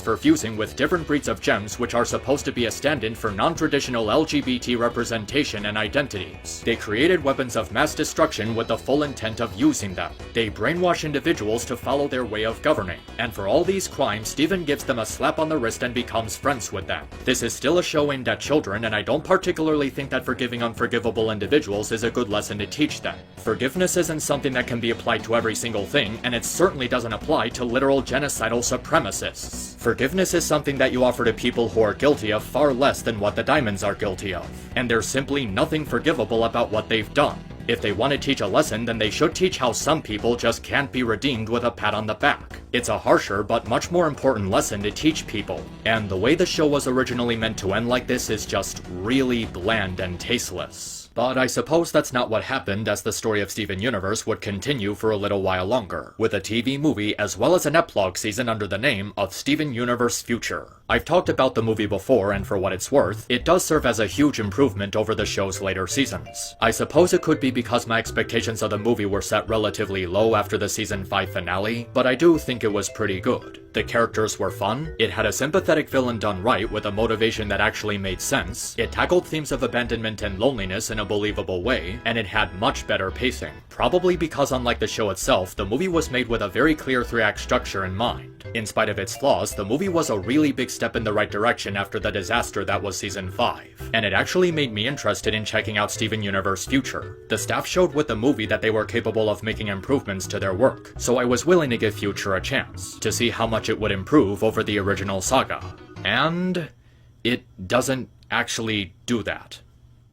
for fusing with different breeds of gems which are supposed to be a stand-in for non-traditional LGBT representation and identities. They created weapons of mass destruction with the full intent of using them. They brainwash individuals to follow their way of governing. And for all these crimes, Steven gives them a slap on the wrist and becomes friends with them. This is still a show aimed at children, and I don't particularly think that forgiving unforgivable individuals is a good lesson to teach them. Forgiveness isn't something that can be applied to every single thing, and it certainly doesn't apply to literal genocidal supremacists. Forgiveness is something that you offer to people who are guilty of far less than what the diamonds are guilty of, and there's simply nothing forgivable about what they've done. If they want to teach a lesson, then they should teach how some people just can't be redeemed with a pat on the back. It's a harsher but much more important lesson to teach people, and the way the show was originally meant to end like this is just really bland and tasteless. But I suppose that's not what happened, as the story of Steven Universe would continue for a little while longer, with a TV movie as well as an epilogue season under the name of Steven Universe Future. I've talked about the movie before, and for what it's worth, it does serve as a huge improvement over the show's later seasons. I suppose it could be because my expectations of the movie were set relatively low after the season 5 finale, but I do think it was pretty good. The characters were fun, it had a sympathetic villain done right with a motivation that actually made sense, it tackled themes of abandonment and loneliness in a believable way, and it had much better pacing. Probably because, unlike the show itself, the movie was made with a very clear 3-act structure in mind. In spite of its flaws, the movie was a really big step in the right direction after the disaster that was season 5, and it actually made me interested in checking out Steven Universe Future. The staff showed with the movie that they were capable of making improvements to their work, so I was willing to give Future a chance, to see how much it would improve over the original saga. And it doesn't actually do that.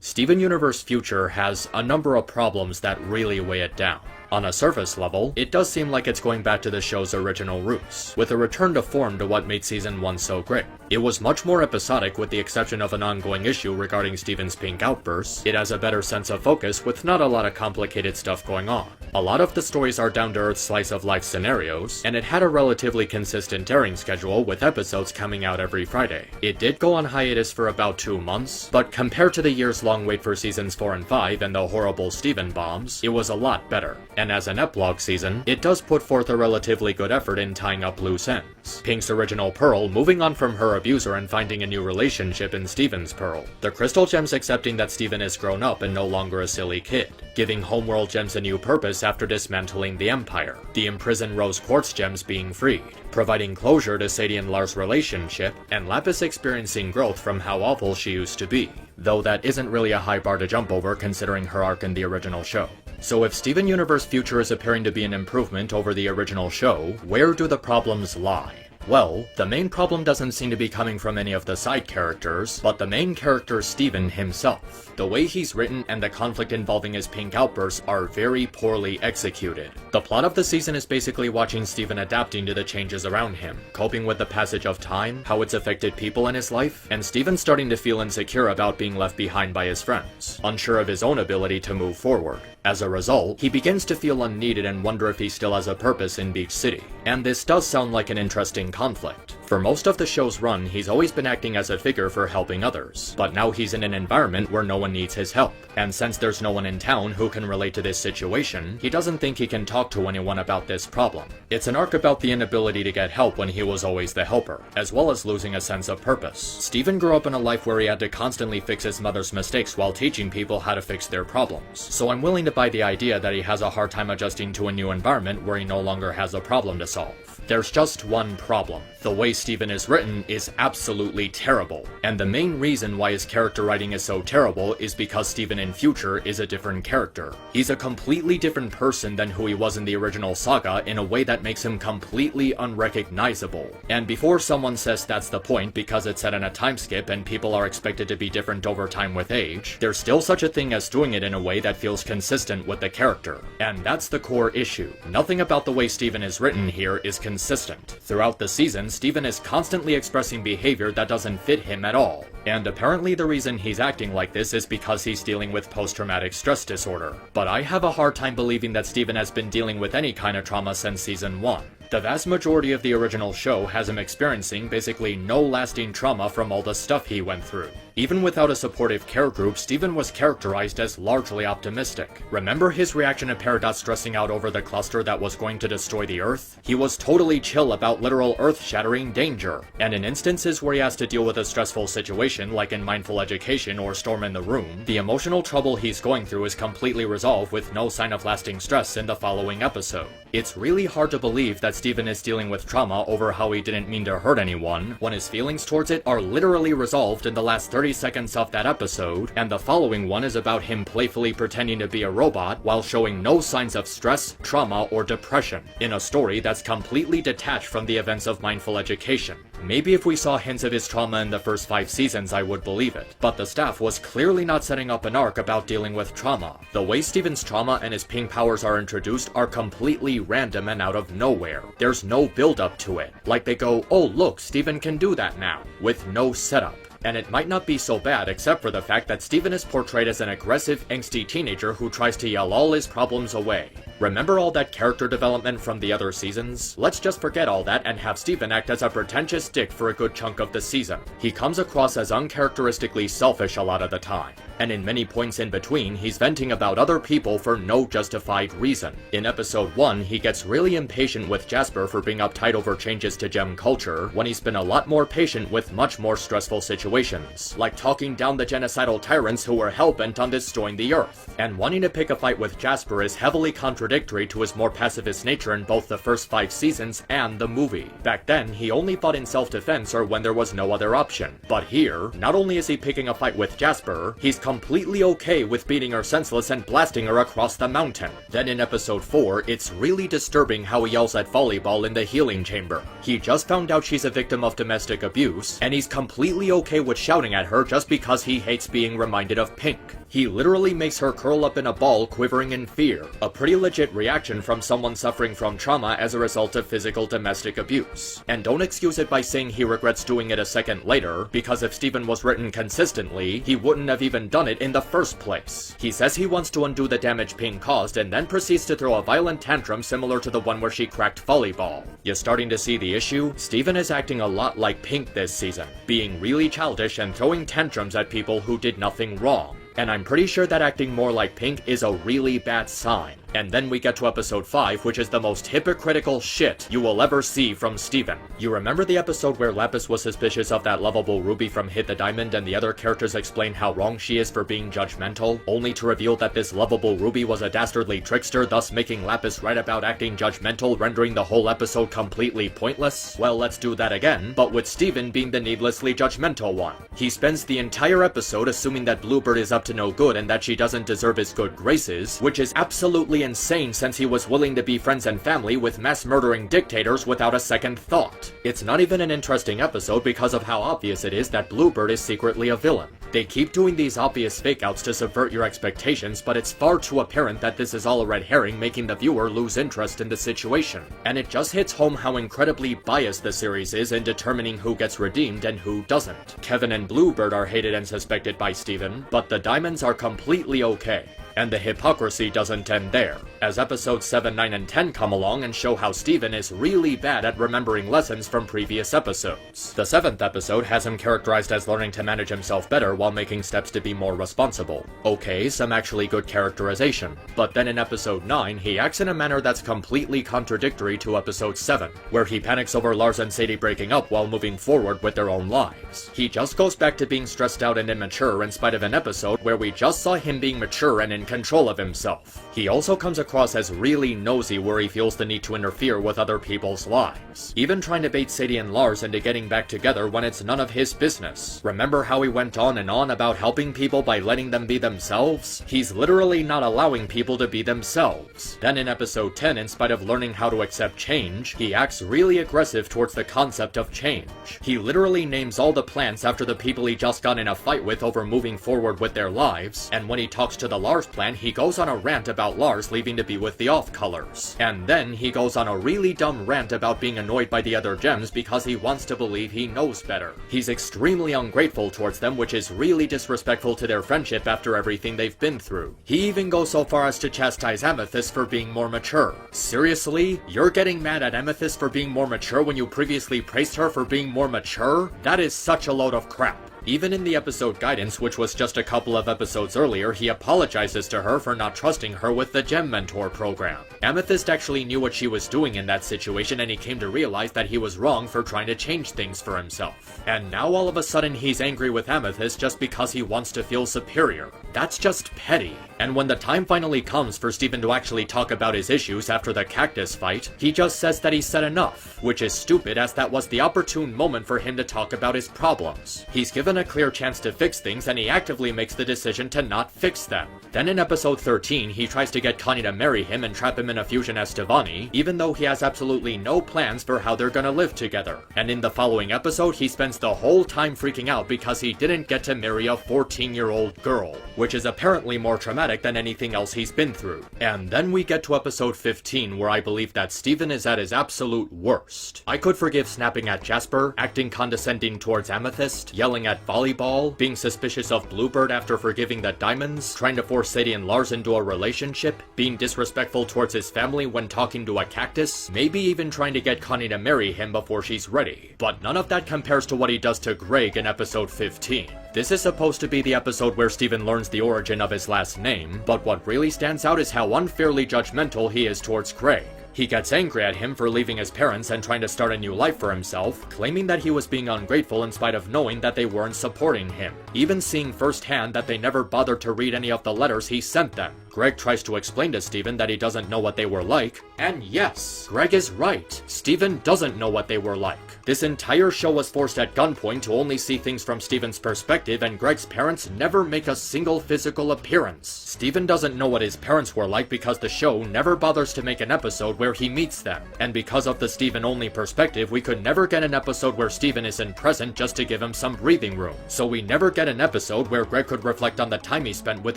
Steven Universe Future has a number of problems that really weigh it down. On a surface level, it does seem like it's going back to the show's original roots, with a return to form to what made season 1 so great. It was much more episodic with the exception of an ongoing issue regarding Steven's pink outbursts. It has a better sense of focus with not a lot of complicated stuff going on. A lot of the stories are down-to-earth slice-of-life scenarios, and it had a relatively consistent airing schedule with episodes coming out every Friday. It did go on hiatus for about 2 months, but compared to the years-long wait for seasons 4 and 5 and the horrible Steven bombs, it was a lot better. And as an epilogue season, it does put forth a relatively good effort in tying up loose ends. Pink's original Pearl moving on from her abuser and finding a new relationship in Steven's Pearl. The Crystal Gems accepting that Steven is grown up and no longer a silly kid. Giving Homeworld Gems a new purpose after dismantling the Empire. The imprisoned Rose Quartz Gems being freed. Providing closure to Sadie and Lars' relationship, and Lapis experiencing growth from how awful she used to be. Though that isn't really a high bar to jump over considering her arc in the original show. So if Steven Universe Future is appearing to be an improvement over the original show, where do the problems lie? Well, the main problem doesn't seem to be coming from any of the side characters, but the main character Steven himself. The way he's written and the conflict involving his pink outbursts are very poorly executed. The plot of the season is basically watching Steven adapting to the changes around him, coping with the passage of time, how it's affected people in his life, and Steven starting to feel insecure about being left behind by his friends, unsure of his own ability to move forward. As a result, he begins to feel unneeded and wonder if he still has a purpose in Beach City. And this does sound like an interesting conflict. For most of the show's run, he's always been acting as a figure for helping others, but now he's in an environment where no one needs his help. And since there's no one in town who can relate to this situation, he doesn't think he can talk to anyone about this problem. It's an arc about the inability to get help when he was always the helper, as well as losing a sense of purpose. Steven grew up in a life where he had to constantly fix his mother's mistakes while teaching people how to fix their problems, so I'm willing to buy the idea that he has a hard time adjusting to a new environment where he no longer has a problem to solve. There's just one problem. The way Steven is written is absolutely terrible, and the main reason why his character writing is so terrible is because Steven in Future is a different character. He's a completely different person than who he was in the original saga in a way that makes him completely unrecognizable. And before someone says that's the point because it's set in a time skip and people are expected to be different over time with age, there's still such a thing as doing it in a way that feels consistent with the character. And that's the core issue. Nothing about the way Steven is written here is consistent consistent. Throughout the season, Steven is constantly expressing behavior that doesn't fit him at all. And apparently the reason he's acting like this is because he's dealing with post-traumatic stress disorder. But I have a hard time believing that Steven has been dealing with any kind of trauma since season 1. The vast majority of the original show has him experiencing basically no lasting trauma from all the stuff he went through. Even without a supportive care group, Steven was characterized as largely optimistic. Remember his reaction to Peridot stressing out over the cluster that was going to destroy the Earth? He was totally chill about literal earth-shattering danger. And in instances where he has to deal with a stressful situation, like in Mindful Education or Storm in the Room, the emotional trouble he's going through is completely resolved with no sign of lasting stress in the following episode. It's really hard to believe that Steven is dealing with trauma over how he didn't mean to hurt anyone, when his feelings towards it are literally resolved in the last 30 seconds of that episode, and the following one is about him playfully pretending to be a robot while showing no signs of stress, trauma, or depression, in a story that's completely detached from the events of Mindful Education. Maybe if we saw hints of his trauma in the first 5 seasons, I would believe it, but the staff was clearly not setting up an arc about dealing with trauma. The way Steven's trauma and his pink powers are introduced are completely random and out of nowhere. There's no build-up to it. Like they go, oh look, Steven can do that now, with no setup. And it might not be so bad except for the fact that Steven is portrayed as an aggressive, angsty teenager who tries to yell all his problems away. Remember all that character development from the other seasons? Let's just forget all that and have Steven act as a pretentious dick for a good chunk of the season. He comes across as uncharacteristically selfish a lot of the time. And in many points in between, he's venting about other people for no justified reason. In episode 1, he gets really impatient with Jasper for being uptight over changes to gem culture, when he's been a lot more patient with much more stressful situations, like talking down the genocidal tyrants who were hell-bent on destroying the Earth. And wanting to pick a fight with Jasper is heavily contradictory to his more pacifist nature in both the first 5 seasons and the movie. Back then, he only fought in self-defense or when there was no other option. But here, not only is he picking a fight with Jasper, he's completely okay with beating her senseless and blasting her across the mountain. Then in episode 4, it's really disturbing how he yells at Volleyball in the healing chamber. He just found out she's a victim of domestic abuse, and he's completely okay with shouting at her just because he hates being reminded of Pink. He literally makes her curl up in a ball, quivering in fear. A pretty legit reaction from someone suffering from trauma as a result of physical domestic abuse. And don't excuse it by saying he regrets doing it a second later, because if Steven was written consistently, he wouldn't have even done it in the first place. He says he wants to undo the damage Pink caused and then proceeds to throw a violent tantrum similar to the one where she cracked Volleyball. You starting to see the issue? Steven is acting a lot like Pink this season, being really childish and throwing tantrums at people who did nothing wrong. And I'm pretty sure that acting more like Pink is a really bad sign. And then we get to episode 5, which is the most hypocritical shit you will ever see from Steven. You remember the episode where Lapis was suspicious of that lovable Ruby from Hit the Diamond and the other characters explain how wrong she is for being judgmental, only to reveal that this lovable Ruby was a dastardly trickster, thus making Lapis right about acting judgmental, rendering the whole episode completely pointless? Well, let's do that again, but with Steven being the needlessly judgmental one. He spends the entire episode assuming that Bluebird is up to no good and that she doesn't deserve his good graces, which is absolutely insane since he was willing to be friends and family with mass-murdering dictators without a second thought. It's not even an interesting episode because of how obvious it is that Bluebird is secretly a villain. They keep doing these obvious fake-outs to subvert your expectations, but it's far too apparent that this is all a red herring, making the viewer lose interest in the situation. And it just hits home how incredibly biased the series is in determining who gets redeemed and who doesn't. Kevin and Bluebird are hated and suspected by Steven, but the Diamonds are completely okay. And the hypocrisy doesn't end there, as episodes 7, 9, and 10 come along and show how Steven is really bad at remembering lessons from previous episodes. The 7th episode has him characterized as learning to manage himself better while making steps to be more responsible. Okay, some actually good characterization. But then in episode 9, he acts in a manner that's completely contradictory to episode 7, where he panics over Lars and Sadie breaking up while moving forward with their own lives. He just goes back to being stressed out and immature in spite of an episode where we just saw him being mature and in control of himself. He also comes across as really nosy where he feels the need to interfere with other people's lives, even trying to bait Sadie and Lars into getting back together when it's none of his business. Remember how he went on and on about helping people by letting them be themselves? He's literally not allowing people to be themselves. Then in episode 10, in spite of learning how to accept change, he acts really aggressive towards the concept of change. He literally names all the plants after the people he just got in a fight with over moving forward with their lives, and when he talks to the Lars plan, he goes on a rant about Lars leaving to be with the off-colors. And then he goes on a really dumb rant about being annoyed by the other gems because he wants to believe he knows better. He's extremely ungrateful towards them, which is really disrespectful to their friendship after everything they've been through. He even goes so far as to chastise Amethyst for being more mature. Seriously? You're getting mad at Amethyst for being more mature when you previously praised her for being more mature? That is such a load of crap. Even in the episode guidance, which was just a couple of episodes earlier, he apologizes to her for not trusting her with the Gem Mentor program. Amethyst actually knew what she was doing in that situation, and he came to realize that he was wrong for trying to change things for himself. And now all of a sudden he's angry with Amethyst just because he wants to feel superior. That's just petty. And when the time finally comes for Steven to actually talk about his issues after the cactus fight, he just says that he said enough, which is stupid as that was the opportune moment for him to talk about his problems. He's given a clear chance to fix things and he actively makes the decision to not fix them. Then in episode 13, he tries to get Connie to marry him and trap him in a fusion as Stevani, even though he has absolutely no plans for how they're gonna live together. And in the following episode, he spends the whole time freaking out because he didn't get to marry a 14-year-old girl, which is apparently more traumatic than anything else he's been through. And then we get to episode 15, where I believe that Steven is at his absolute worst. I could forgive snapping at Jasper, acting condescending towards Amethyst, yelling at Volleyball, being suspicious of Bluebird after forgiving the Diamonds, trying to force Sadie and Lars into a relationship, being disrespectful towards his family when talking to a cactus, maybe even trying to get Connie to marry him before she's ready. But none of that compares to what he does to Greg in episode 15. This is supposed to be the episode where Steven learns the origin of his last name, but what really stands out is how unfairly judgmental he is towards Greg. He gets angry at him for leaving his parents and trying to start a new life for himself, claiming that he was being ungrateful in spite of knowing that they weren't supporting him, even seeing firsthand that they never bothered to read any of the letters he sent them. Greg tries to explain to Steven that he doesn't know what they were like, and yes, Greg is right. Steven doesn't know what they were like. This entire show was forced at gunpoint to only see things from Steven's perspective, and Greg's parents never make a single physical appearance. Steven doesn't know what his parents were like because the show never bothers to make an episode where he meets them. And because of the Steven-only perspective, we could never get an episode where Steven isn't present just to give him some breathing room. So we never get an episode where Greg could reflect on the time he spent with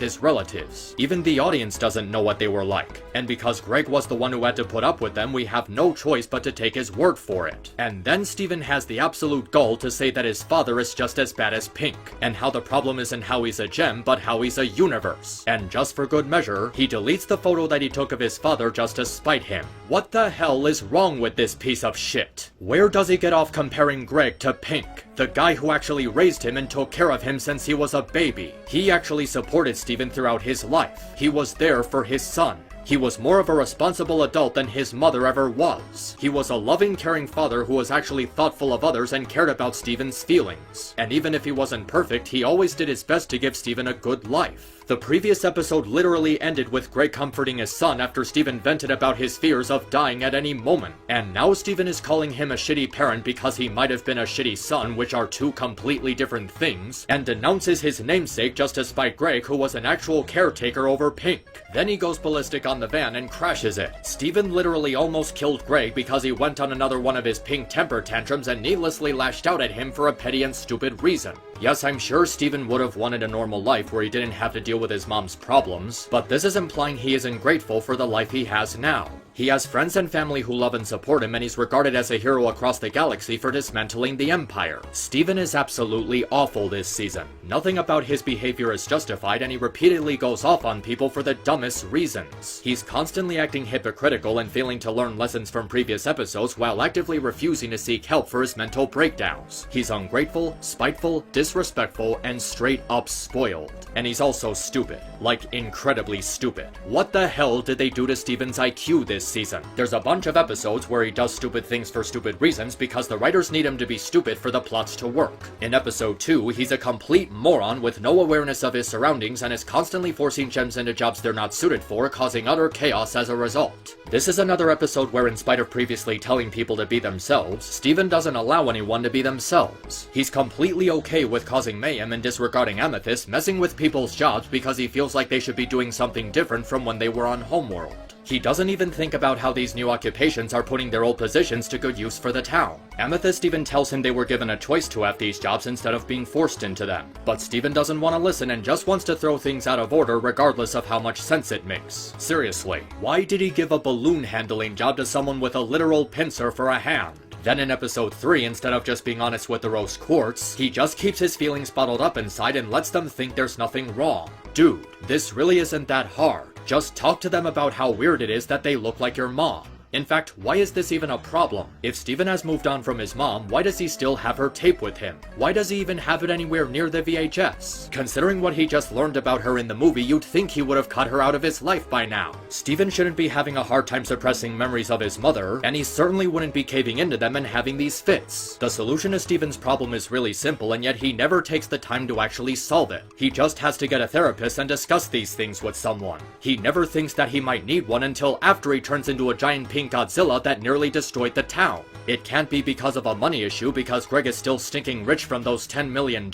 his relatives. Even the audience doesn't know what they were like. And because Greg was the one who had to put up with them, we have no choice but to take his word for it. And then Steven has the absolute gall to say that his father is just as bad as Pink, and how the problem isn't how he's a gem, but how he's a universe. And just for good measure, he deletes the photo that he took of his father just to spite him. What the hell is wrong with this piece of shit? Where does he get off comparing Greg to Pink, the guy who actually raised him and took care of him since he was a baby? He actually supported Steven throughout his life. He was there for his son. He was more of a responsible adult than his mother ever was. He was a loving, caring father who was actually thoughtful of others and cared about Steven's feelings. And even if he wasn't perfect, he always did his best to give Steven a good life. The previous episode literally ended with Greg comforting his son after Steven vented about his fears of dying at any moment. And now Steven is calling him a shitty parent because he might have been a shitty son, which are two completely different things, and denounces his namesake just to spite Greg, who was an actual caretaker over Pink. Then he goes ballistic on the van and crashes it. Steven literally almost killed Greg because he went on another one of his Pink temper tantrums and needlessly lashed out at him for a petty and stupid reason. Yes, I'm sure Steven would have wanted a normal life where he didn't have to deal with his mom's problems, but this is implying he isn't grateful for the life he has now. He has friends and family who love and support him, and he's regarded as a hero across the galaxy for dismantling the Empire. Steven is absolutely awful this season. Nothing about his behavior is justified, and he repeatedly goes off on people for the dumbest reasons. He's constantly acting hypocritical and failing to learn lessons from previous episodes while actively refusing to seek help for his mental breakdowns. He's ungrateful, spiteful, disrespectful, and straight up spoiled. And he's also stupid. Like, incredibly stupid. What the hell did they do to Steven's IQ this season? There's a bunch of episodes where he does stupid things for stupid reasons because the writers need him to be stupid for the plots to work. In episode 2, he's a complete moron with no awareness of his surroundings and is constantly forcing gems into jobs they're not suited for, causing utter chaos as a result. This is another episode where, in spite of previously telling people to be themselves, Steven doesn't allow anyone to be themselves. He's completely okay with causing mayhem and disregarding Amethyst, messing with people's jobs because he feels like they should be doing something different from when they were on Homeworld. He doesn't even think about how these new occupations are putting their old positions to good use for the town. Amethyst even tells him they were given a choice to have these jobs instead of being forced into them. But Steven doesn't want to listen and just wants to throw things out of order regardless of how much sense it makes. Seriously, why did he give a balloon handling job to someone with a literal pincer for a hand? Then in episode 3, instead of just being honest with the roast Quartz, he just keeps his feelings bottled up inside and lets them think there's nothing wrong. Dude, this really isn't that hard. Just talk to them about how weird it is that they look like your mom. In fact, why is this even a problem? If Steven has moved on from his mom, why does he still have her tape with him? Why does he even have it anywhere near the VHS? Considering what he just learned about her in the movie, you'd think he would have cut her out of his life by now. Steven shouldn't be having a hard time suppressing memories of his mother, and he certainly wouldn't be caving into them and having these fits. The solution to Steven's problem is really simple, and yet he never takes the time to actually solve it. He just has to get a therapist and discuss these things with someone. He never thinks that he might need one until after he turns into a giant pink Godzilla that nearly destroyed the town. It can't be because of a money issue because Greg is still stinking rich from those $10 million,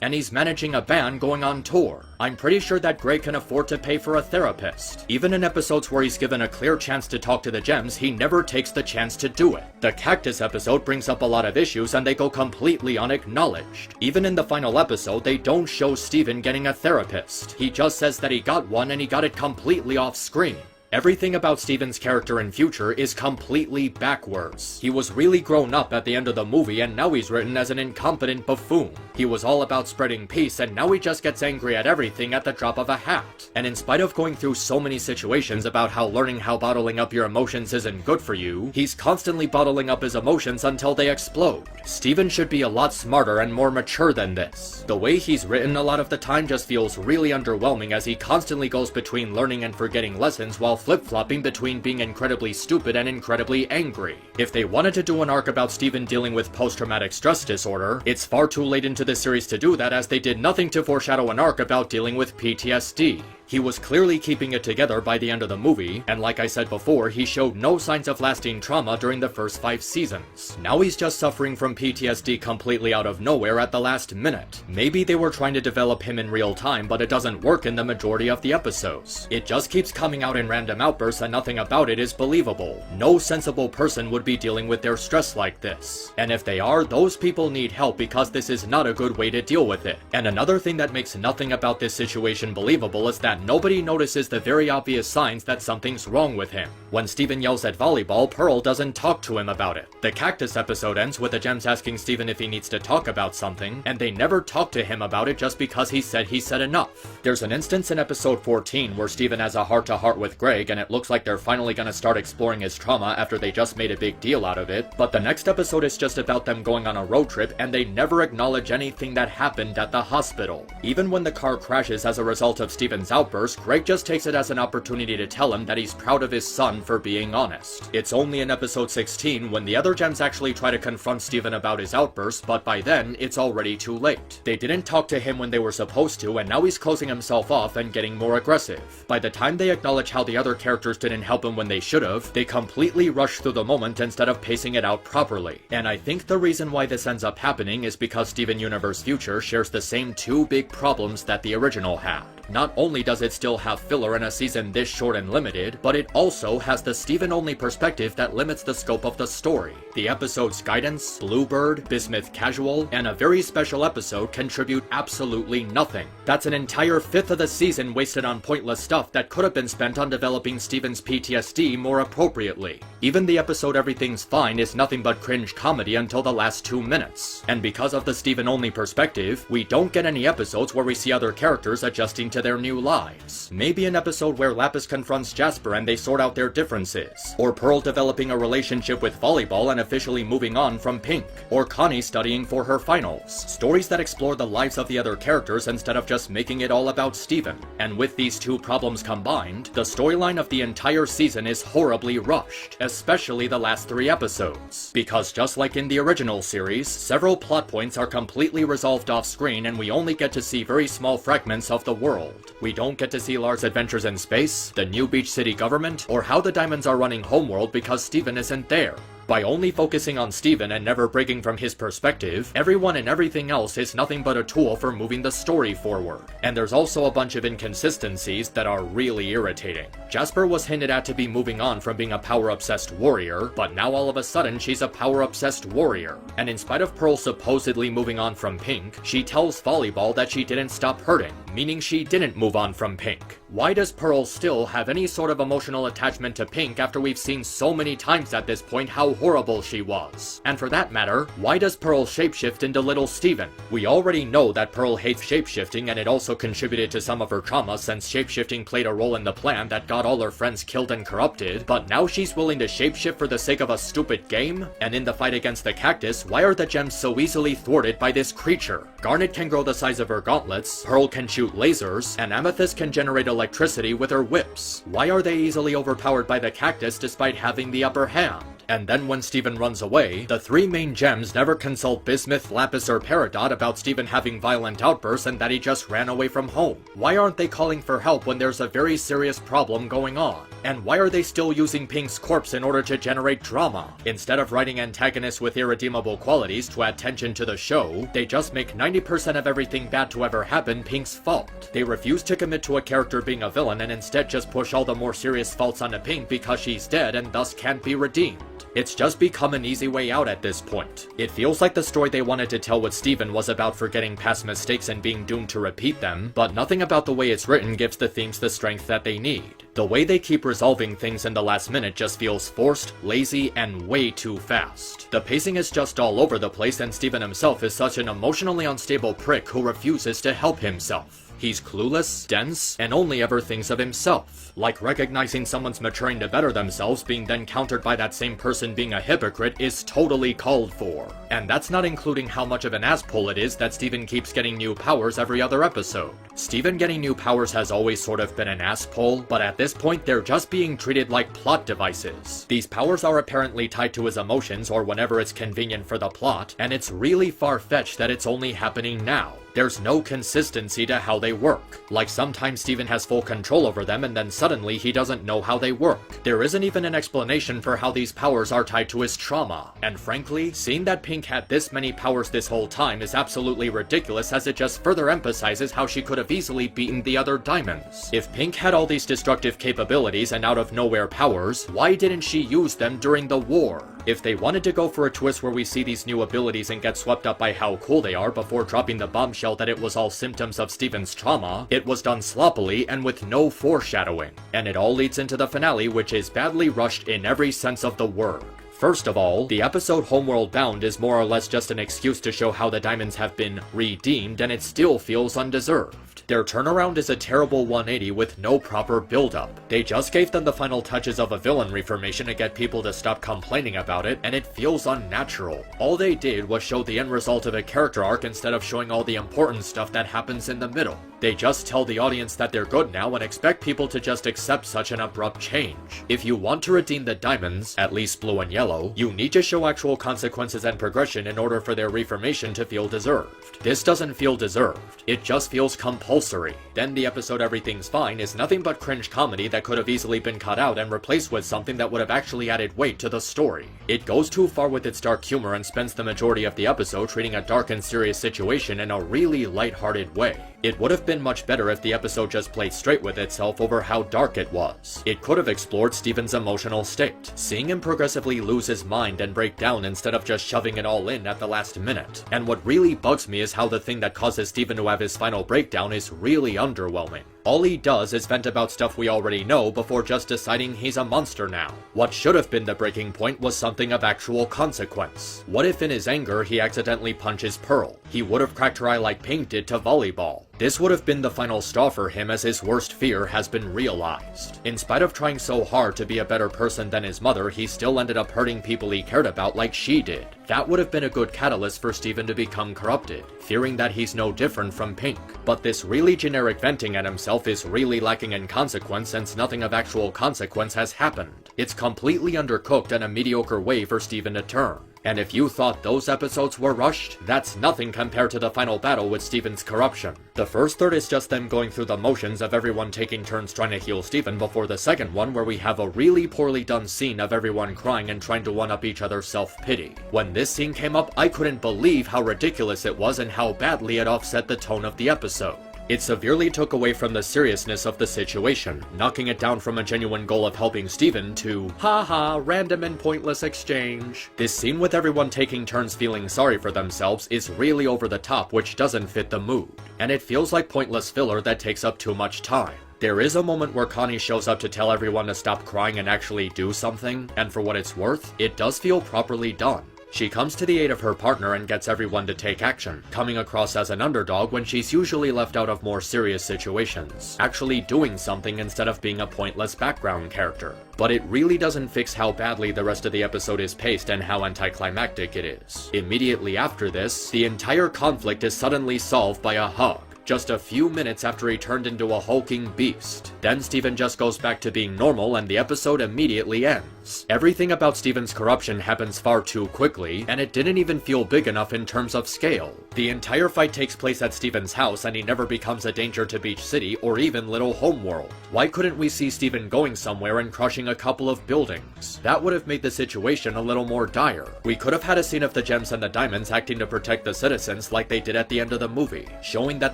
and he's managing a band going on tour. I'm pretty sure that Greg can afford to pay for a therapist. Even in episodes where he's given a clear chance to talk to the gems, he never takes the chance to do it. The cactus episode brings up a lot of issues and they go completely unacknowledged. Even in the final episode, they don't show Steven getting a therapist. He just says that he got one and he got it completely off screen. Everything about Steven's character in future is completely backwards. He was really grown up at the end of the movie and now he's written as an incompetent buffoon. He was all about spreading peace and now he just gets angry at everything at the drop of a hat. And in spite of going through so many situations about how learning how bottling up your emotions isn't good for you, he's constantly bottling up his emotions until they explode. Steven should be a lot smarter and more mature than this. The way he's written a lot of the time just feels really underwhelming as he constantly goes between learning and forgetting lessons while flip-flopping between being incredibly stupid and incredibly angry. If they wanted to do an arc about Steven dealing with post-traumatic stress disorder, it's far too late into the series to do that as they did nothing to foreshadow an arc about dealing with PTSD. He was clearly keeping it together by the end of the movie, and like I said before, he showed no signs of lasting trauma during the first 5 seasons. Now he's just suffering from PTSD completely out of nowhere at the last minute. Maybe they were trying to develop him in real time, but it doesn't work in the majority of the episodes. It just keeps coming out in random outbursts and nothing about it is believable. No sensible person would be dealing with their stress like this. And if they are, those people need help because this is not a good way to deal with it. And another thing that makes nothing about this situation believable is that nobody notices the very obvious signs that something's wrong with him. When Steven yells at volleyball, Pearl doesn't talk to him about it. The cactus episode ends with the gems asking Steven if he needs to talk about something, and they never talk to him about it just because he said enough. There's an instance in episode 14 where Steven has a heart-to-heart with Greg, and it looks like they're finally gonna start exploring his trauma after they just made a big deal out of it, but the next episode is just about them going on a road trip, and they never acknowledge anything that happened at the hospital. Even when the car crashes as a result of Steven's outburst, Greg just takes it as an opportunity to tell him that he's proud of his son for being honest. It's only in episode 16 when the other gems actually try to confront Steven about his outburst, but by then, it's already too late. They didn't talk to him when they were supposed to, and now he's closing himself off and getting more aggressive. By the time they acknowledge how the other characters didn't help him when they should've, they completely rush through the moment instead of pacing it out properly. And I think the reason why this ends up happening is because Steven Universe Future shares the same 2 big problems that the original had. Not only does it still have filler in a season this short and limited, but it also has the Steven-only perspective that limits the scope of the story. The episodes Guidance, Bluebird, Bismuth Casual, and a very special episode contribute absolutely nothing. That's an entire 5th of the season wasted on pointless stuff that could have been spent on developing Steven's PTSD more appropriately. Even the episode Everything's Fine is nothing but cringe comedy until the last 2 minutes. And because of the Steven-only perspective, we don't get any episodes where we see other characters adjusting to their new lives. Maybe an episode where Lapis confronts Jasper and they sort out their differences. Or Pearl developing a relationship with volleyball and officially moving on from Pink. Or Connie studying for her finals. Stories that explore the lives of the other characters instead of just making it all about Steven. And with these 2 problems combined, the storyline of the entire season is horribly rushed, especially the last 3 episodes. Because just like in the original series, several plot points are completely resolved off screen and we only get to see very small fragments of the world. We don't get to see Lars' adventures in space, the new Beach City government, or how the diamonds are running homeworld because Steven isn't there. By only focusing on Steven and never breaking from his perspective, everyone and everything else is nothing but a tool for moving the story forward. And there's also a bunch of inconsistencies that are really irritating. Jasper was hinted at to be moving on from being a power-obsessed warrior, but now all of a sudden she's a power-obsessed warrior. And in spite of Pearl supposedly moving on from Pink, she tells Volleyball that she didn't stop hurting, meaning she didn't move on from Pink. Why does Pearl still have any sort of emotional attachment to Pink after we've seen so many times at this point how horrible she was? And for that matter, why does Pearl shapeshift into little Steven? We already know that Pearl hates shapeshifting, and it also contributed to some of her trauma since shapeshifting played a role in the plan that got all her friends killed and corrupted, but now she's willing to shapeshift for the sake of a stupid game? And in the fight against the cactus, why are the gems so easily thwarted by this creature? Garnet can grow the size of her gauntlets, Pearl can shoot lasers, and Amethyst can generate electricity with her whips. Why are they easily overpowered by the cactus despite having the upper hand? And then when Steven runs away, the three main gems never consult Bismuth, Lapis, or Peridot about Steven having violent outbursts and that he just ran away from home. Why aren't they calling for help when there's a very serious problem going on? And why are they still using Pink's corpse in order to generate drama? Instead of writing antagonists with irredeemable qualities to add tension to the show, they just make 90% of everything bad to ever happen Pink's fault. They refuse to commit to a character being a villain and instead just push all the more serious faults onto Pink because she's dead and thus can't be redeemed. It's just become an easy way out at this point. It feels like the story they wanted to tell with Steven was about forgetting past mistakes and being doomed to repeat them, but nothing about the way it's written gives the themes the strength that they need. The way they keep resolving things in the last minute just feels forced, lazy, and way too fast. The pacing is just all over the place, and Steven himself is such an emotionally unstable prick who refuses to help himself. He's clueless, dense, and only ever thinks of himself. Like recognizing someone's maturing to better themselves being then countered by that same person being a hypocrite is totally called for. And that's not including how much of an asshole it is that Steven keeps getting new powers every other episode. Steven getting new powers has always sort of been an asshole, but at this point they're just being treated like plot devices. These powers are apparently tied to his emotions or whenever it's convenient for the plot, and it's really far-fetched that it's only happening now. There's no consistency to how they work. Like sometimes Steven has full control over them and then suddenly he doesn't know how they work. There isn't even an explanation for how these powers are tied to his trauma. And frankly, seeing that Pink had this many powers this whole time is absolutely ridiculous, as it just further emphasizes how she could have easily beaten the other diamonds. If Pink had all these destructive capabilities and out of nowhere powers, why didn't she use them during the war? If they wanted to go for a twist where we see these new abilities and get swept up by how cool they are before dropping the bombshell that it was all symptoms of Steven's trauma, it was done sloppily and with no foreshadowing. And it all leads into the finale, which is badly rushed in every sense of the word. First of all, the episode Homeworld Bound is more or less just an excuse to show how the diamonds have been redeemed, and it still feels undeserved. Their turnaround is a terrible 180 with no proper build-up. They just gave them the final touches of a villain reformation to get people to stop complaining about it, and it feels unnatural. All they did was show the end result of a character arc instead of showing all the important stuff that happens in the middle. They just tell the audience that they're good now and expect people to just accept such an abrupt change. If you want to redeem the diamonds, at least blue and yellow, you need to show actual consequences and progression in order for their reformation to feel deserved. This doesn't feel deserved. It just feels compulsory. Then the episode Everything's Fine is nothing but cringe comedy that could have easily been cut out and replaced with something that would have actually added weight to the story. It goes too far with its dark humor and spends the majority of the episode treating a dark and serious situation in a really lighthearted way. It would have been much better if the episode just played straight with itself over how dark it was. It could have explored Steven's emotional state, seeing him progressively lose his mind and break down instead of just shoving it all in at the last minute. And what really bugs me is how the thing that causes Steven to have his final breakdown is really underwhelming. All he does is vent about stuff we already know before just deciding he's a monster now. What should have been the breaking point was something of actual consequence. What if in his anger he accidentally punches Pearl? He would have cracked her eye like Pink did to Volleyball. This would have been the final straw for him, as his worst fear has been realized. In spite of trying so hard to be a better person than his mother, he still ended up hurting people he cared about like she did. That would have been a good catalyst for Steven to become corrupted, fearing that he's no different from Pink. But this really generic venting at himself is really lacking in consequence, since nothing of actual consequence has happened. It's completely undercooked and a mediocre way for Steven to turn. And if you thought those episodes were rushed, that's nothing compared to the final battle with Steven's corruption. The first third is just them going through the motions of everyone taking turns trying to heal Steven before the second one, where we have a really poorly done scene of everyone crying and trying to one-up each other's self-pity. When this scene came up, I couldn't believe how ridiculous it was and how badly it offset the tone of the episode. It severely took away from the seriousness of the situation, knocking it down from a genuine goal of helping Steven to, haha, random and pointless exchange. This scene with everyone taking turns feeling sorry for themselves is really over the top, which doesn't fit the mood, and it feels like pointless filler that takes up too much time. There is a moment where Connie shows up to tell everyone to stop crying and actually do something, and for what it's worth, it does feel properly done. She comes to the aid of her partner and gets everyone to take action, coming across as an underdog when she's usually left out of more serious situations, actually doing something instead of being a pointless background character. But it really doesn't fix how badly the rest of the episode is paced and how anticlimactic it is. Immediately after this, the entire conflict is suddenly solved by a hug, just a few minutes after he turned into a hulking beast. Then Steven just goes back to being normal and the episode immediately ends. Everything about Steven's corruption happens far too quickly, and it didn't even feel big enough in terms of scale. The entire fight takes place at Steven's house and he never becomes a danger to Beach City or even Little Homeworld. Why couldn't we see Steven going somewhere and crushing a couple of buildings? That would have made the situation a little more dire. We could have had a scene of the gems and the diamonds acting to protect the citizens like they did at the end of the movie, showing that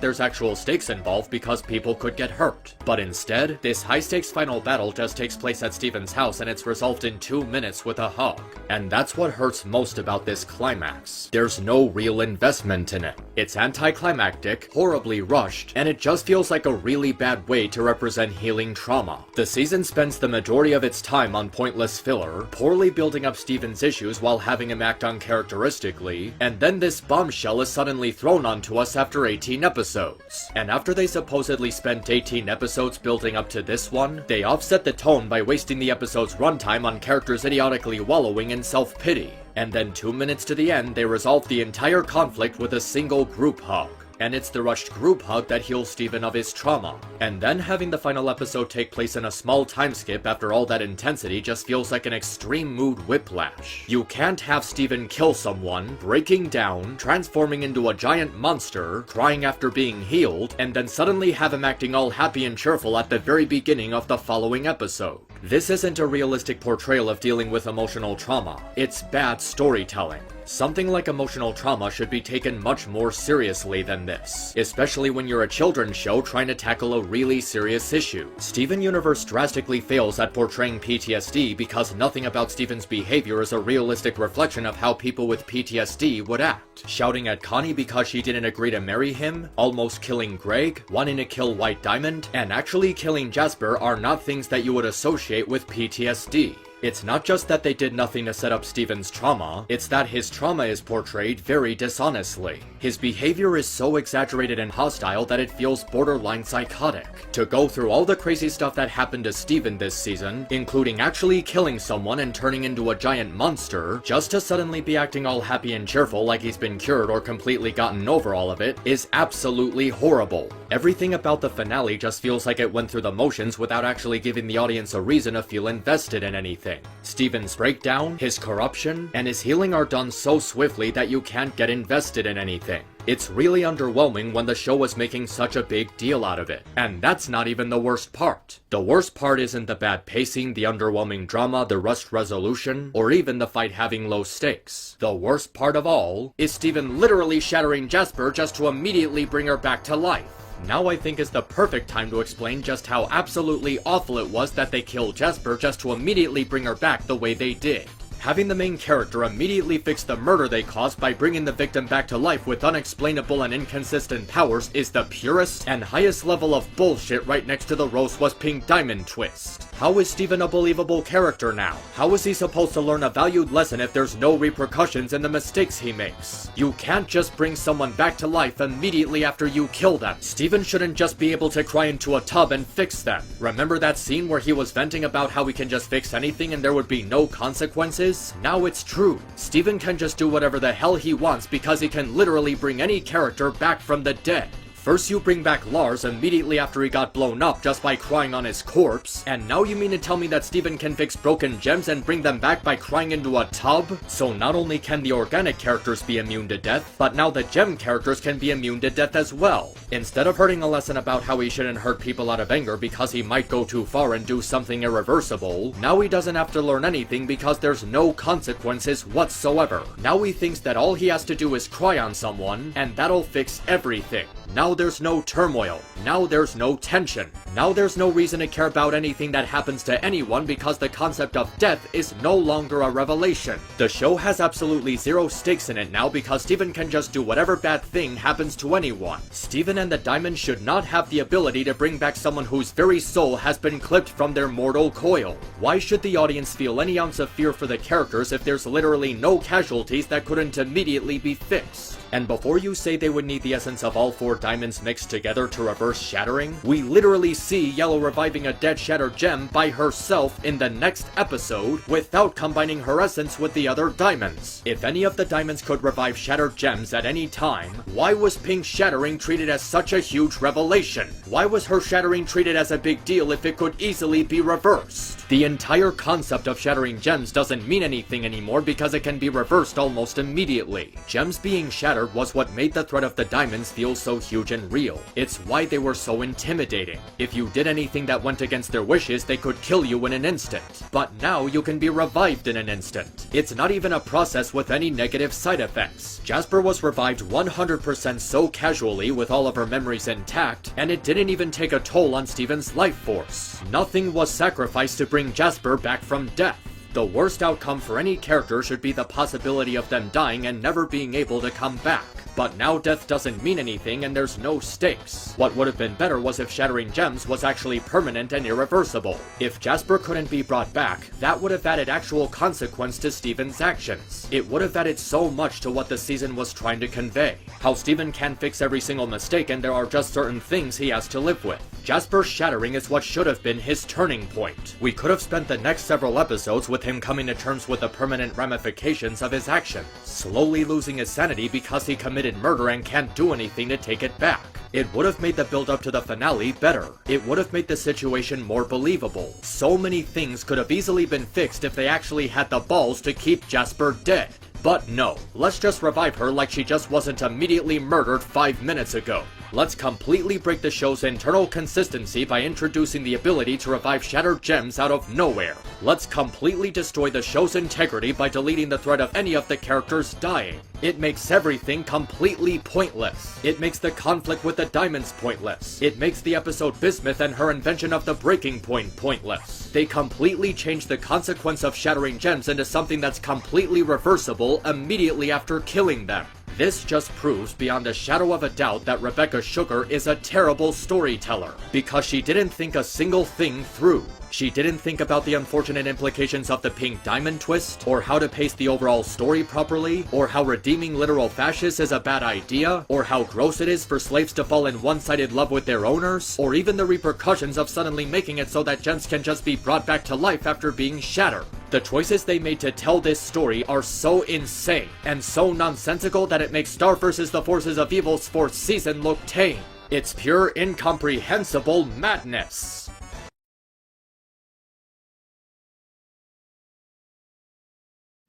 there's actual stakes involved because people could get hurt. But instead, this high-stakes final battle just takes place at Steven's house and it's resolved in 2 minutes with a hug. And that's what hurts most about this climax. There's no real investment in it. It's anticlimactic, horribly rushed, and it just feels like a really bad way to represent healing trauma. The season spends the majority of its time on pointless filler, poorly building up Steven's issues while having him act uncharacteristically, and then this bombshell is suddenly thrown onto us after 18 episodes. And after they supposedly spent 18 episodes building up to this one, they offset the tone by wasting the episode's runtime on characters idiotically wallowing in self-pity. And then 2 minutes to the end, they resolve the entire conflict with a single group hug. And it's the rushed group hug that heals Steven of his trauma. And then having the final episode take place in a small time skip after all that intensity just feels like an extreme mood whiplash. You can't have Steven kill someone, breaking down, transforming into a giant monster, crying after being healed, and then suddenly have him acting all happy and cheerful at the very beginning of the following episode. This isn't a realistic portrayal of dealing with emotional trauma. It's bad storytelling. Something like emotional trauma should be taken much more seriously than this, especially when you're a children's show trying to tackle a really serious issue. Steven Universe drastically fails at portraying PTSD because nothing about Steven's behavior is a realistic reflection of how people with PTSD would act. Shouting at Connie because she didn't agree to marry him, almost killing Greg, wanting to kill White Diamond, and actually killing Jasper are not things that you would associate with PTSD. It's not just that they did nothing to set up Steven's trauma, it's that his trauma is portrayed very dishonestly. His behavior is so exaggerated and hostile that it feels borderline psychotic. To go through all the crazy stuff that happened to Steven this season, including actually killing someone and turning into a giant monster, just to suddenly be acting all happy and cheerful like he's been cured or completely gotten over all of it, is absolutely horrible. Everything about the finale just feels like it went through the motions without actually giving the audience a reason to feel invested in anything. Steven's breakdown, his corruption, and his healing are done so swiftly that you can't get invested in anything. It's really underwhelming when the show was making such a big deal out of it. And that's not even the worst part. The worst part isn't the bad pacing, the underwhelming drama, the rushed resolution, or even the fight having low stakes. The worst part of all is Steven literally shattering Jasper just to immediately bring her back to life. Now I think is the perfect time to explain just how absolutely awful it was that they killed Jasper just to immediately bring her back the way they did. Having the main character immediately fix the murder they caused by bringing the victim back to life with unexplainable and inconsistent powers is the purest and highest level of bullshit right next to the Rose was Pink Diamond twist. How is Steven a believable character now? How is he supposed to learn a valued lesson if there's no repercussions in the mistakes he makes? You can't just bring someone back to life immediately after you kill them. Steven shouldn't just be able to cry into a tub and fix them. Remember that scene where he was venting about how he can just fix anything and there would be no consequences? Now it's true. Steven can just do whatever the hell he wants because he can literally bring any character back from the dead. First you bring back Lars immediately after he got blown up just by crying on his corpse, and now you mean to tell me that Steven can fix broken gems and bring them back by crying into a tub? So not only can the organic characters be immune to death, but now the gem characters can be immune to death as well. Instead of hurting a lesson about how he shouldn't hurt people out of anger because he might go too far and do something irreversible, now he doesn't have to learn anything because there's no consequences whatsoever. Now he thinks that all he has to do is cry on someone, and that'll fix everything. Now there's no turmoil. Now there's no tension. Now there's no reason to care about anything that happens to anyone because the concept of death is no longer a revelation. The show has absolutely zero stakes in it now because Steven can just do whatever bad thing happens to anyone. Steven and the Diamond should not have the ability to bring back someone whose very soul has been clipped from their mortal coil. Why should the audience feel any ounce of fear for the characters if there's literally no casualties that couldn't immediately be fixed? And before you say they would need the essence of all 4 diamonds mixed together to reverse shattering, we literally see Yellow reviving a dead shattered gem by herself in the next episode without combining her essence with the other diamonds. If any of the diamonds could revive shattered gems at any time, why was Pink's shattering treated as such a huge revelation? Why was her shattering treated as a big deal if it could easily be reversed? The entire concept of shattering gems doesn't mean anything anymore because it can be reversed almost immediately. Gems being shattered was what made the threat of the diamonds feel so huge and real. It's why they were so intimidating. If you did anything that went against their wishes, they could kill you in an instant. But now you can be revived in an instant. It's not even a process with any negative side effects. Jasper was revived 100% so casually with all of her memories intact, and it didn't even take a toll on Steven's life force. Nothing was sacrificed to bring Jasper back from death. The worst outcome for any character should be the possibility of them dying and never being able to come back. But now death doesn't mean anything and there's no stakes. What would have been better was if shattering gems was actually permanent and irreversible. If Jasper couldn't be brought back, that would have added actual consequence to Steven's actions. It would have added so much to what the season was trying to convey. How Steven can fix every single mistake and there are just certain things he has to live with. Jasper's shattering is what should have been his turning point. We could have spent the next several episodes with him coming to terms with the permanent ramifications of his actions, slowly losing his sanity because he committed murder and can't do anything to take it back. It would have made the build-up to the finale better. It would have made the situation more believable. So many things could have easily been fixed if they actually had the balls to keep Jasper dead. But no, let's just revive her like she just wasn't immediately murdered 5 minutes ago. Let's completely break the show's internal consistency by introducing the ability to revive shattered gems out of nowhere. Let's completely destroy the show's integrity by deleting the threat of any of the characters dying. It makes everything completely pointless. It makes the conflict with the diamonds pointless. It makes the episode Bismuth and her invention of the breaking point pointless. They completely change the consequence of shattering gems into something that's completely reversible immediately after killing them. This just proves beyond a shadow of a doubt that Rebecca Sugar is a terrible storyteller, because she didn't think a single thing through. She didn't think about the unfortunate implications of the pink diamond twist, or how to pace the overall story properly, or how redeeming literal fascists is a bad idea, or how gross it is for slaves to fall in one-sided love with their owners, or even the repercussions of suddenly making it so that gems can just be brought back to life after being shattered. The choices they made to tell this story are so insane, and so nonsensical that it makes Star vs. the Forces of Evil's 4th season look tame. It's pure incomprehensible madness.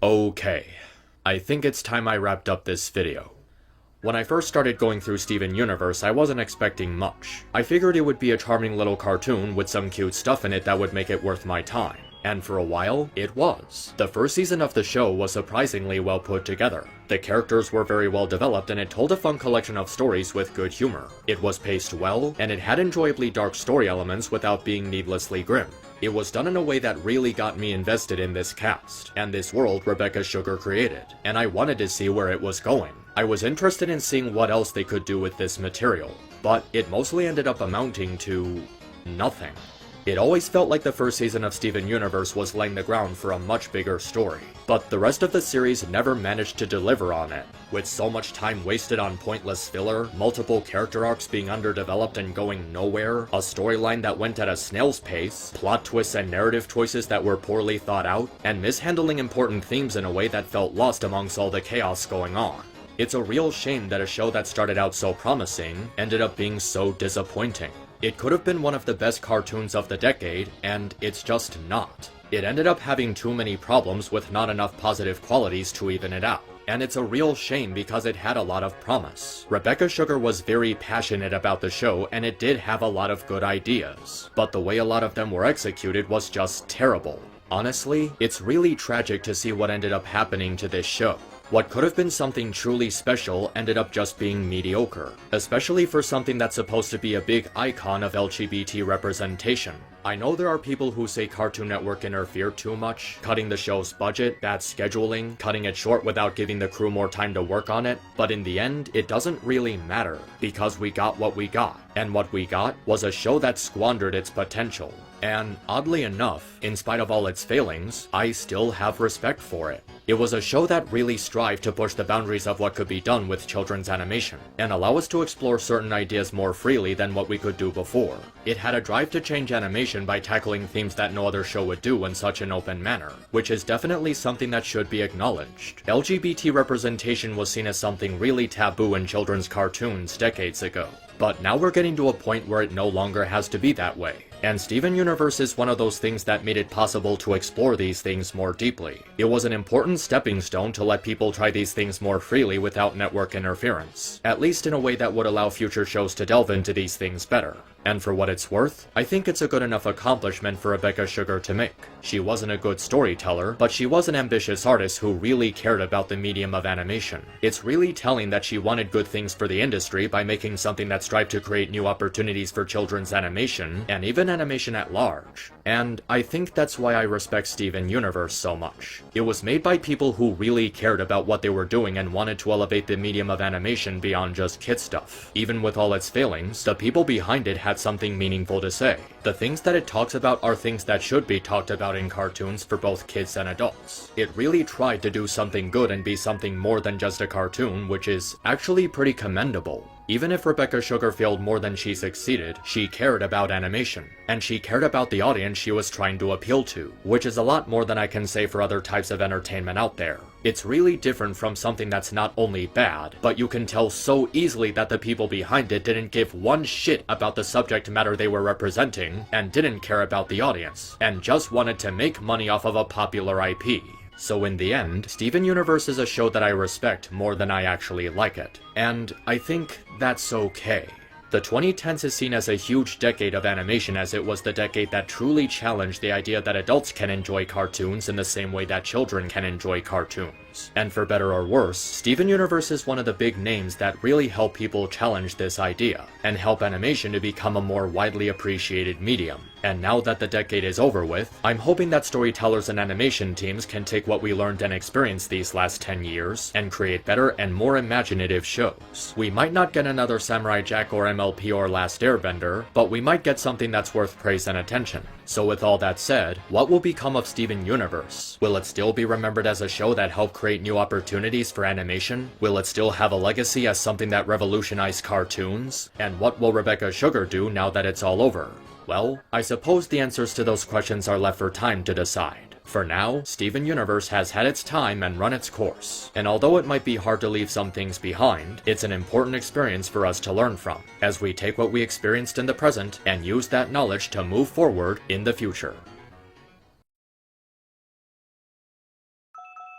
Okay, I think it's time I wrapped up this video. When I first started going through Steven Universe, I wasn't expecting much. I figured it would be a charming little cartoon with some cute stuff in it that would make it worth my time. And for a while, it was. The first season of the show was surprisingly well put together. The characters were very well developed and it told a fun collection of stories with good humor. It was paced well, and it had enjoyably dark story elements without being needlessly grim. It was done in a way that really got me invested in this cast, and this world Rebecca Sugar created, and I wanted to see where it was going. I was interested in seeing what else they could do with this material, but it mostly ended up amounting to nothing. It always felt like the first season of Steven Universe was laying the ground for a much bigger story, but the rest of the series never managed to deliver on it. With so much time wasted on pointless filler, multiple character arcs being underdeveloped and going nowhere, a storyline that went at a snail's pace, plot twists and narrative choices that were poorly thought out, and mishandling important themes in a way that felt lost amongst all the chaos going on. It's a real shame that a show that started out so promising ended up being so disappointing. It could have been one of the best cartoons of the decade, and it's just not. It ended up having too many problems with not enough positive qualities to even it out. And it's a real shame because it had a lot of promise. Rebecca Sugar was very passionate about the show and it did have a lot of good ideas, but the way a lot of them were executed was just terrible. Honestly, it's really tragic to see what ended up happening to this show. What could have been something truly special ended up just being mediocre, especially for something that's supposed to be a big icon of LGBT representation. I know there are people who say Cartoon Network interfered too much, cutting the show's budget, bad scheduling, cutting it short without giving the crew more time to work on it, but in the end, it doesn't really matter, because we got what we got. And what we got was a show that squandered its potential. And oddly enough, in spite of all its failings, I still have respect for it. It was a show that really strived to push the boundaries of what could be done with children's animation, and allow us to explore certain ideas more freely than what we could do before. It had a drive to change animation by tackling themes that no other show would do in such an open manner, which is definitely something that should be acknowledged. LGBT representation was seen as something really taboo in children's cartoons decades ago, but now we're getting to a point where it no longer has to be that way. And Steven Universe is one of those things that made it possible to explore these things more deeply. It was an important stepping stone to let people try these things more freely without network interference, at least in a way that would allow future shows to delve into these things better. And for what it's worth, I think it's a good enough accomplishment for Rebecca Sugar to make. She wasn't a good storyteller, but she was an ambitious artist who really cared about the medium of animation. It's really telling that she wanted good things for the industry by making something that strived to create new opportunities for children's animation, and even animation at large. And I think that's why I respect Steven Universe so much. It was made by people who really cared about what they were doing and wanted to elevate the medium of animation beyond just kid stuff. Even with all its failings, the people behind it had something meaningful to say. The things that it talks about are things that should be talked about in cartoons for both kids and adults. It really tried to do something good and be something more than just a cartoon, which is actually pretty commendable. Even if Rebecca Sugar failed more than she succeeded, she cared about animation, and she cared about the audience she was trying to appeal to, which is a lot more than I can say for other types of entertainment out there. It's really different from something that's not only bad, but you can tell so easily that the people behind it didn't give one shit about the subject matter they were representing, and didn't care about the audience, and just wanted to make money off of a popular IP. So in the end, Steven Universe is a show that I respect more than I actually like it. And I think that's okay. The 2010s is seen as a huge decade of animation, as it was the decade that truly challenged the idea that adults can enjoy cartoons in the same way that children can enjoy cartoons. And for better or worse, Steven Universe is one of the big names that really help people challenge this idea, and help animation to become a more widely appreciated medium. And now that the decade is over with, I'm hoping that storytellers and animation teams can take what we learned and experienced these last 10 years, and create better and more imaginative shows. We might not get another Samurai Jack or MLP or Last Airbender, but we might get something that's worth praise and attention. So with all that said, what will become of Steven Universe? Will it still be remembered as a show that helped create new opportunities for animation? Will it still have a legacy as something that revolutionized cartoons? And what will Rebecca Sugar do now that it's all over? Well, I suppose the answers to those questions are left for time to decide. For now, Steven Universe has had its time and run its course, and although it might be hard to leave some things behind, it's an important experience for us to learn from, as we take what we experienced in the present and use that knowledge to move forward in the future.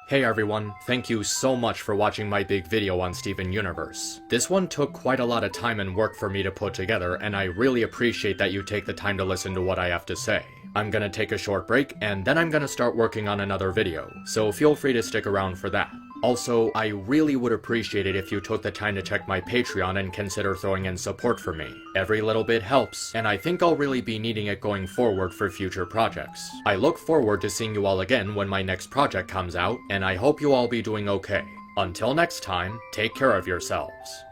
Hey everyone, thank you so much for watching my big video on Steven Universe. This one took quite a lot of time and work for me to put together, and I really appreciate that you take the time to listen to what I have to say. I'm gonna take a short break, and then I'm gonna start working on another video, so feel free to stick around for that. Also, I really would appreciate it if you took the time to check my Patreon and consider throwing in support for me. Every little bit helps, and I think I'll really be needing it going forward for future projects. I look forward to seeing you all again when my next project comes out, and I hope you all be doing okay. Until next time, take care of yourselves.